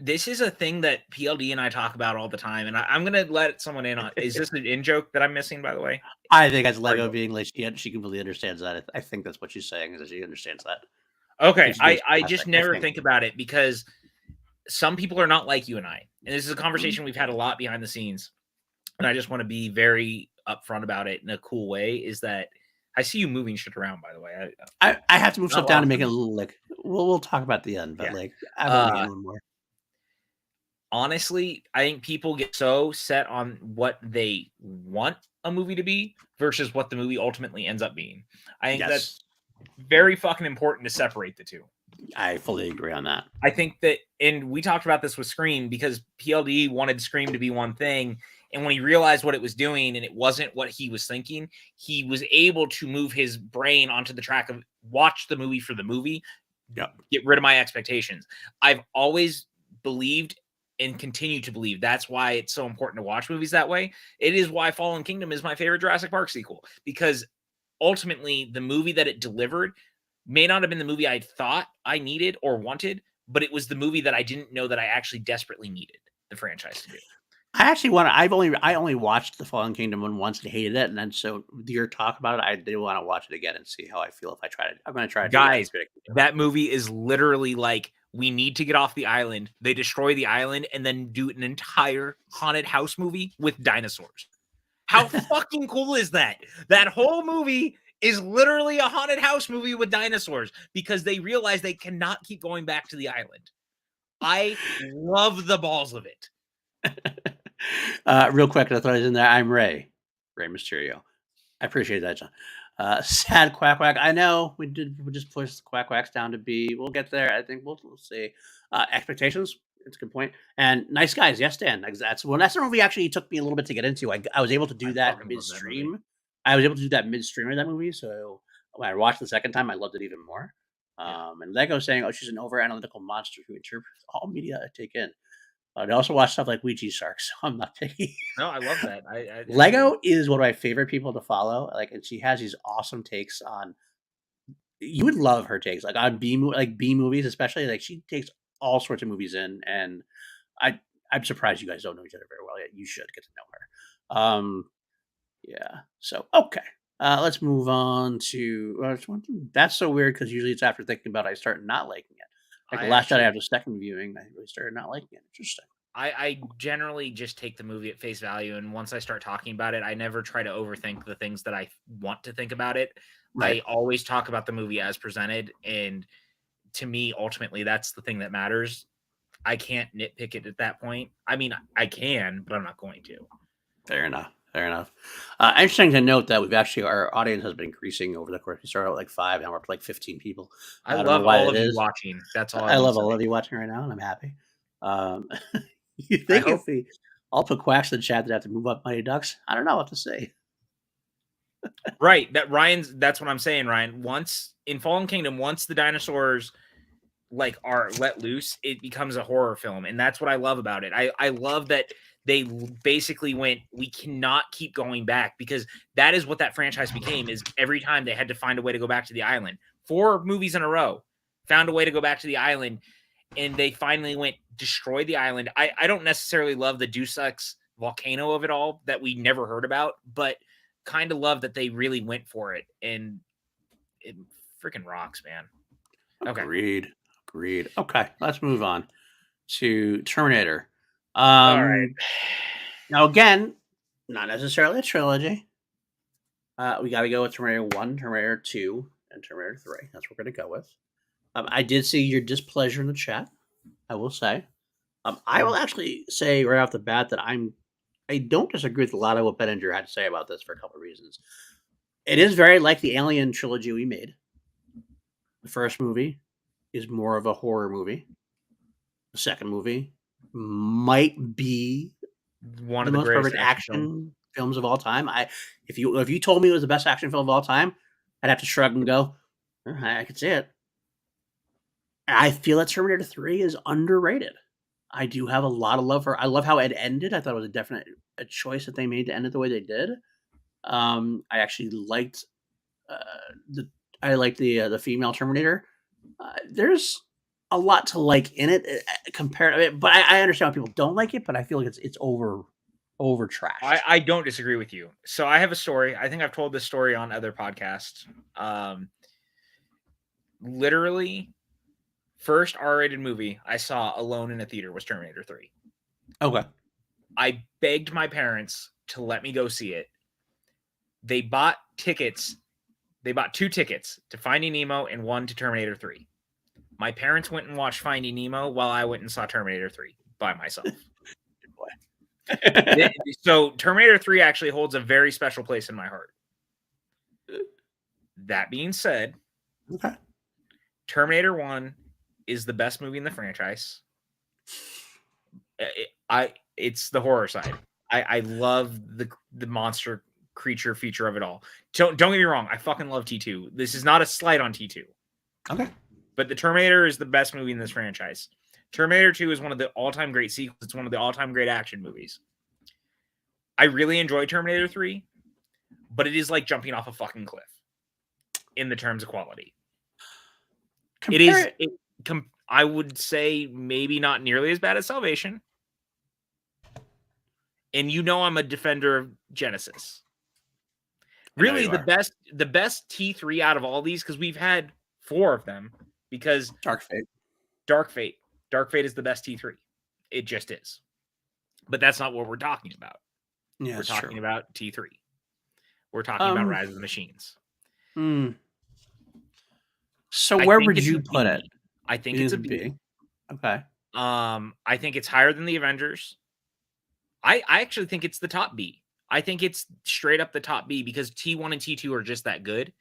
This is a thing that PLD and I talk about all the time, and I'm gonna let someone in on. Is this an in joke that I'm missing, by the way? I think as Lego being like she completely understands that. I think that's what she's saying is that she understands that. Okay, I just never think about it because some people are not like you and I, and this is a conversation we've had a lot behind the scenes, and I just want to be very upfront about it in a cool way. Is that I see you moving shit around, by the way. I have to move stuff down to make it a little like we'll talk about the end, but like I want to get one more. Honestly, I think people get so set on what they want a movie to be versus what the movie ultimately ends up being. I think that's very fucking important to separate the two. I fully agree on that. I think that, and we talked about this with Scream because PLD wanted Scream to be one thing. And when he realized what it was doing and it wasn't what he was thinking, he was able to move his brain onto the track of watch the movie for the movie, get rid of my expectations. I've always believed and continue to believe that's why it's so important to watch movies that way. It is why Fallen Kingdom is my favorite Jurassic Park sequel, because ultimately the movie that it delivered may not have been the movie I thought I needed or wanted, but it was the movie that I didn't know that I actually desperately needed the franchise to do. I only watched the Fallen Kingdom one once and hated it, and then so your talk about it, I did want to watch it again and see how I feel if I try it. I'm going to try it. Guys, that movie is literally like, we need to get off the island. They destroy the island and then do an entire haunted house movie with dinosaurs. How fucking cool is that? That whole movie is literally a haunted house movie with dinosaurs because they realize they cannot keep going back to the island. I love the balls of it. Real quick, I thought I was in there. I'm Rey Mysterio. I appreciate that, John. Sad Quack Quack. I know we just push the Quack Quacks down to B. We'll get there. I think we'll see. Expectations. It's a good point. And Nice Guys. Yes, Dan. That's the movie actually took me a little bit to get into. I was able to do that midstream. I was able to do that midstream of that movie. So when I watched the second time, I loved it even more. And Lego saying, "Oh, she's an over analytical monster who interprets all media I take in." I also watch stuff like Ouija Shark, so I'm not taking. No, I love that. Lego is one of my favorite people to follow. Like, and she has these awesome takes on. You would love her takes, like on B movies, especially. Like, she takes all sorts of movies in, and I'm surprised you guys don't know each other very well yet. You should get to know her. Yeah. So okay, let's move on to that's so weird because usually it's after thinking about it, I start not liking it. Like the last Jedi after second viewing, I really started not liking it. Interesting. I generally just take the movie at face value, and once I start talking about it, I never try to overthink the things that I want to think about it. Right. I always talk about the movie as presented, and to me, ultimately, that's the thing that matters. I can't nitpick it at that point. I mean, I can, but I'm not going to. Fair enough. Fair enough. Interesting to note that our audience has been increasing over the course. We started out like 5, now we're up to like 15 people. I don't know love why all it of you is. watching. That's all I I love want all to of you watching right now, and I'm happy. You say. I think hope if we all put quacks in the chat, they'd have to move up Mighty Ducks? I don't know what to say. right. That's what I'm saying, Ryan. Once in Fallen Kingdom, once the dinosaurs like are let loose, it becomes a horror film, and that's what I love about it. I love that they basically went, we cannot keep going back, because that is what that franchise became, is every time they had to find a way to go back to the island. 4 movies in a row found a way to go back to the island, and they finally went destroy the island. I don't necessarily love the Deus Ex volcano of it all that we never heard about, but kind of love that they really went for it, and it freaking rocks, man. Okay. Agreed. Okay, let's move on to Terminator. All right. Now, again, not necessarily a trilogy. We got to go with Terminator 1, Terminator 2, and Terminator 3. That's what we're going to go with. I did see your displeasure in the chat, I will say. I will actually say right off the bat that I don't disagree with a lot of what Benninger had to say about this for a couple of reasons. It is very like the Alien trilogy we made. The first movie is more of a horror movie. The second movie might be One the of the most greatest perfect action action films of all time. If you told me it was the best action film of all time, I'd have to shrug and go, I could see it. I feel that Terminator 3 is underrated. I do have a lot of love for. I love how it ended. I thought it was a choice that they made to end it the way they did. I actually liked the female Terminator. There's a lot to like in it compared, but I understand why people don't like it. But I feel like it's over trashed. I don't disagree with you. So I have a story. I think I've told this story on other podcasts. Literally, first R-rated movie I saw alone in a theater was Terminator 3. Okay. I begged my parents to let me go see it. They bought tickets. They bought 2 tickets to Finding Nemo and 1 to Terminator 3. My parents went and watched Finding Nemo while I went and saw Terminator 3 by myself. So Terminator 3 actually holds a very special place in my heart. That being said, Okay. Terminator 1 is the best movie in the franchise. It's the horror side. I love the monster creature feature of it all. Don't get me wrong, I fucking love T2. This is not a slight on T2. Okay. But the Terminator is the best movie in this franchise. Terminator 2 is one of the all-time great sequels. It's one of the all-time great action movies. I really enjoy Terminator 3, but it is like jumping off a fucking cliff in the terms of quality. I would say maybe not nearly as bad as Salvation. And you know I'm a defender of Genesis. Really, the best T3 out of all these, because we've had 4 of them, because Dark Fate is the best T3. It just is. But that's not what we're talking about. Yeah, we're talking about T3. We're talking about Rise of the Machines. So where would you put it? I think it's a B. Okay. I think it's higher than the Avengers. I actually think it's the top B. I think it's straight up the top B, because T1 and T2 are just that good.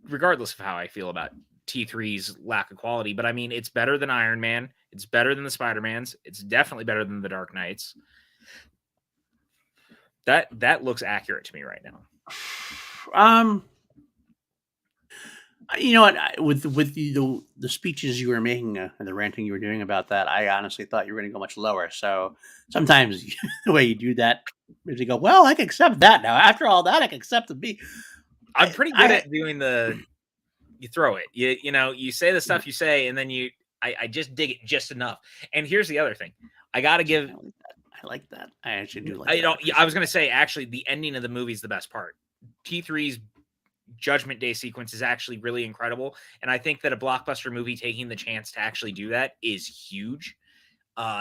Regardless of how I feel about T3's lack of quality, but I mean, it's better than Iron Man. It's better than the Spider-Mans. It's definitely better than the Dark Knights. That looks accurate to me right now. You know what? With the speeches you were making and the ranting you were doing about that, I honestly thought you were going to go much lower. So sometimes the way you do that is you go, well, I can accept that now. After all that, I can accept the B. I'm pretty good at doing you throw it. You say the stuff you say, and then I just dig it just enough. And here's the other thing. I got to give. I like that. I actually do like that. I was going to say, actually, the ending of the movie is the best part. T3's Judgment Day sequence is actually really incredible, and I think that a blockbuster movie taking the chance to actually do that is huge.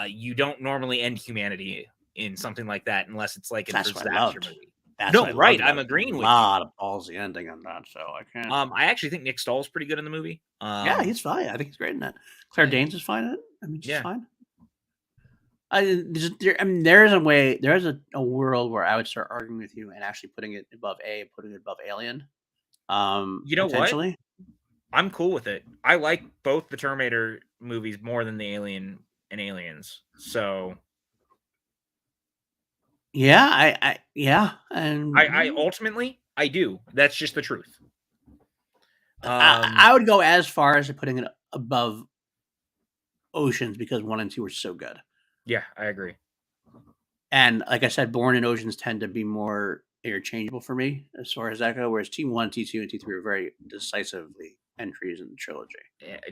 You don't normally end humanity in something like that unless it's like a disaster movie. That's No, what I loved right, about I'm it. agreeing A with you. lot of ballsy ending on that, so I can't. I actually think Nick Stahl's pretty good in the movie. Yeah, he's fine. I think he's great in that. Claire Yeah. Danes is fine in it. I mean, she's Yeah. fine. There is a way. There is a world where I would start arguing with you and actually putting it above Alien. You know what? Potentially. I'm cool with it. I like both the Terminator movies more than the Alien and Aliens. So Yeah, and I ultimately I do. That's just the truth. I would go as far as putting it above Oceans because 1 and 2 are so good. Yeah, I agree. And like I said, Bourne and Oceans tend to be more interchangeable for me as far as that go. Whereas T1, T2, and T3 are very decisively entries in the trilogy.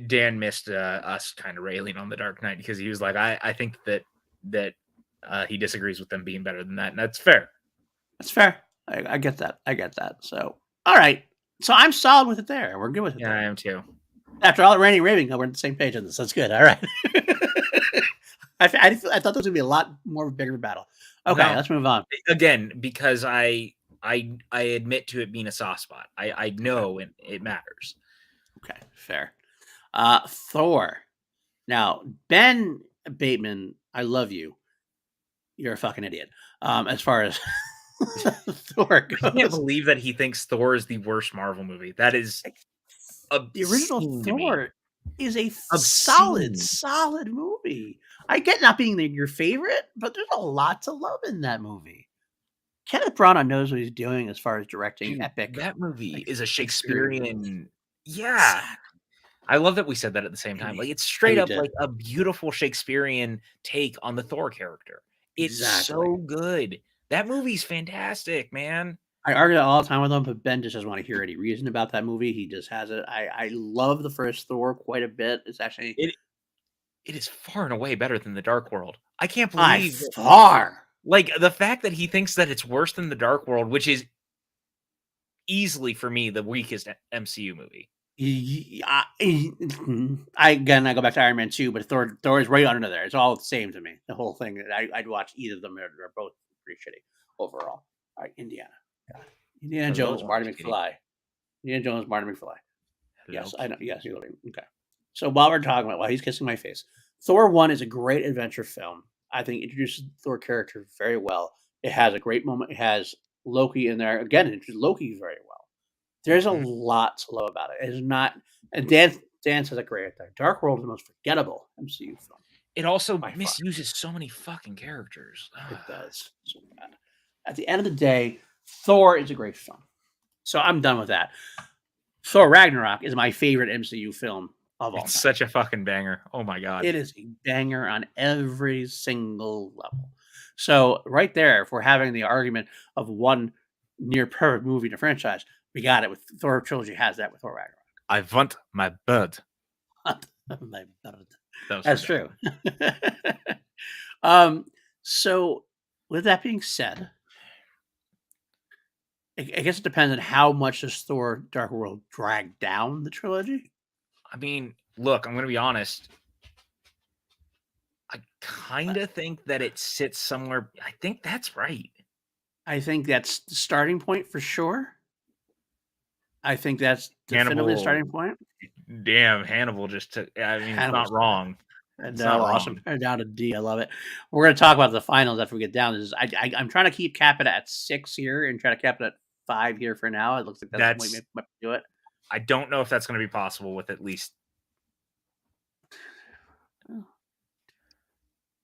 Dan missed us kind of railing on The Dark Knight because he was like, I think that he disagrees with them being better than that, and that's fair. That's fair. I get that. I get that. So, all right. So I'm solid with it there. We're good with it. Yeah, there. I am too. After all, Randy raving, we're on the same page on this. That's good. All right. I thought this was gonna be a lot more of a bigger battle. Okay, No. let's move on. Again, because I admit to it being a soft spot. I know it matters. Okay, fair. Thor. Now, Ben Bateman, I love you. You're a fucking idiot. As far as Thor goes. I can't believe that he thinks Thor is the worst Marvel movie. That is the original obscene to me. Thor is a Obscene. solid movie. I get not being your favorite, but there's a lot to love in that movie. Kenneth Branagh knows what he's doing as far as directing Dude, epic. that movie like, is a Shakespearean Shakespearean. Yeah. I love that we said that at the same time. Like it's straight up like a beautiful Shakespearean take on the Thor character. It's so good. That movie's fantastic, man. I argue that all the time with him, but Ben just doesn't want to hear any reason about that movie. He just has it. I love the first Thor quite a bit. It's actually it is far and away better than the Dark World. I can't by believe far. Like the fact that he thinks that it's worse than the Dark World, which is easily for me the weakest MCU movie. I go back to Iron Man 2, but Thor is right under there. It's all the same to me. The whole thing. I'd watch either of them. They're both pretty shitty overall. All right, Indiana. God. Indiana Jones, Marty McFly. Indiana Jones, Marty McFly. Yes, I know. Yes, you're looking. Okay. So while we're talking about, while he's kissing my face, Thor 1 is a great adventure film. I think it introduces the Thor character very well. It has a great moment. It has Loki in there. Again, it introduces Loki very well. There's a lot to love about it. It is not, and Dan says it great there. Dark World is the most forgettable MCU film. It also misuses so many fucking characters. It does. So bad. At the end of the day, Thor is a great film. So I'm done with that. Thor Ragnarok is my favorite MCU film of all time. It's such a fucking banger. Oh my god. It is a banger on every single level. So right there, if we're having the argument of one near perfect movie in a franchise, we got it with Thor Trilogy has that with Thor Ragnarok. I want my bird. My bird. That's true. So with that being said, I guess it depends on how much does Thor Dark World drag down the trilogy. I mean, look, I'm going to be honest. I kind of think that it sits somewhere. I think that's right. I think that's the starting point for sure. I think that's definitely the starting point. Damn, Hannibal just took. I mean, it's not wrong. It's not awesome. Wrong. Down to D. I love it. We're going to talk about the finals after we get down. I'm trying to keep Capita at 6 here and try to cap it at 5 here for now. It looks like that's the way we might do it. I don't know if that's going to be possible with at least.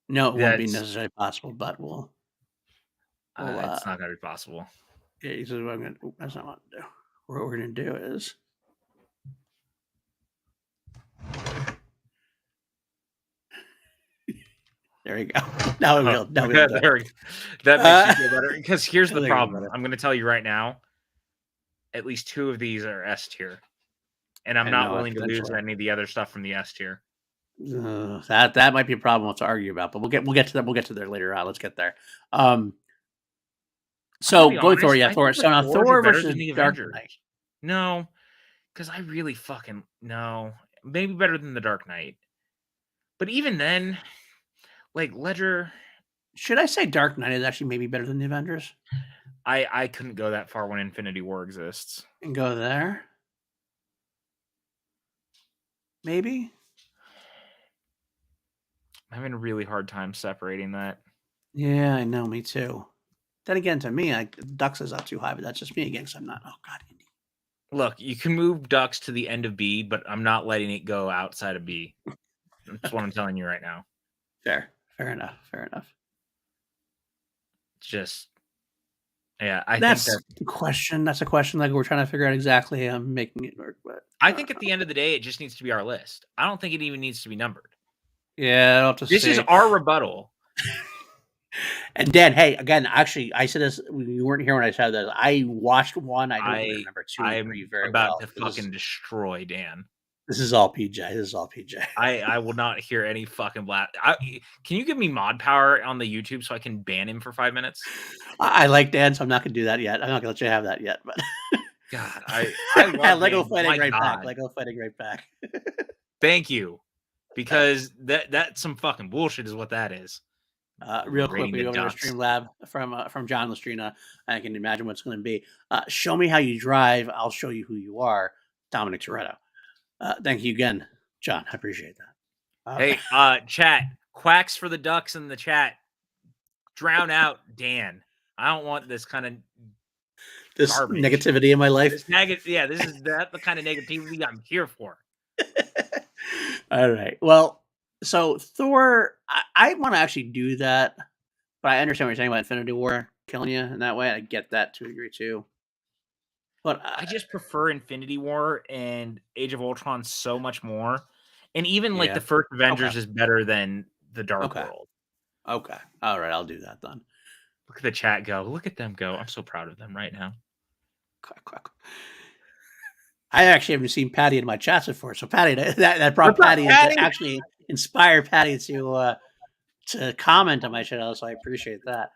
No, it won't be necessarily possible, but we'll it's not going to be possible. Yeah, that's not what I'm going to do. What we're going to do is. There we go. Now we will. That makes you feel better. Because here's the problem. I'm going to tell you right now. At least 2 of these are S tier, and I'm not willing to lose any of the other stuff from the S tier. That might be a problem to argue about, but we'll get to that. We'll get to there later on. Let's get there. So going Thor, yeah, Thor. So now Thor versus the Dark Knight. No, because I really maybe better than the Dark Knight. But even then, like Ledger, Should I say Dark Knight is actually maybe better than the Avengers? I couldn't go that far when Infinity War exists. And go there? Maybe? I'm having a really hard time separating that. Yeah, I know, me too. Then again, to me, Ducks is up too high, but that's just me again, because I'm not, oh god, Indy. Look, you can move Ducks to the end of B, but I'm not letting it go outside of B. That's what I'm telling you right now. Fair enough. Just, yeah, I That's think the question. That's a question like we're trying to figure out exactly how I'm making it work. But I think at the end of the day, it just needs to be our list. I don't think it even needs to be numbered. yeah, I'll have to This see. is our rebuttal. And Dan, hey, again, actually, I said this. You weren't here when I said this. I watched one. I don't really remember two and I'm three very about well. to fucking destroy Dan. This is all PJ. This is all PJ. I will not hear any fucking blast. Can you give me mod power on the YouTube so I can ban him for 5 minutes? I like Dan, so I'm not going to do that yet. I'm not going to let you have that yet. But God, I love Lego Dan. fighting My right God. back. Lego fighting right back. Thank you, because that's some fucking bullshit is what that is. Real quick, Rating we the go over to Ducks. Streamlab from John Lestrina. I can imagine what's going to be. Show me how you drive. I'll show you who you are. Dominic Toretto. Thank you again, John. I appreciate that. Hey, chat, quacks for the Ducks in the chat. Drown out Dan. I don't want this kind of this garbage. negativity in my life. This is the kind of negativity I'm here for. All right. Well, so Thor, I want to actually do that, but I understand what you're saying about Infinity War killing you in that way. I get that to a degree too. But I just prefer Infinity War and Age of Ultron so much more. And even like Yeah. the first Avengers Okay. is better than the Dark Okay. World. Okay. All right. I'll do that then. Look at the chat go. Look at them go. I'm so proud of them right now. Quack, quack. I actually haven't seen Patty in my chats before. So Patty, that brought What's up, Patty, Patty? to actually inspire Patty to comment on my channel. So I appreciate that.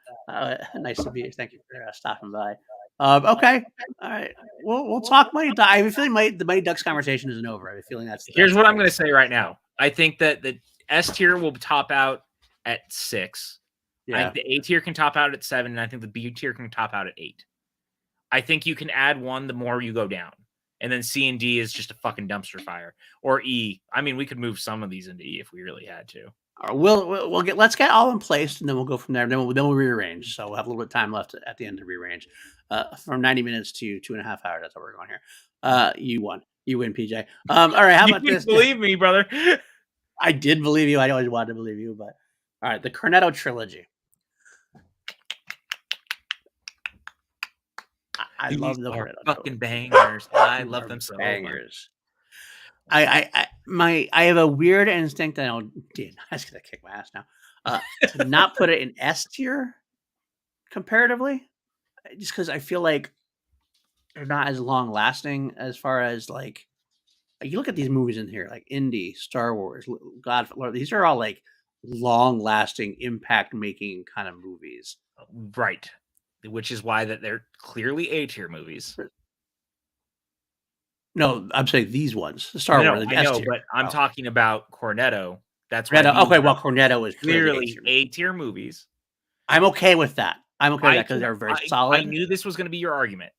Nice to meet you. Thank you for stopping by. Okay. All right. We'll talk Mighty Ducks. I have a feeling the Mighty Ducks conversation isn't over. I have a feeling Here's what I'm going to say right now. I think that the S tier will top out at 6. I Yeah. think the A tier can top out at 7, and I think the B tier can top out at 8. I think you can add 1 the more you go down. And then C and D is just a fucking dumpster fire. Or E. I mean, we could move some of these into E if we really had to. All right, let's get all in place, and then we'll go from there. Then we'll rearrange. So we'll have a little bit of time left at the end to rearrange. From 90 minutes to 2.5 hours. That's what we're going here. You won. You win, PJ. All right. How about You this? believe me, brother. I did believe you. I always wanted to believe you, but all right. The Cornetto Trilogy. I love the Cornetto fucking trilogy. bangers. I love them so much. Bangers. I have a weird instinct that I'm just gonna kick my ass now. To not put it in S tier comparatively, just because I feel like they're not as long lasting as far as like you look at these movies in here, like Indy, Star Wars, Godfather. These are all like long lasting, impact making kind of movies. Right. Which is why that they're clearly A tier movies. No, I'm saying these ones, the Star Wars. I know, but I'm talking about Cornetto. That's Cornetto. Okay, well, Cornetto is clearly A tier movies. I'm okay with that. I'm okay with that because they're very solid. I knew this was going to be your argument.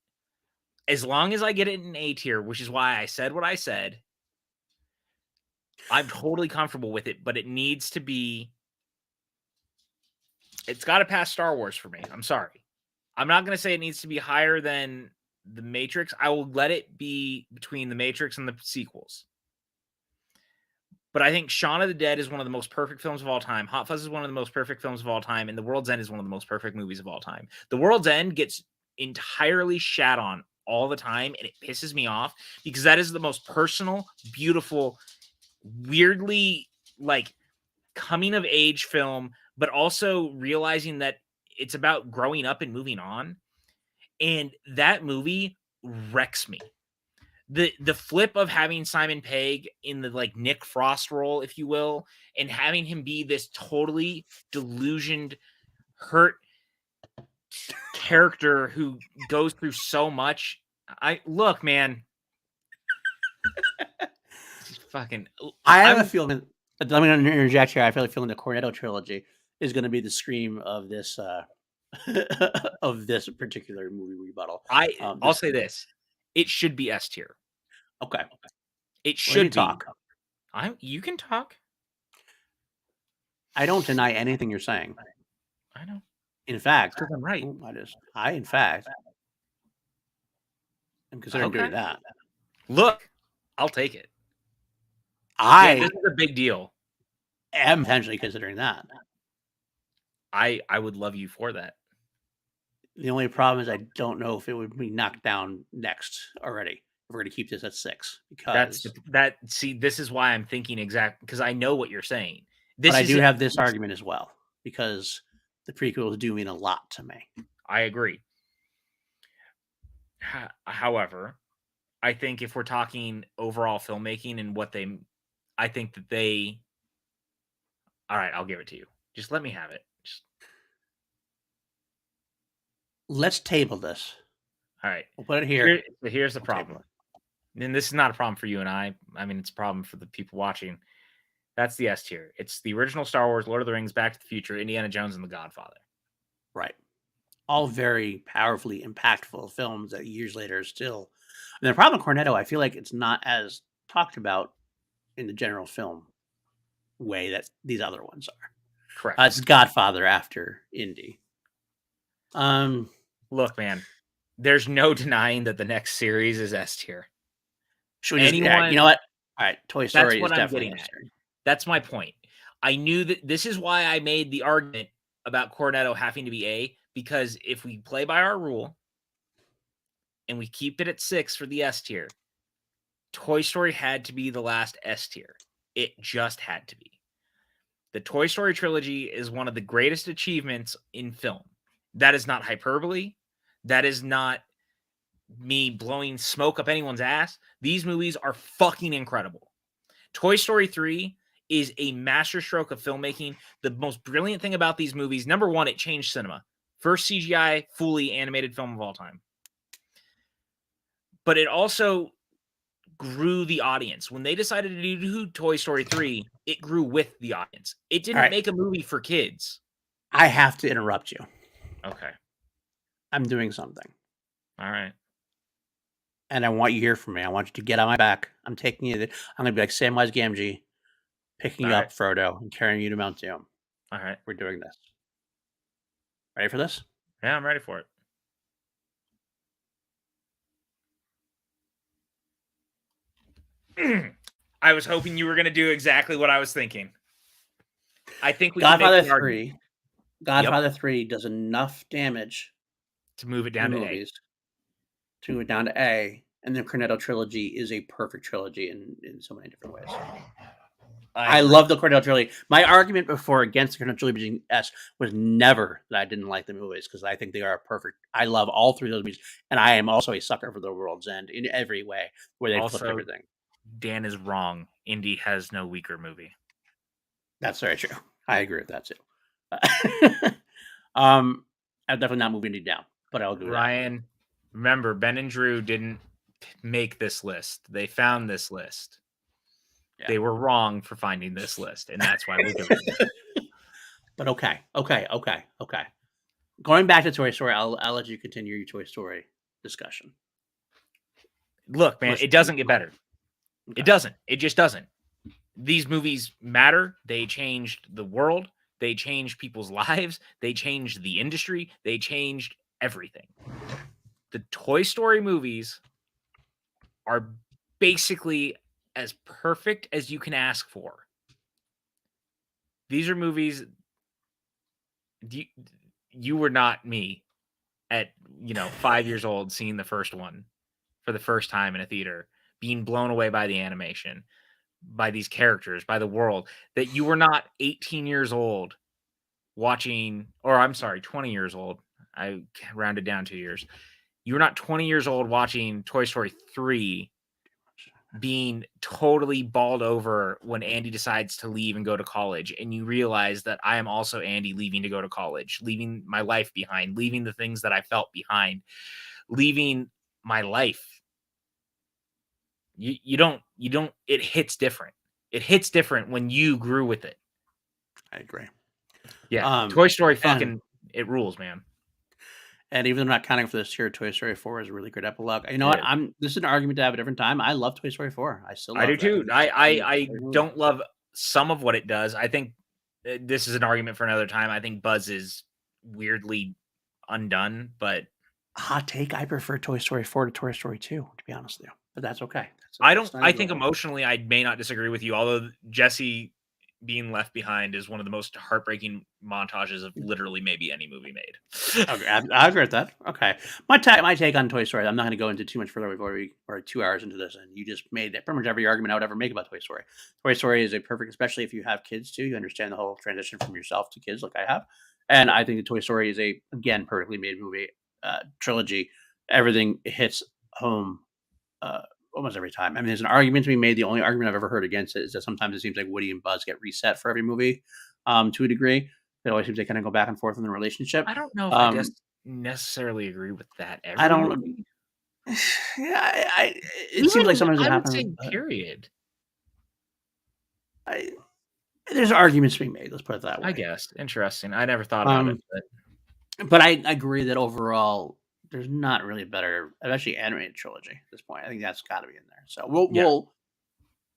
As long as I get it in A tier, which is why I said what I said, I'm totally comfortable with it, but it needs to be. It's got to pass Star Wars for me. I'm sorry. I'm not going to say it needs to be higher than The Matrix. I will let it be between The Matrix and the sequels. But I think Shaun of the Dead is one of the most perfect films of all time. Hot Fuzz is one of the most perfect films of all time. And The World's End is one of the most perfect movies of all time. The World's End gets entirely shat on all the time, and it pisses me off because that is the most personal, beautiful, weirdly like coming of age film, but also realizing that it's about growing up and moving on. And that movie wrecks me. The flip of having Simon Pegg in the like Nick Frost role, if you will, and having him be this totally delusioned, hurt character who goes through so much. Look, man. Fucking. I have a feeling. I'm going to interject here. I feel like feeling the Cornetto trilogy is going to be the scream of this of this particular movie rebuttal. I'll say this: it should be S tier. Okay, It let me should be. talk. You can talk. I don't deny anything you're saying. I know. In fact, Because I'm right. in fact, am considering doing Okay. that. Look, I'll take it. I This is a big deal. am potentially considering that. I would love you for that. The only problem is I don't know if it would be knocked down next already. If we're going to keep this at 6, because This is why I'm thinking because I know what you're saying. but I do have this argument as well, because the prequels do mean a lot to me. I agree. However, I think if we're talking overall filmmaking and I think that they. All right, I'll give it to you. Just let me have it. Let's table this. All right. We'll put it here. Here's the problem. And this is not a problem for you and I. I mean, it's a problem for the people watching. That's the S tier. It's the original Star Wars, Lord of the Rings, Back to the Future, Indiana Jones, and The Godfather. Right. All very powerfully impactful films that years later are still. And the problem with Cornetto, I feel like it's not as talked about in the general film way that these other ones are. Correct. It's Godfather after Indy. Look, man, there's no denying that the next series is S tier. Should we you know what? All right, Toy Story is definitely S tier. That's my point. I knew that this is why I made the argument about Cornetto having to be A, because if we play by our rule and we keep it at 6 for the S tier, Toy Story had to be the last S tier. It just had to be. The Toy Story trilogy is one of the greatest achievements in film. That is not hyperbole. That is not me blowing smoke up anyone's ass. These movies are fucking incredible. Toy Story 3 is a masterstroke of filmmaking. The most brilliant thing about these movies, number one, it changed cinema. First CGI, fully animated film of all time. But it also grew the audience. When they decided to do Toy Story 3, it grew with the audience. It didn't make a movie for kids. I have to interrupt you. Okay. I'm doing something. All right. And I want you to hear from me. I want you to get on my back. I'm taking you. I'm going to be like Samwise Gamgee, picking you up, Frodo, and carrying you to Mount Doom. All right. We're doing this. Ready for this? Yeah, I'm ready for it. I was hoping you were going to do exactly what I was thinking. I think we Godfather 3. Godfather 3 does enough damage to move it down to A. To move it down to A, and the Cornetto trilogy is a perfect trilogy in so many different ways. I love the Cornetto trilogy. My argument before against the Cornetto trilogy being S was never that I didn't like the movies, because I think they are perfect. I love all three of those movies, and I am also a sucker for The World's End in every way, where they flip everything. Dan is wrong. Indy has no weaker movie. That's very true. I agree with that too. I'm definitely not moving it down, but I'll do Ryan, remember, Ben and Drew didn't make this list. They found this list. Yeah. They were wrong for finding this list, and that's why we're doing it. But okay. Going back to Toy Story, I'll let you continue your Toy Story discussion. Look, man, it doesn't get better. Okay. It doesn't. It just doesn't. These movies matter. They changed the world. They changed people's lives. They changed the industry. They changed everything. The Toy Story movies are basically as perfect as you can ask for. These are movies. You were not me at 5 years old seeing the first one for the first time in a theater, being blown away by the animation, by these characters, by the world. That you were not 18 years old watching, or I'm sorry, 20 years old. I rounded down 2 years. You were not 20 years old watching Toy Story 3 being totally balled over when Andy decides to leave and go to college, and you realize that I am also Andy leaving to go to college, leaving my life behind, leaving the things that I felt behind, leaving my life. You don't, it hits different. It hits different when you grew with it. I agree. Yeah, Toy Story and- fucking it rules, man. And even though I'm not counting for this here, Toy Story 4 is a really great epilogue. You know It what? is. This is an argument to have a different time. I love Toy Story 4. I still love I do that. too. think it's a I great movie. don't love some of what it does. I think this is an argument for another time. I think Buzz is weirdly undone, but Hot take, I prefer Toy Story 4 to Toy Story 2, to be honest with you. But that's okay. I That's don't. not I a think deal. emotionally, I may not disagree with you. Although Jesse being left behind is one of the most heartbreaking montages of literally maybe any movie made. Okay, I agree with that. Okay. My take on Toy Story, I'm not going to go into too much further. We're 2 hours into this, and you just made pretty much every argument I would ever make about Toy Story. Toy Story is a perfect, especially if you have kids too. You understand the whole transition from yourself to kids, like I have. And I think the Toy Story is again, perfectly made movie trilogy. Everything hits home almost every time. I mean, there's an argument to be made. The only argument I've ever heard against it is that sometimes it seems like Woody and Buzz get reset for every movie to a degree. It always seems they kind of go back and forth in the relationship. I don't know if I just necessarily agree with that. I don't. Movie. Yeah, it seems like sometimes it I would say happens. period. There's arguments being made. Let's put it that way. I guess interesting. I never thought about it, but I agree that overall, there's not really a better, especially animated trilogy at this point. I think that's got to be in there. So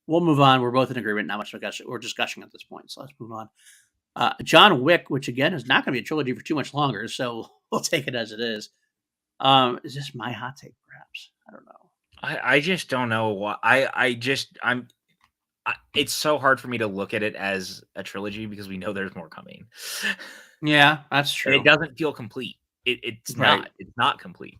we'll move on. We're both in agreement. Not much we're discussing at this point. So let's move on. John Wick, which again is not going to be a trilogy for too much longer, so we'll take it as it is. Is this my hot take? Perhaps I don't know. I just don't know what it's so hard for me to look at it as a trilogy because we know there's more coming. Yeah, that's true. And it doesn't feel complete. It's Right. not. It's not complete.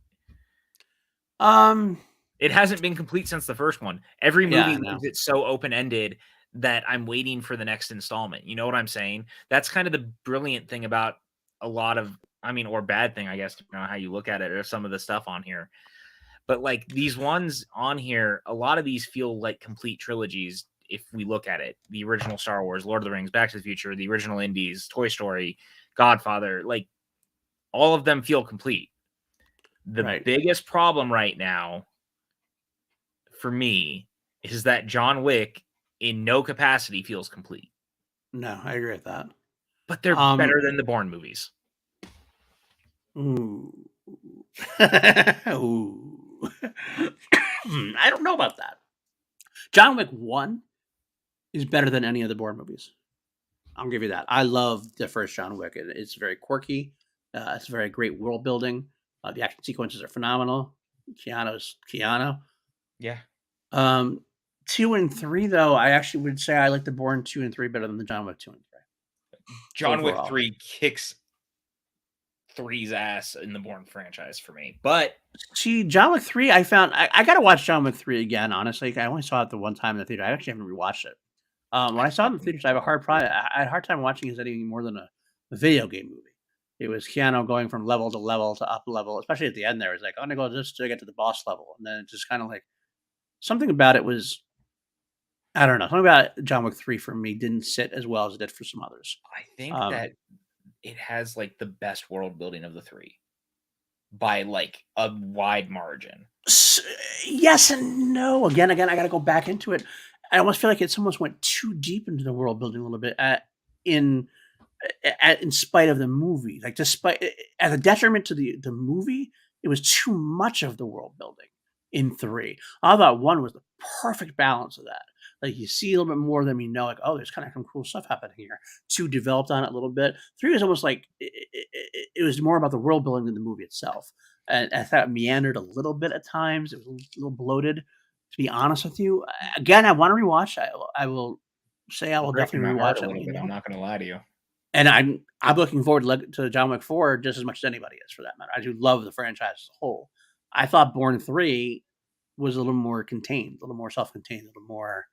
Um, It hasn't been complete since the first one. Every movie I know. leaves it so open-ended that I'm waiting for the next installment. You know what I'm saying? That's kind of the brilliant thing about a lot of, or bad thing, I guess, depending on how you look at it, or some of the stuff on here. But like these ones on here, a lot of these feel like complete trilogies. If we look at it, the original Star Wars, Lord of the Rings, Back to the Future, the original Indies, Toy Story, Godfather, like all of them feel complete. The biggest problem right now for me is that John Wick in no capacity feels complete. No, I agree with that. But they're better than the Bourne movies. Ooh. Ooh. I don't know about that. John Wick 1 is better than any of the Bourne movies. I'll give you that. I love the first John Wick. It's very quirky. It's very great world building. The action sequences are phenomenal. Keanu's Keanu. Yeah. 2 and 3, though, I actually would say I like the Bourne 2 and 3 better than the John Wick 2 and 3. John overall. Wick 3 kicks 3's ass in the Bourne franchise for me. But see, John Wick 3, I found I got to watch John Wick 3 again. Honestly, I only saw it the one time in the theater. I actually haven't rewatched it. When I saw it in the theaters, I had a hard time watching it anything more than a video game movie. It was Keanu going from level to level to up level, especially at the end. There, it's like I'm gonna go just to get to the boss level, and then it just kind of like something about it was, I don't know, something about John Wick 3 for me didn't sit as well as it did for some others. I think that it has like the best world building of the 3 by like a wide margin. Yes and no. Again, I got to go back into it. I almost feel like it almost went too deep into the world building a little bit in spite of the movie. Like despite as a detriment to the movie, it was too much of the world building in 3. I thought 1 was the perfect balance of that. Like you see a little bit more than we know. Like, oh, there's kind of some cool stuff happening here. 2 developed on it a little bit. 3 was almost like it was more about the world building than the movie itself. And I thought it meandered a little bit at times. It was a little bloated, to be honest with you. Again, I want to rewatch. I will say I will definitely rewatch it. I'm not going to lie to you. And I'm looking forward to John Wick 4 just as much as anybody is, for that matter. I do love the franchise as a whole. I thought Bourne 3 was a little more contained, a little more self-contained, a little more.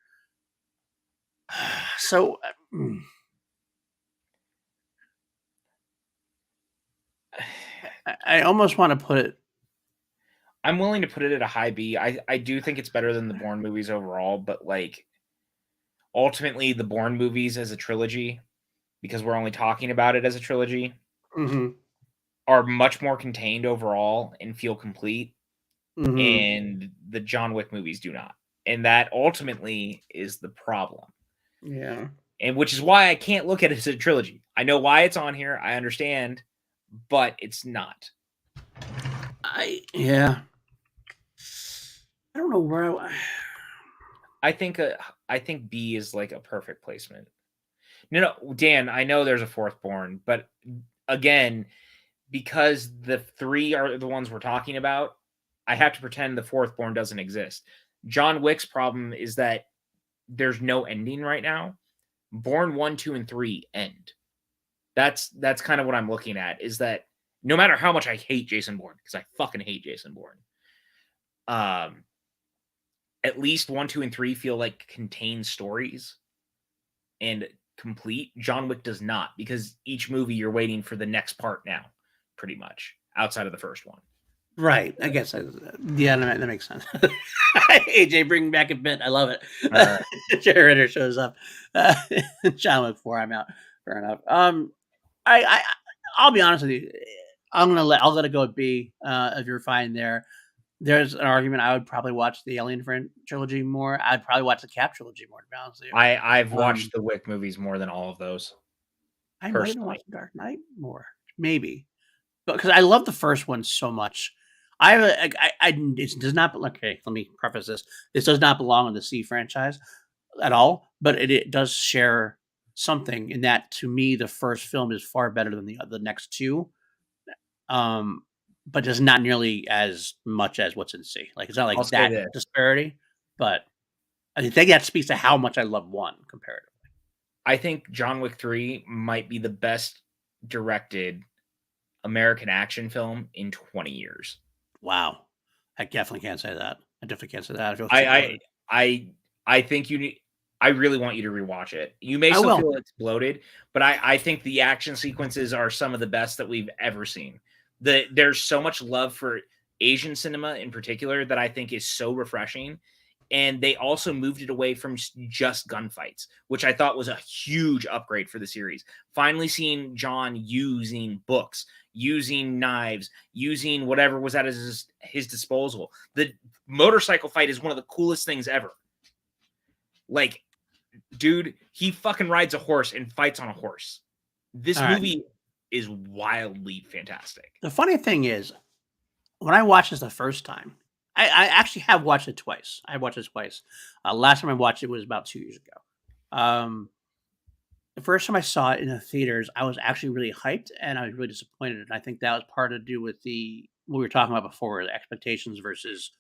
So, I almost want to put it. I'm willing to put it at a high B. I do think it's better than the Bourne movies overall, but like ultimately the Bourne movies as a trilogy, because we're only talking about it as a trilogy, are much more contained overall and feel complete. And the John Wick movies do not. And that ultimately is the problem. Yeah. And which is why I can't look at it as a trilogy. I know why it's on here. I understand, but it's not. Yeah. I don't know where I think B is like a perfect placement. No, Dan, I know there's a fourth Bourne, but again, because the three are the ones we're talking about, I have to pretend the fourth Bourne doesn't exist. John Wick's problem is that there's no ending right now. Bourne 1, 2, and 3 end. That's kind of what I'm looking at, is that no matter how much I hate Jason Bourne, because I fucking hate Jason Bourne, at least 1, 2, and 3 feel like contained stories and complete. John Wick does not, because each movie you're waiting for the next part now, pretty much, outside of the first one. Right. I guess. Yeah, that makes sense. AJ, bring back a bit. I love it. Jerry Ritter shows up. John Wick 4. I'm out. Fair enough. I'll be honest with you. I'll let it go at B. If you're fine there. There's an argument. I would probably watch the Alien trilogy more. I'd probably watch the Cap trilogy more, to be honest with you. I've watched the Wick movies more than all of those. I might even watch the Dark Knight more, maybe, but because I love the first one so much. It does not. Okay, let me preface this. This does not belong in the C franchise at all, but it does share something in that. To me, the first film is far better than the next two. But just not nearly as much as what's in C. Like, it's not like that disparity, but I think that speaks to how much I love one comparatively. I think John Wick 3 might be the best directed American action film in 20 years. Wow. I definitely can't say that. I think I really want you to rewatch it. You may still feel it's bloated, but I think the action sequences are some of the best that we've ever seen. There's so much love for Asian cinema in particular that I think is so refreshing. And they also moved it away from just gunfights, which I thought was a huge upgrade for the series. Finally seeing John using books, using knives, using whatever was at his disposal. The motorcycle fight is one of the coolest things ever. Like, dude, he fucking rides a horse and fights on a horse. This movie is wildly fantastic. The funny thing is, when I watched this the first time, I actually have watched it twice. I watched it twice. Last time I watched it was about 2 years ago. The first time I saw it in the theaters, I was actually really hyped and I was really disappointed. And I think that was part to do with what we were talking about before, the expectations versus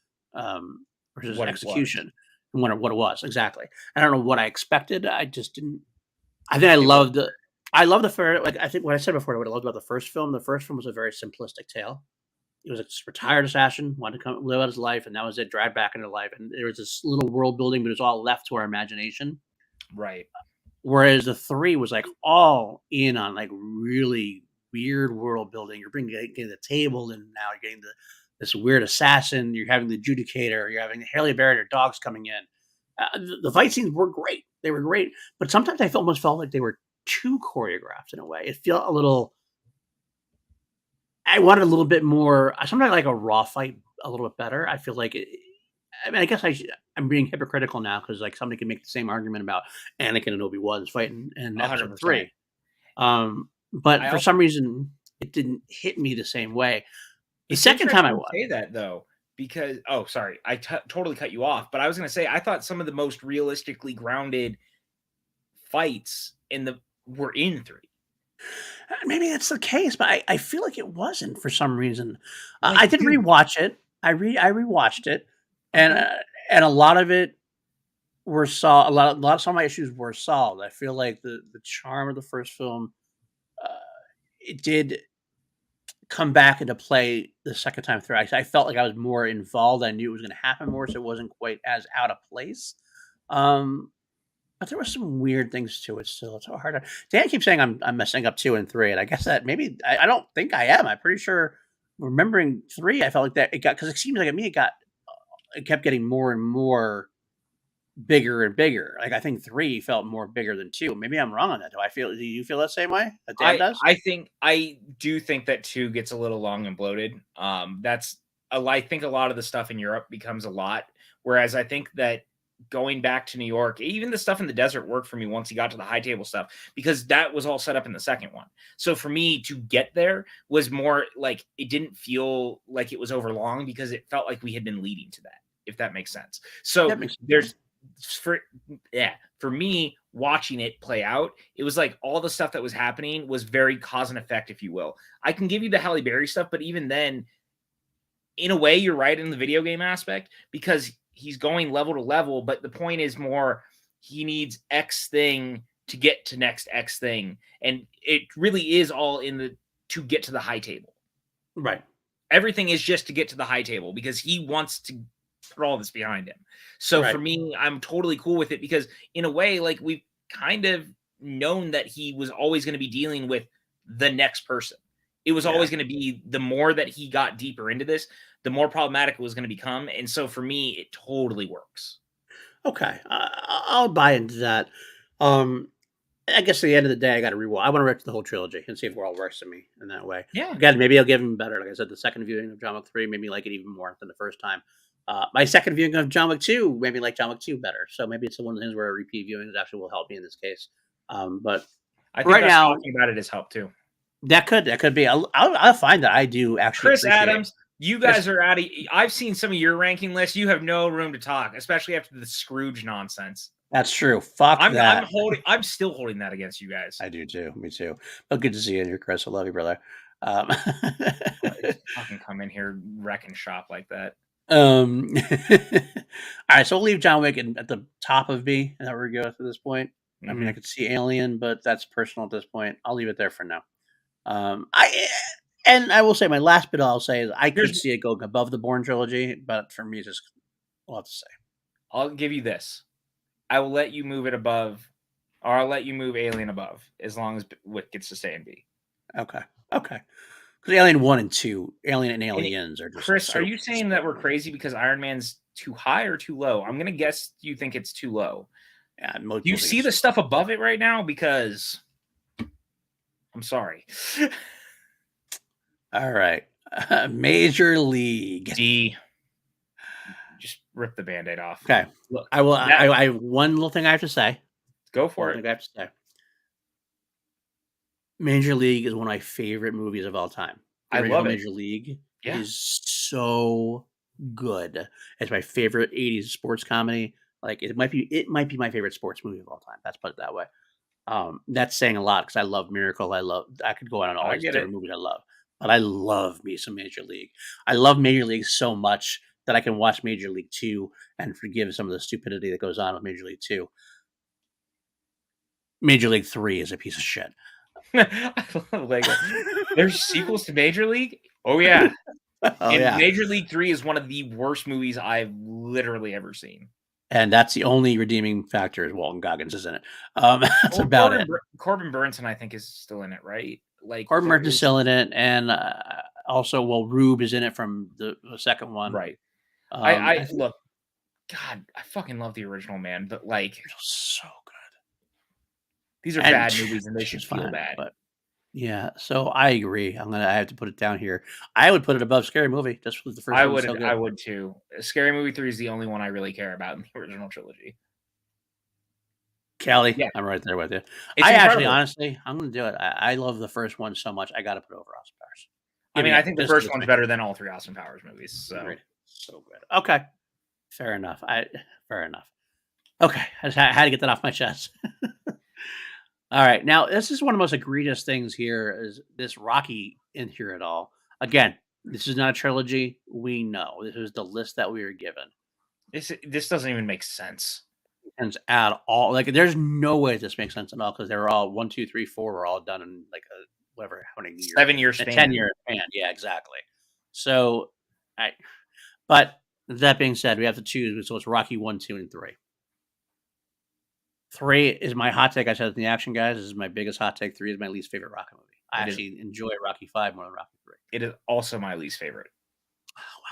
execution and what it was. Exactly. I don't know what I expected. I just didn't. I think I love the first. Like, I think what I said before, what I loved about the first film was a very simplistic tale. It was a retired assassin, wanted to come live out his life, and that was it, drive back into life. And there was this little world building, but it was all left to our imagination. Right. Whereas the 3 was like all in on like really weird world building. You're getting the table, and now you're getting this weird assassin. You're having the adjudicator. You're having the Haley Barrett dogs coming in. The fight scenes were great. They were great. But sometimes I almost felt like they were too choreographed in a way. It felt a little... I wanted a little bit more. Sometimes I like a raw fight a little bit better. I feel like I guess I'm being hypocritical now because like somebody can make the same argument about Anakin and Obi-Wan's fighting in episode 3. But for some reason, it didn't hit me the same way. The second time I watched. Say that though, because sorry, I totally cut you off. But I was going to say I thought some of the most realistically grounded fights were in 3. Maybe that's the case, but I feel like it wasn't for some reason. I did rewatch it. I rewatched it, and a lot of it were solved. A lot of some of my issues were solved. I feel like the charm of the first film, it did come back into play the second time through. I felt like I was more involved. I knew it was going to happen more, so it wasn't quite as out of place. But there were some weird things to it still. It's so hard. Dan keeps saying I'm messing up 2 and 3, and I guess that maybe I don't think I am. I'm pretty sure remembering 3, I felt like that it got, because it seems like it kept getting more and more bigger and bigger. Like I think 3 felt more bigger than 2. Maybe I'm wrong on that. Do you feel that same way? That Dan does? I do think that 2 gets a little long and bloated. I think a lot of the stuff in Europe becomes a lot, whereas I think that going back to New York, even the stuff in the desert worked for me once he got to the high table stuff, because that was all set up in the second one. So for me to get there was more like, it didn't feel like it was overlong, because it felt like we had been leading to that, if that makes sense. So That makes there's for me watching it play out, it was like all the stuff that was happening was very cause and effect, if you will. I can give you the Halle Berry stuff, but even then, in a way, you're right in the video game aspect, because he's going level to level, but the point is more, he needs X thing to get to next X thing. And it really is all to get to the high table. Right. Everything is just to get to the high table, because he wants to put all this behind him. So for me, I'm totally cool with it, because in a way, like, we've kind of known that he was always going to be dealing with the next person. It was always going to be, the more that he got deeper into this, the more problematic it was going to become. And so for me, it totally works. Okay. I'll buy into that. I guess at the end of the day, I got to rewatch. I want to watch the whole trilogy and see if it all works to me in that way. Yeah. Again, maybe I'll give him better. Like I said, the second viewing of John Wick 3 made me like it even more than the first time. My second viewing of John Wick 2 made me like John Wick 2 better. So maybe it's one of the things where a repeat viewing actually will help me in this case. But I think right now, talking about it has helped too. That could be. I'll find that I do actually. Chris Adams, you guys are out of. I've seen some of your ranking lists. You have no room to talk, especially after the Scrooge nonsense. That's true. Fuck that. I'm still holding that against you guys. I do too. Me too. But good to see you here, Chris. I love you, brother. Fucking come in here wrecking shop like that. All right, so we'll leave John Wick at the top of B, and that we're good at this point. I mean, I could see Alien, but that's personal at this point. I'll leave it there for now. I will say my last bit I'll say is I could see it going above the Bourne trilogy, but for me, just we'll have to say. I'll give you this. I will let you move it above, or I'll let you move Alien above, as long as Wick gets to stay in B. Okay. Because Alien 1 and 2, Alien and Aliens are just. Chris, are you saying that we're crazy because Iron Man's too high or too low? I'm gonna guess you think it's too low. Yeah, do you see the stuff above it right now? Because I'm sorry. All right. Major League. D. Just rip the Band-Aid off. Okay. Look, I will. I one little thing I have to say. Go for it. I have to say. Major League is one of my favorite movies of all time. I love it. Major League is so good. It's my favorite 80s sports comedy. Like it might be my favorite sports movie of all time. Let's put it that way. That's saying a lot because I love Miracle. I could go on all these different movies I love. But I love me some Major League. I love Major League so much that I can watch Major League 2 and forgive some of the stupidity that goes on with Major League 2. Major League 3 is a piece of shit. Like, there's sequels to Major League? Oh, yeah. Major League 3 is one of the worst movies I've literally ever seen. And that's the only redeeming factor is Walton Goggins is in it. That's about it. Corbin Burnson, I think, is still in it, right? Like Corbin Burnson is still in it, and also, Rube is in it from the second one, right? I look, God, I fucking love the original, man, but like, so good. These are bad movies, and they should feel bad. But yeah, so I agree. I have to put it down here. I would put it above Scary Movie just for the first. I would too. Scary Movie 3 is the only one I really care about in the original trilogy. Kelly, I'm right there with you. Honestly, I'm going to do it. I love the first one so much. I got to put over Austin Powers. I think the first one's better than all three Austin Powers movies. So good. Okay, fair enough. Fair enough. Okay, I had to get that off my chest. All right, now this is one of the most egregious things here is this Rocky in here at all. Again, this is not a trilogy. We know this is the list that we were given. This doesn't even make sense. At all. Like, there's no way this makes sense at all because they were all 1, 2, 3, 4 were all done in like a whatever how many years, 7 year span, 10-year span. Yeah, exactly. So, but that being said, we have to choose. So it's Rocky 1, 2, and 3. 3 is my hot take. I said in the action guys. This is my biggest hot take. 3 is my least favorite Rocky movie. I actually enjoy Rocky 5 more than Rocky 3. It is also my least favorite.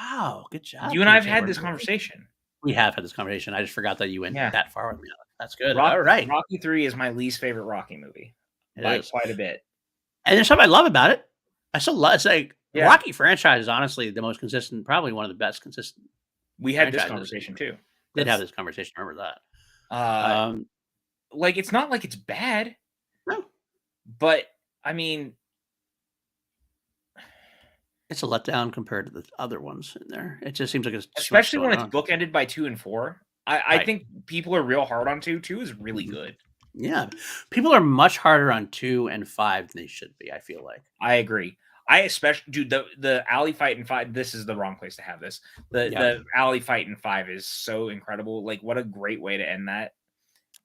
Wow, good job. You and I have had this conversation. We have had this conversation. I just forgot that you went that far with me. That's good. All right. Rocky 3 is my least favorite Rocky movie by quite a bit. And there's something I love about it. I still love it's like the Rocky franchise is honestly the most consistent, probably one of the best consistent. We had this conversation too. did have this conversation. I remember that. Like, it's not like it's bad, No, but I mean, it's a letdown compared to the other ones in there. It just seems like it's too much especially when going it's on. bookended by 2 and 4. I Right. think people are real hard on 2. 2 is really Mhm. good. Yeah, people are much harder on 2 and 5 than they should be. I feel like. I agree. I especially, dude, the alley fight in 5. This is the wrong place to have this. The alley fight in 5 is so incredible. Like, what a great way to end that.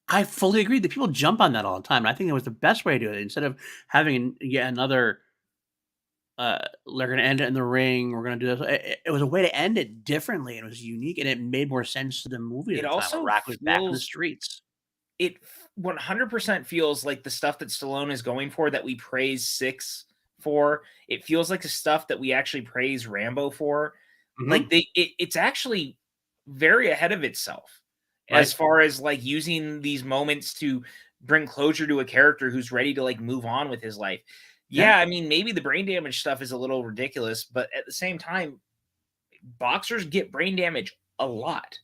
I fully agree that people jump on that all the time. And I think it was the best way to do it instead of having yet another. They're going to end it in the ring. We're going to do this. It was a way to end it differently, and it was unique, and it made more sense to the movie at It the time. also Where Rock was back in the feels streets. it 100% feels like the stuff that Stallone is going for that we praise 6 for. It feels like the stuff that we actually praise Rambo for. Mhm. Like it's actually very ahead of itself as Right. far as like using these moments to bring closure to a character who's ready to like move on with his life. Yeah. Yeah, I mean, maybe the brain damage stuff is a little ridiculous, but at the same time, boxers get brain damage a lot.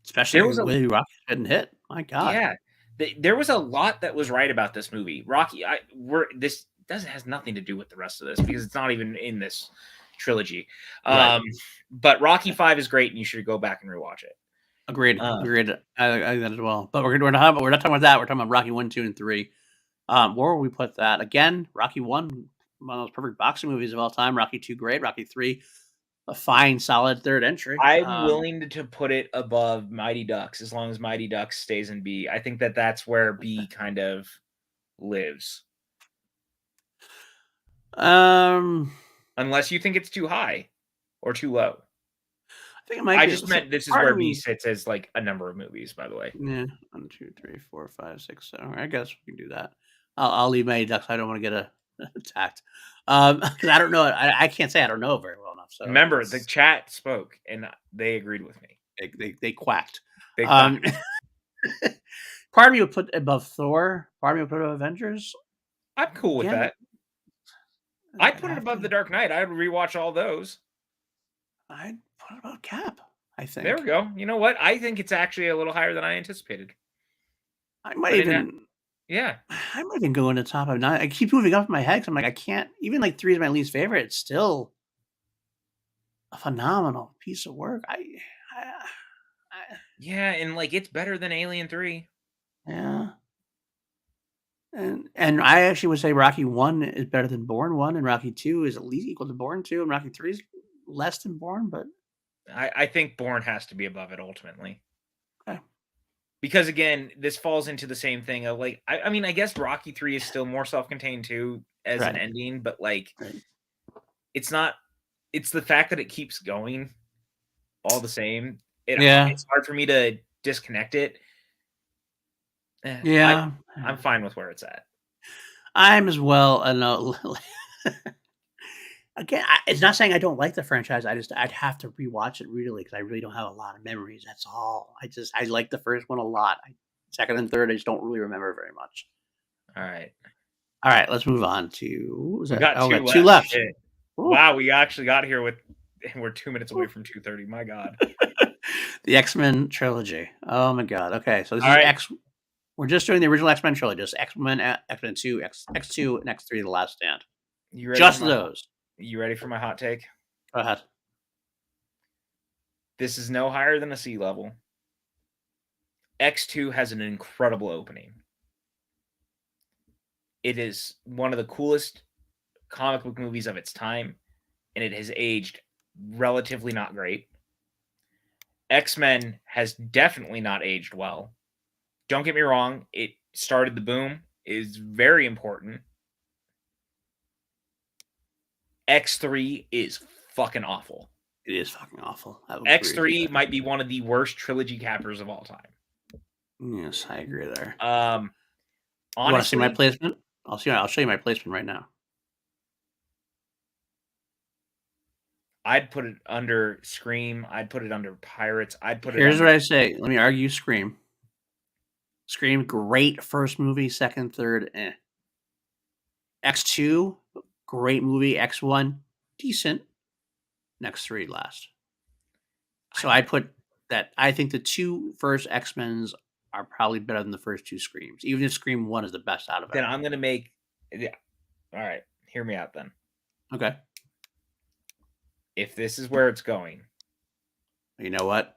Especially There was a with Rock getting hit. My God. yeah, there was a lot that was right about this movie. Rocky, this doesn't has nothing to do with the rest of this because it's not even in this trilogy. Right. But Rocky 5 is great, and you should go back and rewatch it. Agreed. Uh, Agreed. I that as well. But we're not talking about that. We're talking about Rocky 1, 2, and 3. Where would we put that? Again, Rocky 1, one of those perfect boxing movies of all time. Rocky 2, great. Rocky 3, a fine, solid third entry. I'm willing to put it above Mighty Ducks as long as Mighty Ducks stays in B. I think that's where B kind of lives. Unless you think it's too high or too low. I think it might I be. just meant this is part where of B me. sits as like a number of movies, by the way. Yeah, 1, 2, 3, 4, 5, 6, 7. I guess we can do that. I'll leave Mighty Ducks. I don't want to get attacked. Because I don't know. I can't say I don't know very well enough. So Remember, the chat spoke and they agreed with me. they quacked. They quacked. Part of me would put it above Thor. Part of me would put it above Avengers. I'm cool with Again, that. I'd put it above The Dark Knight. I would rewatch all those. I'd put it above Cap. I think. There we go. You know what? I think it's actually a little higher than I anticipated. I might even. Yeah. I might even go in the top of 9. I keep moving up in my head because I'm like, I can't. Even like 3 is my least favorite. It's still a phenomenal piece of work. Yeah, and like it's better than Alien 3. Yeah. And I actually would say Rocky 1 is better than Bourne 1, and Rocky 2 is at least equal to Bourne 2, and Rocky 3 is less than Bourne, but I think Bourne has to be above it ultimately. okay. Because again, this falls into the same thing of like I mean, I guess Rocky 3 is still more self-contained too as an ending, but like it's not it's the fact that it keeps going all the same. It's hard for me to disconnect it. Yeah. I'm fine with where it's at. I'm as well. I know. Again, it's not saying I don't like the franchise. I'd have to rewatch it really because I really don't have a lot of memories. That's all. I like the first one a lot. Second and third, I just don't really remember very much. All right. Let's move on to what was that? We got 2 left. Wow, we actually got here we're 2 minutes away from 2:30. My God. The X-Men trilogy. Oh my God. Okay, so this is We're just doing the original X-Men trilogy, just X-Men, X-Men 2, X2, and X3, The Last Stand. You ready just those. You ready for my hot take? Go ahead. This is no higher than a C level. X2 has an incredible opening. It is one of the coolest comic book movies of its time, and it has aged relatively not great. X-Men has definitely not aged well. Don't get me wrong, it started the boom, is very important. X3 is fucking awful. It is fucking awful. X3 might be one of the worst trilogy cappers of all time. Yes, I agree there. Honestly, you want to see my placement? I'll show you my placement right now. I'd put it under Scream. I'd put it under Pirates. Here's what I say. Let me argue Scream. Scream, great first movie. Second, third, X2, great movie. X1, decent. And X3, last. So I put that I think the two first X-Men's are probably better than the first two Screams, even if Scream 1 is the best out of it. Then I'm gonna make. Yeah. All right, hear me out then. Okay. If this is where it's going, You know what?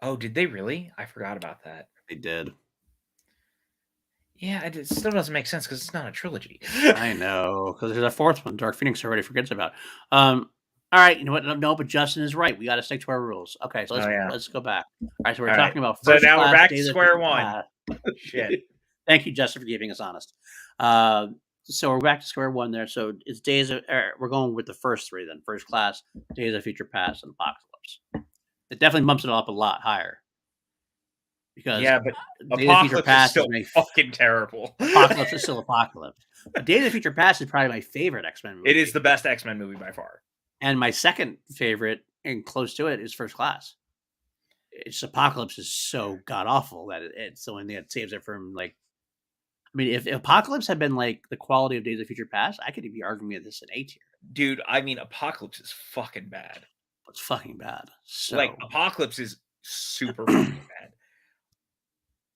oh, did they really? I forgot about that. They did. Yeah, it still doesn't make sense because it's not a trilogy. I know, because there's a fourth one. Dark Phoenix already forgets about. All right, you know what? No, but Justin is right. We got to stick to our rules. Okay, so let's go back. All right, so we're talking about so first now we're class back to Days of square Future one. Past. Shit. Thank you, Justin, for keeping us honest. So we're back to square one there. So it's we're going with the first three then. First Class, Days of Future Past, and Apocalypse. It definitely bumps it up a lot higher. Because yeah, but Days of Future Past is still fucking terrible. Apocalypse is still Apocalypse. But Days of Future Past is probably my favorite X-Men movie. It is the best X-Men movie by far. And my second favorite, and close to it, is First Class. It's Apocalypse is so god awful that it's the only thing that saves it from like. I mean, if Apocalypse had been like the quality of Days of Future Past, I could be arguing at this an A tier. Dude, I mean, Apocalypse is fucking bad. It's fucking bad. So like Apocalypse is super fucking bad.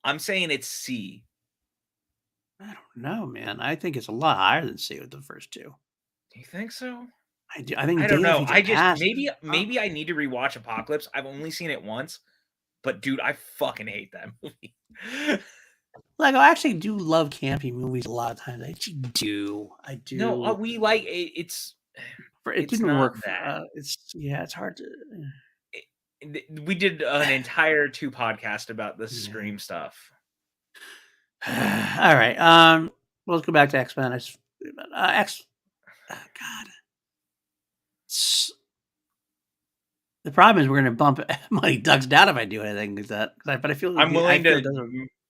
I'm saying it's C. I don't know, man. I think it's a lot higher than C with the first two. Do you think so? I do. I think I don't Days of know. Future I just Past maybe I need to rewatch Apocalypse. I've only seen it once, but dude, I fucking hate that movie. Like, I actually do love campy movies a lot of times. I actually do. I do. No, we like it. It didn't work. It's hard to. We did an entire 2 podcast about the Scream stuff. All right. Let's go back to X-Men. God. The problem is we're going to bump Money Ducks down if I do anything. But I feel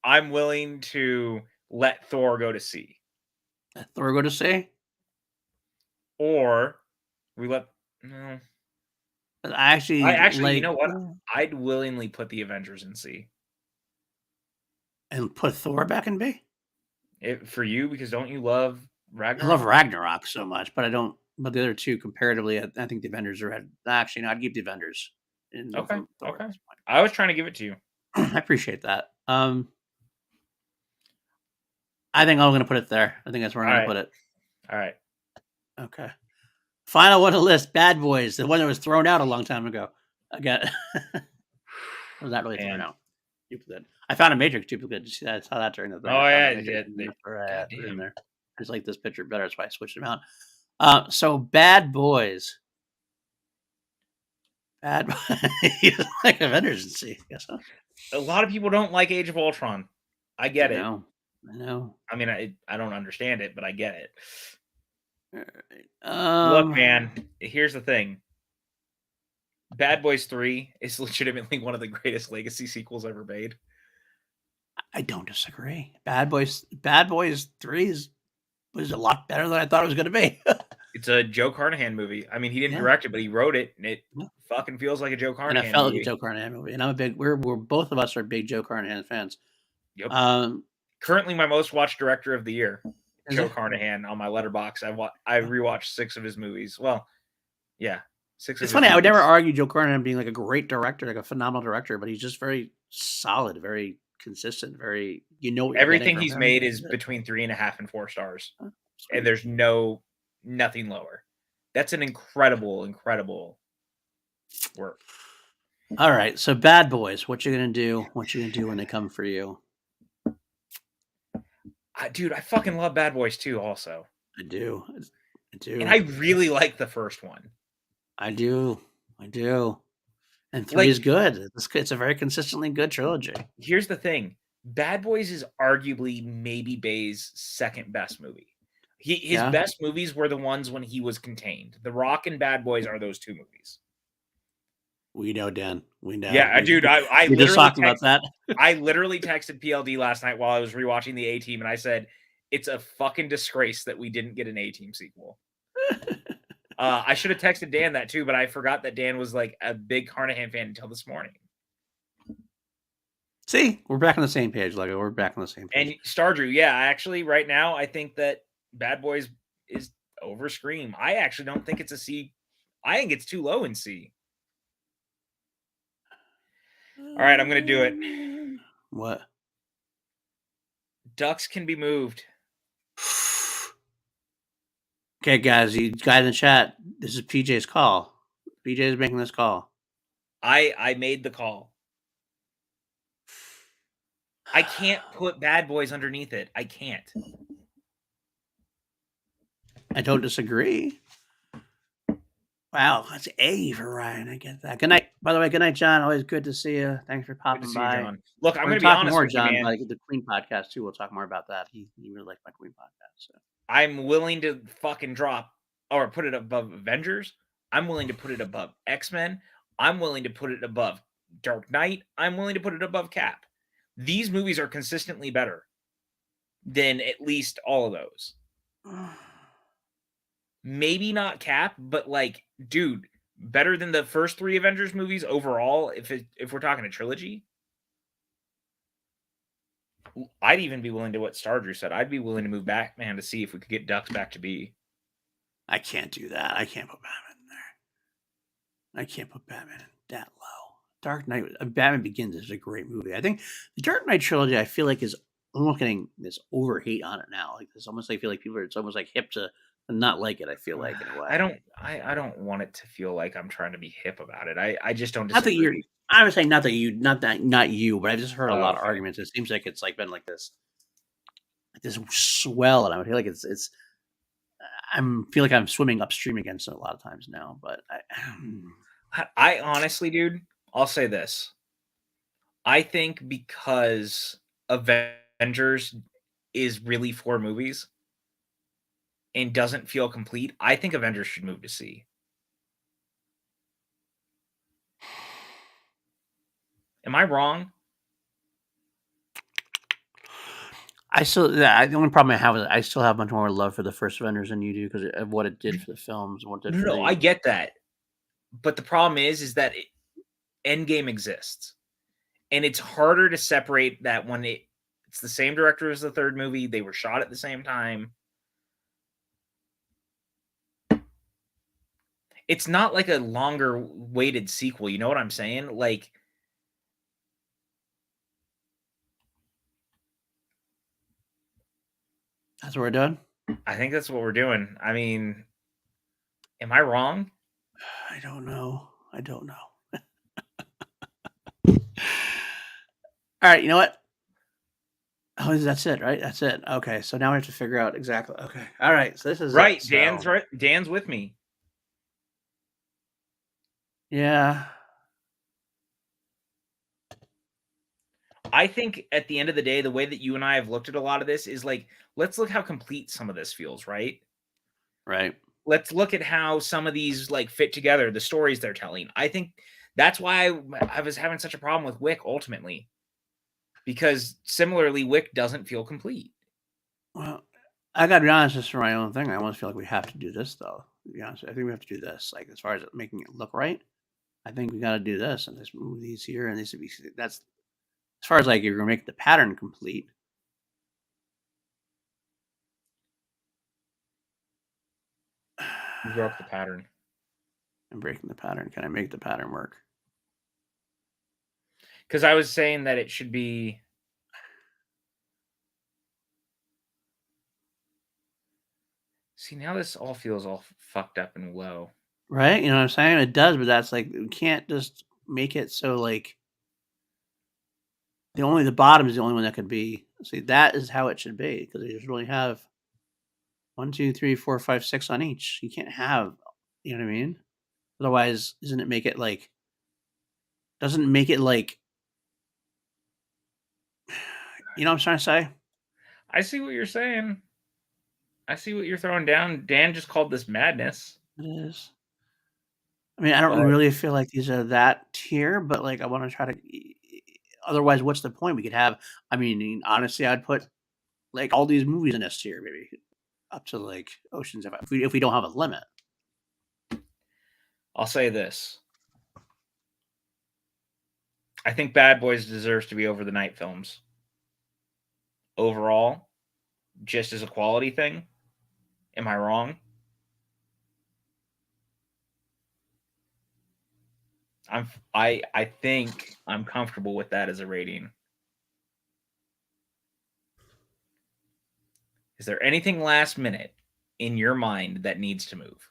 I'm willing to let Thor go to C. Let Thor go to C? Or we let no. I actually, you know what? I'd willingly put the Avengers in C. And put Thor back in B? For you, because don't you love Ragnarok? I love Ragnarok so much, but I don't. But the other two, comparatively, I think the Avengers are at. Actually, no, I'd give the Avengers. Okay. I was trying to give it to you. I appreciate that. I think I'm going to put it there. I think that's where I'm going to put it. All right. Okay. Final one on the list, Bad Boys, the one that was thrown out a long time ago. Again, was not really thrown out. I found a Matrix duplicate. Did you see that? I saw that during the. Oh yeah, I did. In there. I just like this picture better. That's why I switched them out. So Bad Boys. Like Avengers and C. I guess, huh? A lot of people don't like Age of Ultron. I get it. I know. I mean, I don't understand it, but I get it. Look, man, here's the thing. Bad Boys 3 is legitimately one of the greatest legacy sequels ever made. I don't disagree. Bad Boys 3 was a lot better than I thought it was going to be. It's a Joe Carnahan movie. I mean, he didn't direct it, but he wrote it, and it fucking feels like a Joe Carnahan movie. And it felt like a Joe Carnahan movie. And I'm a big. We're both of us are big Joe Carnahan fans. Yep. Currently, my most watched director of the year, Joe Carnahan, on my letterbox. I rewatched 6 of his movies. Well, yeah, 6. It's funny. I would never argue Joe Carnahan being like a great director, like a phenomenal director, but he's just very solid, very consistent, very everything he's made is between 3.5 and 4 stars, and there's nothing lower. That's an incredible work. All right, so Bad Boys, what you gonna do? What you gonna do when they come for you? Dude, I fucking love Bad Boys 2 also. I do. And I really like the first one. I do. And 3 is good. It's a very consistently good trilogy. Here's the thing. Bad Boys is arguably maybe Bay's second best movie. His best movies were the ones when he was contained. The Rock and Bad Boys are those 2 movies. We know, Dan. We know. Yeah, dude. I literally just talking about that. I literally texted PLD last night while I was rewatching the A-Team, and I said, "It's a fucking disgrace that we didn't get an A-Team sequel." I should have texted Dan that too, but I forgot that Dan was like a big Carnahan fan until this morning. See, we're back on the same page, Lego. We're back on the same page. And Stardrew, actually, right now, I think that Bad Boys is over Scream. I actually don't think it's a C. I think it's too low in C. All right, I'm gonna do it. What? Ducks can be moved. Okay, guys, you guys in the chat, this is PJ's call. PJ is making this call. I made the call. I can't put Bad Boys underneath it. I can't. I don't disagree. Wow, that's A for Ryan. I get that. Good night. By the way, good night, John. Always good to see you. Thanks for Good popping to see you, by. John. Look, I'm We're gonna be talk honest more, with you, John, man. about the Queen podcast too. We'll talk more about that. He really liked my Queen podcast. So. I'm willing to fucking drop or put it above Avengers. I'm willing to put it above X-Men. I'm willing to put it above Dark Knight. I'm willing to put it above Cap. These movies are consistently better than at least all of those. Maybe not Cap, but like, dude, better than the first 3 Avengers movies overall. If we're talking a trilogy, I'd even be willing to what Stardrew said. I'd be willing to move Batman to see if we could get Ducks back to B. I can't do that. I can't put Batman in there. I can't put Batman that low. Dark Knight, Batman Begins is a great movie. I think the Dark Knight trilogy, I feel like, is almost getting this over hate on it now. Like it's almost, I feel like people are, it's almost like hip to not like it. I feel like in a way. I don't want it to feel like I'm trying to be hip about it. I just don't Not that disagree. you're. I was saying not you, but I've just heard a lot of okay. arguments. It seems like it's like been like this swell, and I feel like it's. Feel like I'm swimming upstream against it a lot of times now. But I honestly, dude, I'll say this. I think because Avengers is really 4 movies and doesn't feel complete, I think Avengers should move to C. Am I wrong? the only problem I have is I still have much more love for the first Avengers than you do because of what it did for the films and what it did for No, the. I get that. But the problem is that Endgame exists. And it's harder to separate that when it's the same director as the third movie. They were shot at the same time. It's not like a longer weighted sequel. You know what I'm saying? Like, That's what we're doing. I think that's what we're doing. I mean, am I wrong? I don't know. All right, you know what? Oh, that's it, right? That's it. Okay, so now we have to figure out exactly. Okay, all right. So this is Right. it, Dan's so. right. Dan's with me. Yeah. I think at the end of the day, the way that you and I have looked at a lot of this is like, let's look how complete some of this feels, right? Right. Let's look at how some of these like fit together, the stories they're telling. I think that's why I was having such a problem with Wick ultimately. Because similarly, Wick doesn't feel complete. Well, I got to be honest, just for my own thing, I almost feel like we have to do this, though. To be honest, I think we have to do this. Like, as far as making it look right, I think we got to do this and just move these here and these to be. That's as far as like you're gonna make the pattern complete. You broke the pattern. I'm breaking the pattern. Can I make the pattern work? Because I was saying that it should be. See, now this all feels all fucked up and low. Right? You know what I'm saying? It does, but that's like we can't just make it so like the bottom is the only one that could be. See, that is how it should be because you should only have 1, 2, 3, 4, 5, 6 on each. You can't have, you know what I mean? Otherwise, doesn't it make it like? Doesn't make it like? You know what I'm trying to say? I see what you're saying. I see what you're throwing down. Dan just called this madness. It is. I mean, I don't really feel like these are that tier, but like I want to try to. Otherwise, what's the point? We could have. I mean, honestly, I'd put like all these movies in this tier, maybe up to like Ocean's if we don't have a limit. I'll say this. I think Bad Boys deserves to be over the Night films. Overall, just as a quality thing. Am I wrong? I think I'm comfortable with that as a rating. Is there anything last minute in your mind that needs to move?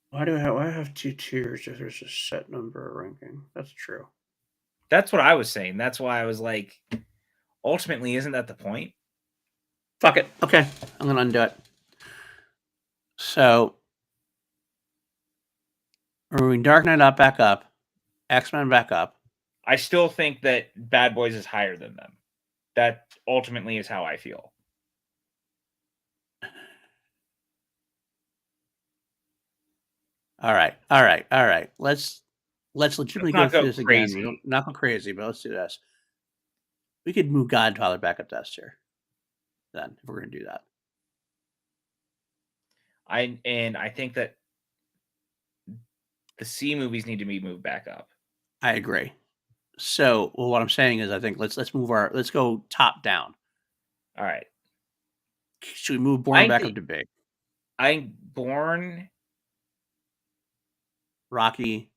Why do I have 2 tiers if there's a set number ranking? That's true. That's what I was saying. That's why I was like, ultimately, isn't that the point? Fuck it. Okay, I'm gonna undo it. So we're moving Dark Knight up back up, X-Men back up. I still think that Bad Boys is higher than them. That ultimately is how I feel. All right. Let's legitimately go not through go this crazy. again. We don't not go crazy, but let's do this. We could move Godfather back up to S tier. Then, if we're gonna do that. I think that the C movies need to be moved back up. I agree. So, well, what I'm saying is, I think let's go top down. All right. Should we move Bourne back up to B? I think Bourne, Rocky.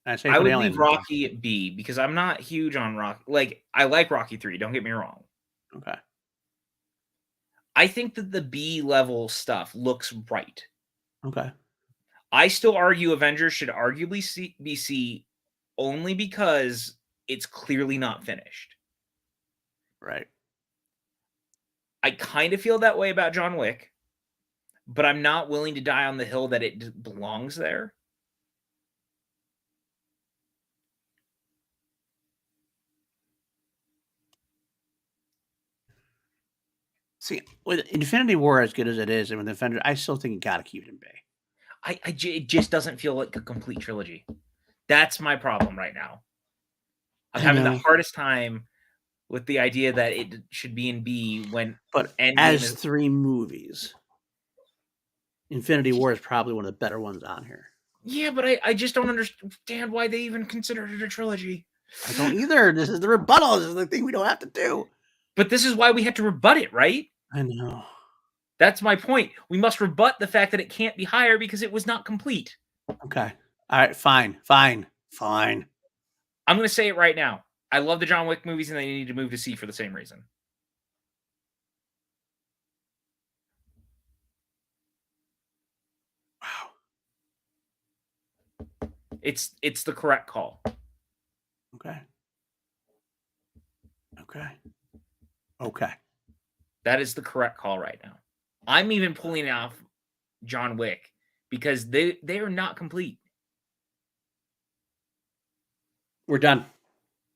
I would leave Rocky at B because I'm not huge on Rocky. Like, I like Rocky 3, don't get me wrong. Okay. I think that the B level stuff looks right. Okay. I still argue Avengers should arguably be C only because it's clearly not finished. Right. I kind of feel that way about John Wick, but I'm not willing to die on the hill that it belongs there. See, with Infinity War as good as it is, and with Avengers, I still think you got to keep it in B. It just doesn't feel like a complete trilogy. That's my problem right now. I'm having the hardest time with the idea that it should be in B when. But as 3 movies, Infinity War is probably one of the better ones on here. Yeah, but I just don't understand why they even considered it a trilogy. I don't either. This is the rebuttal. This is the thing we don't have to do. But this is why we had to rebut it, right? I know. That's my point. We must rebut the fact that it can't be higher because it was not complete. Okay. All right. Fine. I'm going to say it right now. I love the John Wick movies, and they need to move to C for the same reason. Wow. It's the correct call. Okay. That is the correct call right now. I'm even pulling off John Wick because they are not complete. We're done.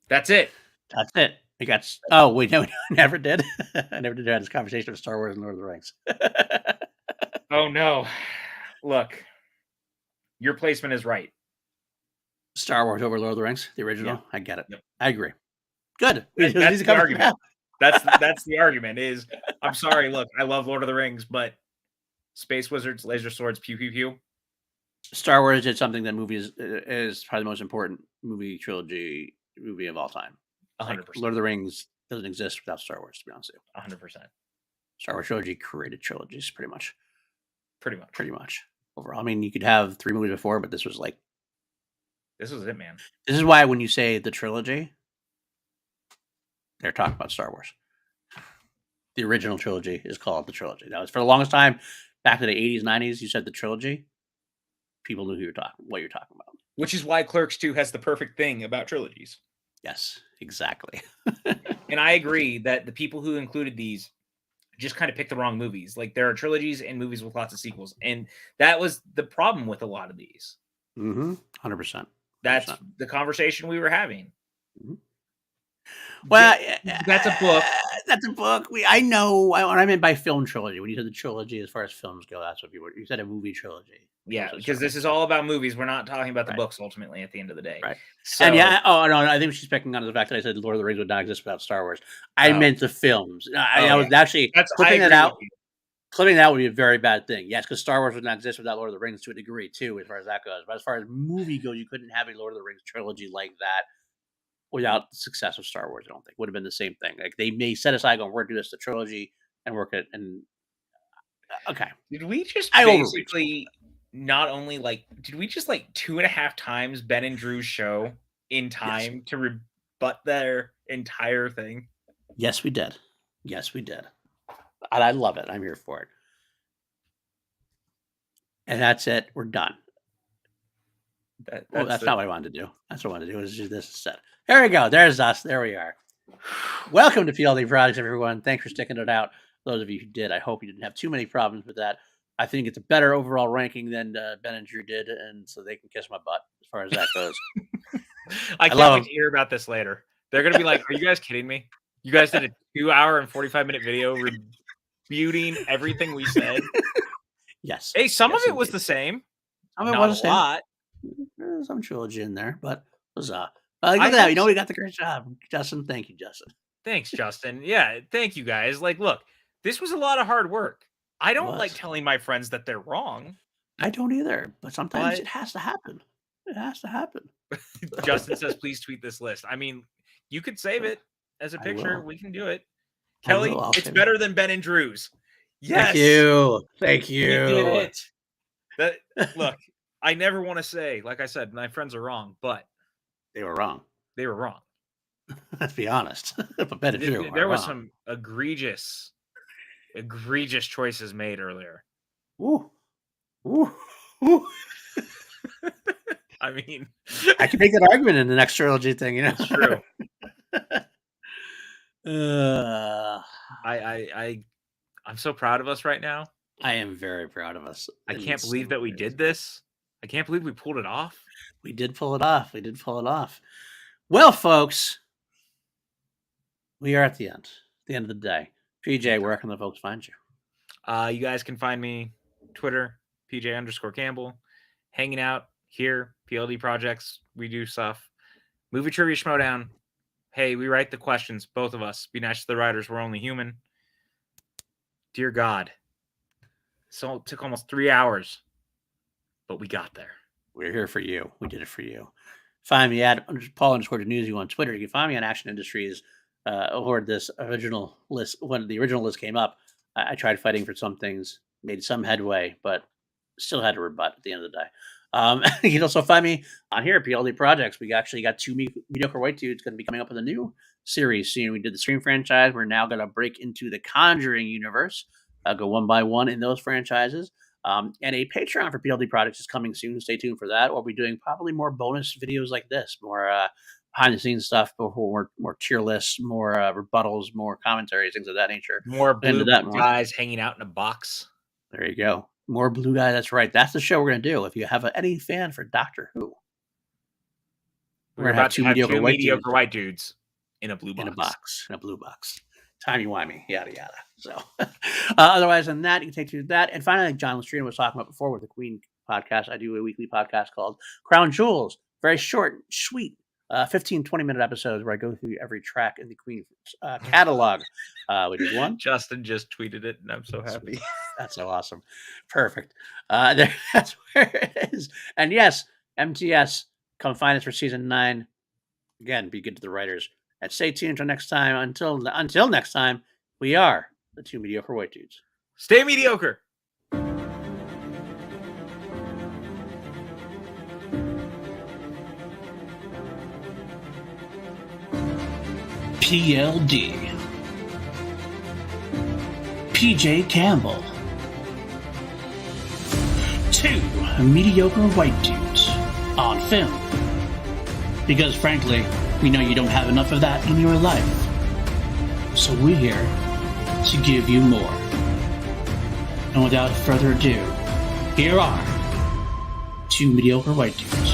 That's it. We got. Oh wait, no, we never did. I never did have this conversation with Star Wars and Lord of the Rings. Oh no! Look, your placement is right. Star Wars over Lord of the Rings, the original. Yeah. I get it. Yep. I agree. Good. That's the argument. That's the argument. Is I'm sorry. Look, I love Lord of the Rings, but space wizards, laser swords, pew pew pew. Star Wars did something that is probably the most important movie trilogy movie of all time. 100%. Lord of the Rings doesn't exist without Star Wars, to be honest with you. 100%. Star Wars trilogy created trilogies, pretty much. Pretty much. Overall, I mean, you could have 3 movies before, but this was it, man. This is why when you say the trilogy, they're talking about Star Wars. The original trilogy is called the trilogy. That was for the longest time, back in the 80s, 90s, you said the trilogy. People knew what you're talking about. Which is why Clerks 2 has the perfect thing about trilogies. Yes, exactly. And I agree that the people who included these just kind of picked the wrong movies. Like, there are trilogies and movies with lots of sequels. And that was the problem with a lot of these. 100%. That's the conversation we were having. Mm-hmm. Well, that's a book. That's a book. I know what I meant by film trilogy. When you said the trilogy, as far as films go, that's what you said. A movie trilogy. Yeah, because this is all about movies. We're not talking about the books ultimately at the end of the day. Right. So, and I think she's picking on the fact that I said Lord of the Rings would not exist without Star Wars. I meant the films. I was actually clipping that out. Clipping that would be a very bad thing. Yes, because Star Wars would not exist without Lord of the Rings to a degree too, as far as that goes. But as far as movie goes, you couldn't have a Lord of the Rings trilogy like that without the success of Star Wars. I don't think would have been the same thing. Like they may set aside going, we're going to do this the trilogy and work it. And Okay. Did we just I overreached. basically not only did we just 2.5 times Ben and Drew's show in time to rebut their entire thing? Yes, we did. Yes, we did. And I love it. I'm here for it. And that's it. We're done. That's not what I wanted to do. That's what I wanted to do. Was do this instead. There we go. There's us. There we are. Welcome to PLD Products, everyone. Thanks for sticking it out. Those of you who did, I hope you didn't have too many problems with that. I think it's a better overall ranking than Ben and Drew did, and so they can kiss my butt as far as that goes. I can't wait to hear about this later. They're going to be like, are you guys kidding me? You guys did a 2-hour and 45-minute video rebuting everything we said? Yes. Hey, some of it was the same. Some of it was a lot. There's some trilogy in there, but it was look at that. You know, we got the great job. Justin, thank you, Justin. Thanks, Justin. Yeah, thank you guys. Look, this was a lot of hard work. I don't like telling my friends that they're wrong. I don't either, but sometimes it has to happen. It has to happen. Justin says, please tweet this list. I mean, you could save it as a picture. We can do it. Kelly, it's better than Ben and Drew's. Yes. Thank you. Thank you. You did it. Look, I never want to say, like I said, my friends are wrong, but they were wrong. They were wrong. Let's be honest. But Ben and Drew there was some egregious choices made earlier. Ooh. Ooh. Ooh. I mean, I can make that argument in the next trilogy thing, you know. It's true. I'm so proud of us right now. I am very proud of us. I can't believe that we did this. I can't believe we pulled it off. We did pull it off. We did pull it off. Well, folks, we are at the end of the day. PJ, where can the folks find you? You guys can find me Twitter, PJ_Campbell, hanging out here, PLD Projects. We do stuff. Movie Trivia Schmodown. Hey, we write the questions, both of us. Be nice to the writers. We're only human. Dear God. So it took almost 3 hours, but we got there. We're here for you. We did it for you. Find me at Paul_Newsy on Twitter. You can find me on Action Industries. Or this original list. When the original list came up, I tried fighting for some things, made some headway, but still had to rebut at the end of the day. You can also find me on here at PLD Projects. We actually got 2 Mediocre White Dudes going to be coming up with a new series soon. We did the Scream franchise. We're now going to break into the Conjuring universe, go one by one in those franchises. And a Patreon for PLD Products is coming soon. Stay tuned for that. We'll be doing probably more bonus videos like this, more behind-the-scenes stuff, more tier lists, more rebuttals, more commentaries, things of that nature. More blue guys hanging out in a box. There you go. More blue guys. That's right. That's the show we're going to do. If you have any fan for Doctor Who, we're going to have 2 mediocre white dudes in a blue box. In a blue box. Timey-wimey, yada, yada. So, otherwise than that, you can take to that. And finally, like John Lestrino was talking about before with the Queen podcast, I do a weekly podcast called Crown Jewels. Very short, sweet, 15, 20-minute episodes where I go through every track in the Queen catalog. We did one. Justin just tweeted it, and I'm so happy. That's so awesome. Perfect. That's where it is. And yes, MTS, come find us for season 9. Again, be good to the writers. And stay tuned until next time. Until next time, we are the 2 Mediocre White Dudes. Stay mediocre. PLD PJ Campbell. 2 Mediocre White Dudes on film. Because frankly, we know you don't have enough of that in your life. So we're here to give you more. And without further ado, here are 2 Mediocre White Dudes.